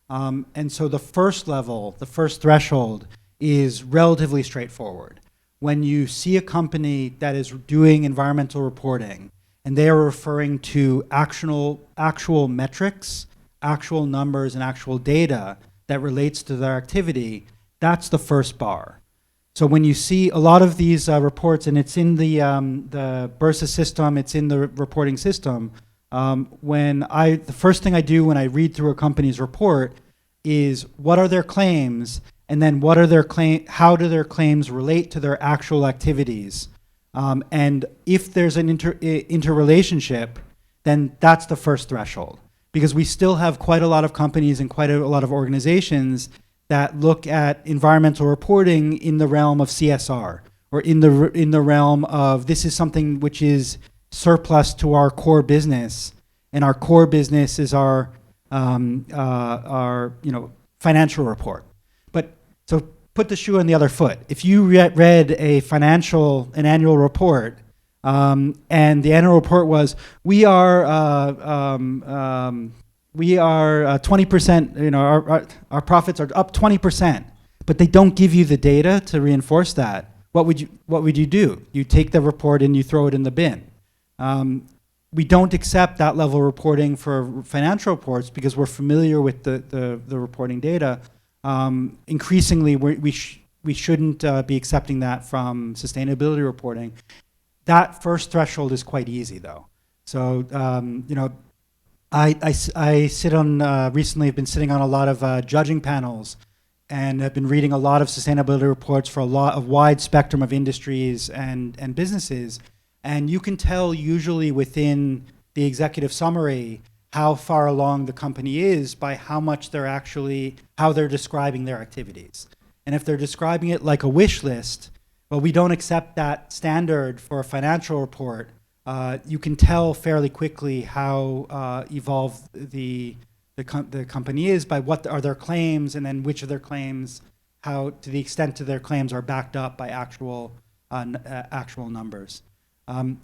And so the first level, the first threshold, is relatively straightforward. When you see a company that is doing environmental reporting and they are referring to actual metrics, actual numbers, and actual data that relates to their activity, that's the first bar. So when you see a lot of these reports, and it's in the Bursa system, it's in the reporting system, the first thing I do when I read through a company's report is what are their claims, and then what are how do their claims relate to their actual activities? And if there's an interrelationship, then that's the first threshold. Because we still have quite a lot of companies and quite a lot of organizations that look at environmental reporting in the realm of CSR, or in the realm of this is something which is surplus to our core business, and our core business is our financial report. But so put the shoe on the other foot. If you read an annual report, and the annual report was we are 20%, our profits are up 20%, but they don't give you the data to reinforce that, what would you do? You take the report and you throw it in the bin. We don't accept that level of reporting for financial reports because we're familiar with the reporting data. Increasingly, we shouldn't be accepting that from sustainability reporting. That first threshold is quite easy, though. So, I sit on, recently I've been sitting on a lot of judging panels, and I've been reading a lot of sustainability reports for a wide spectrum of industries and businesses. And you can tell usually within the executive summary how far along the company is by how they're describing their activities. And if they're describing it like a wish list, well, we don't accept that standard for a financial report. You can tell fairly quickly how evolved the company is by what are their claims, and then which of their claims, how to the extent to their claims are backed up by actual numbers. When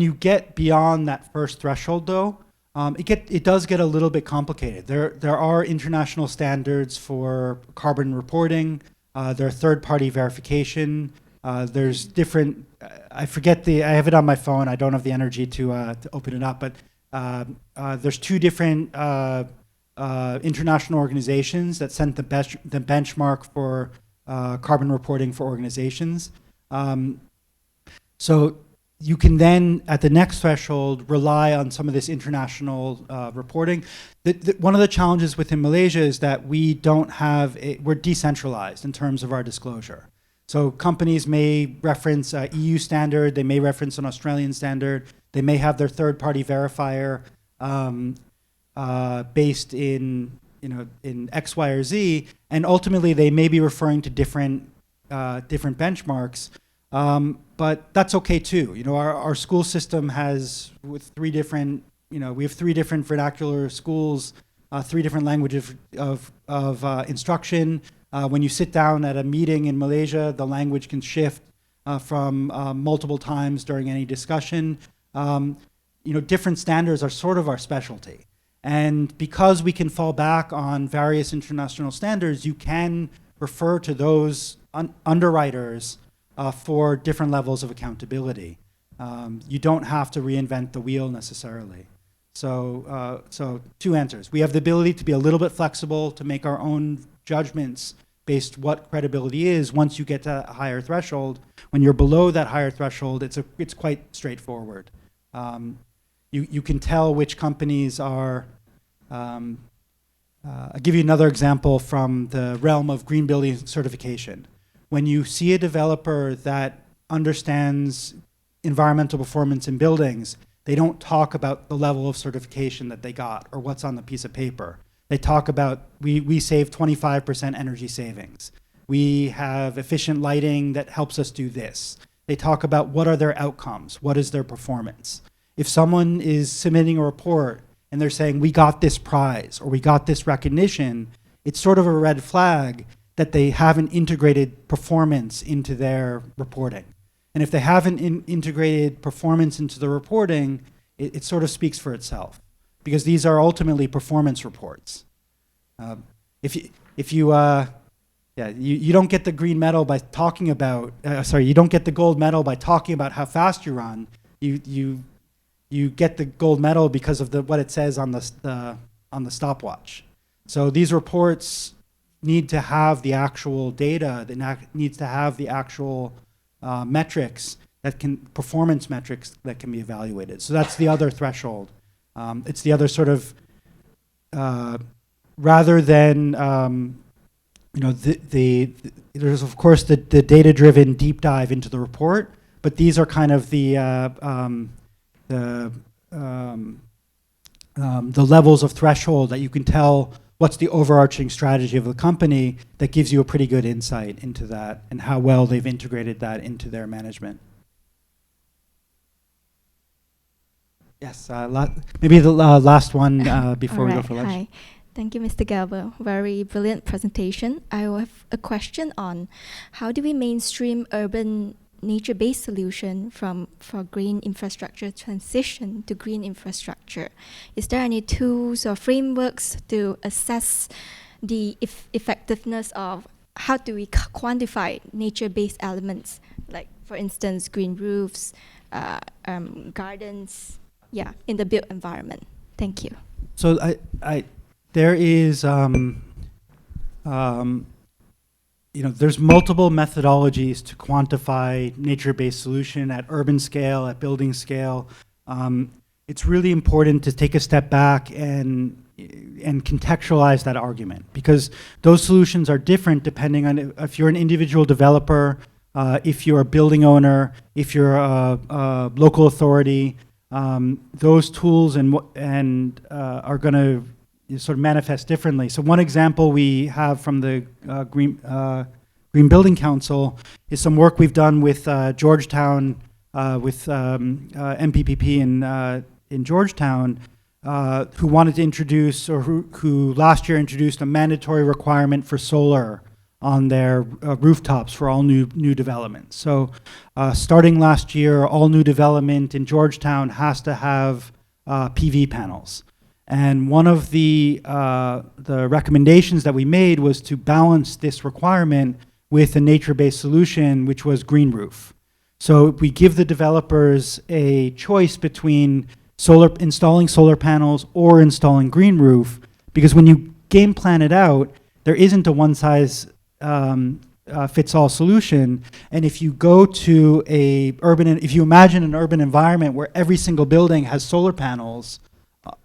you get beyond that first threshold, though, it does get a little bit complicated. There are international standards for carbon reporting. There are third-party verification. There's different. I have it on my phone. I don't have the energy to open it up, but there's two different international organizations that set the benchmark for carbon reporting for organizations. So you can then, at the next threshold, rely on some of this international reporting. One of the challenges within Malaysia is that we're decentralized in terms of our disclosure. So companies may reference a EU standard, they may reference an Australian standard, they may have their third-party verifier based in X, Y, or Z, and ultimately they may be referring to different benchmarks. But that's okay too. Our school system has we have 3 different vernacular schools, 3 different languages of instruction. When you sit down at a meeting in Malaysia, the language can shift from multiple times during any discussion. Different standards are sort of our specialty. And because we can fall back on various international standards, you can refer to those underwriters for different levels of accountability. You don't have to reinvent the wheel necessarily. So 2 answers. We have the ability to be a little bit flexible, to make our own judgments based what credibility is. Once you get to a higher threshold, when you're below that higher threshold, it's quite straightforward. You can tell which companies are. I'll give you another example from the realm of green building certification. When you see a developer that understands environmental performance in buildings, they don't talk about the level of certification that they got or what's on the piece of paper. They talk about, we save 25% energy savings. We have efficient lighting that helps us do this. They talk about what are their outcomes, what is their performance. If someone is submitting a report and they're saying, we got this prize or we got this recognition, it's sort of a red flag that they haven't integrated performance into their reporting. And if they haven't integrated performance into the reporting, it sort of speaks for itself, because these are ultimately performance reports. You don't get the green medal by talking about, you don't get the gold medal by talking about how fast you run. You get the gold medal because of what it says on the stopwatch. So these reports need to have the actual data, needs to have the actual metrics performance metrics that can be evaluated. So that's the other threshold. It's the other sort of, rather than, there's of course the data-driven deep dive into the report, but these are kind of the levels of threshold that you can tell what's the overarching strategy of the company that gives you a pretty good insight into that and how well they've integrated that into their management. Yes, maybe the last one before we go for lunch. Hi. Thank you, Mr. Gelber. Very brilliant presentation. I have a question on how do we mainstream urban nature-based solution for green infrastructure transition to green infrastructure? Is there any tools or frameworks to assess the effectiveness of how do we quantify nature-based elements, like for instance green roofs, gardens, in the built environment? Thank you. So there is there's multiple methodologies to quantify nature-based solution at urban scale, at building scale. It's really important to take a step back and contextualize that argument, because those solutions are different depending on if you're an individual developer, if you're a building owner, if you're a local authority. Those tools are going to sort of manifest differently. So one example we have from the Green Building Council is some work we've done with Georgetown, with MPPP in Georgetown, who wanted to introduce, or who last year introduced a mandatory requirement for solar on their rooftops for all new developments. So starting last year, all new development in Georgetown has to have PV panels. And one of the recommendations that we made was to balance this requirement with a nature-based solution, which was green roof. So we give the developers a choice between installing solar panels or installing green roof, because when you game plan it out, there isn't a one-size-fits-all solution. And if you go to if you imagine an urban environment where every single building has solar panels,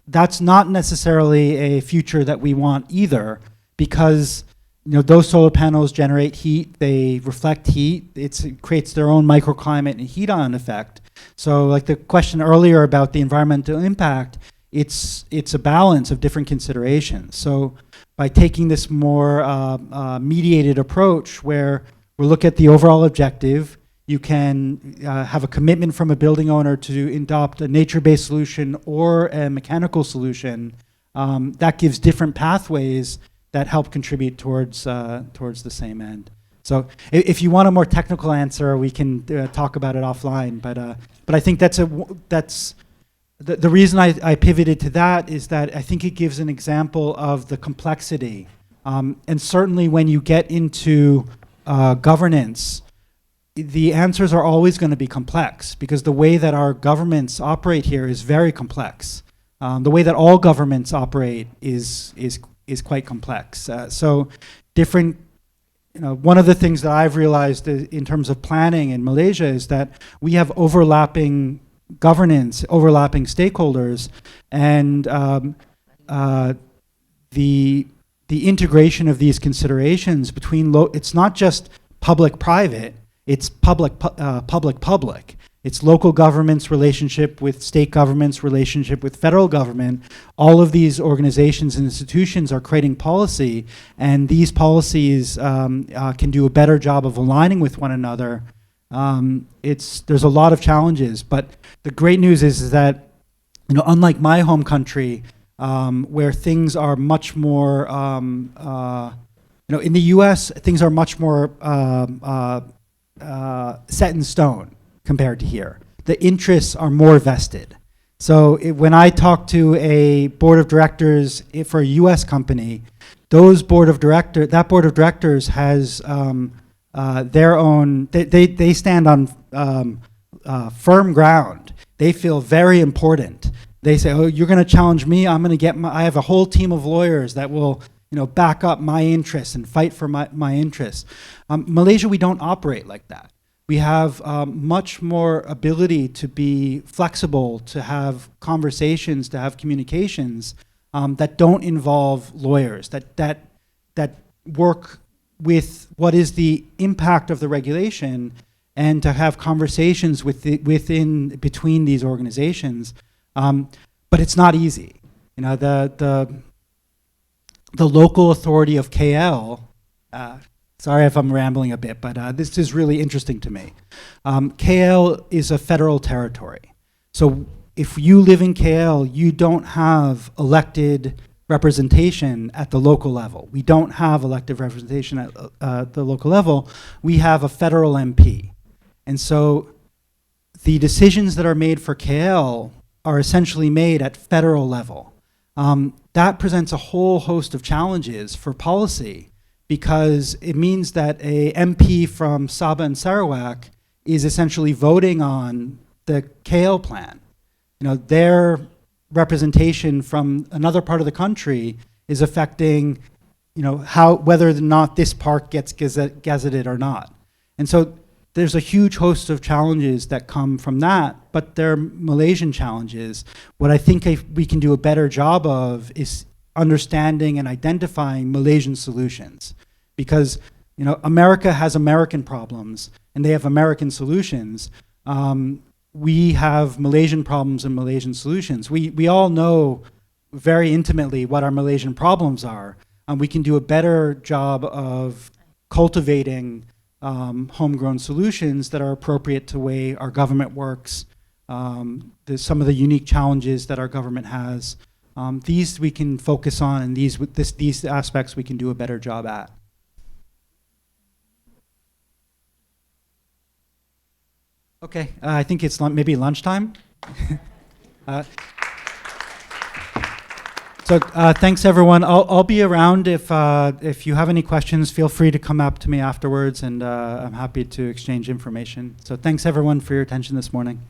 that's not necessarily a future that we want either, because those solar panels generate heat, they reflect heat, it creates their own microclimate and heat-on effect. So like the question earlier about the environmental impact, it's a balance of different considerations. So by taking this more mediated approach where we look at the overall objective, you can have a commitment from a building owner to adopt a nature-based solution or a mechanical solution. That gives different pathways that help contribute towards the same end. So if you want a more technical answer, we can talk about it offline. But I think that's the reason I pivoted to that is that I think it gives an example of the complexity. And certainly when you get into governance, the answers are always going to be complex, because the way that our governments operate here is very complex. The way that all governments operate is quite complex. So different, one of the things that I've realized in terms of planning in Malaysia is that we have overlapping governance, overlapping stakeholders, and the integration of these considerations between, it's not just public-private, it's public-public. It's local government's relationship with state government's relationship with federal government. All of these organizations and institutions are creating policy, and these policies can do a better job of aligning with one another. There's a lot of challenges, but the great news is that, unlike my home country, where things are much more, in the U.S., things are much more set in stone compared to here. The interests are more vested. So when I talk to a board of directors for a U.S. company, that board of directors has their own. They stand on firm ground. They feel very important. They say, "Oh, you're going to challenge me. I'm going to I have a whole team of lawyers that will, back up my interests and fight for my interests." Malaysia, we don't operate like that. We have much more ability to be flexible, to have conversations, to have communications that don't involve lawyers, that work with what is the impact of the regulation, and to have conversations between these organizations. But it's not easy. The local authority of KL. Sorry if I'm rambling a bit, but this is really interesting to me. KL is a federal territory. So if you live in KL, you don't have elected representation at the local level. We don't have elected representation at the local level. We have a federal MP. And so the decisions that are made for KL are essentially made at federal level. That presents a whole host of challenges for policy, because it means that a MP from Sabah and Sarawak is essentially voting on the KL plan. Their representation from another part of the country is affecting, whether or not this park gets gazetted or not. And so there's a huge host of challenges that come from that, but they're Malaysian challenges. What I think we can do a better job of is understanding and identifying Malaysian solutions, because America has American problems and they have American solutions. We have Malaysian problems and Malaysian solutions. We all know very intimately what our Malaysian problems are, and we can do a better job of cultivating homegrown solutions that are appropriate to the way our government works. There's some of the unique challenges that our government has. These we can focus on, and these aspects we can do a better job at. Okay, I think it's maybe lunchtime. So thanks everyone. I'll be around if you have any questions. Feel free to come up to me afterwards, and I'm happy to exchange information. So thanks everyone for your attention this morning.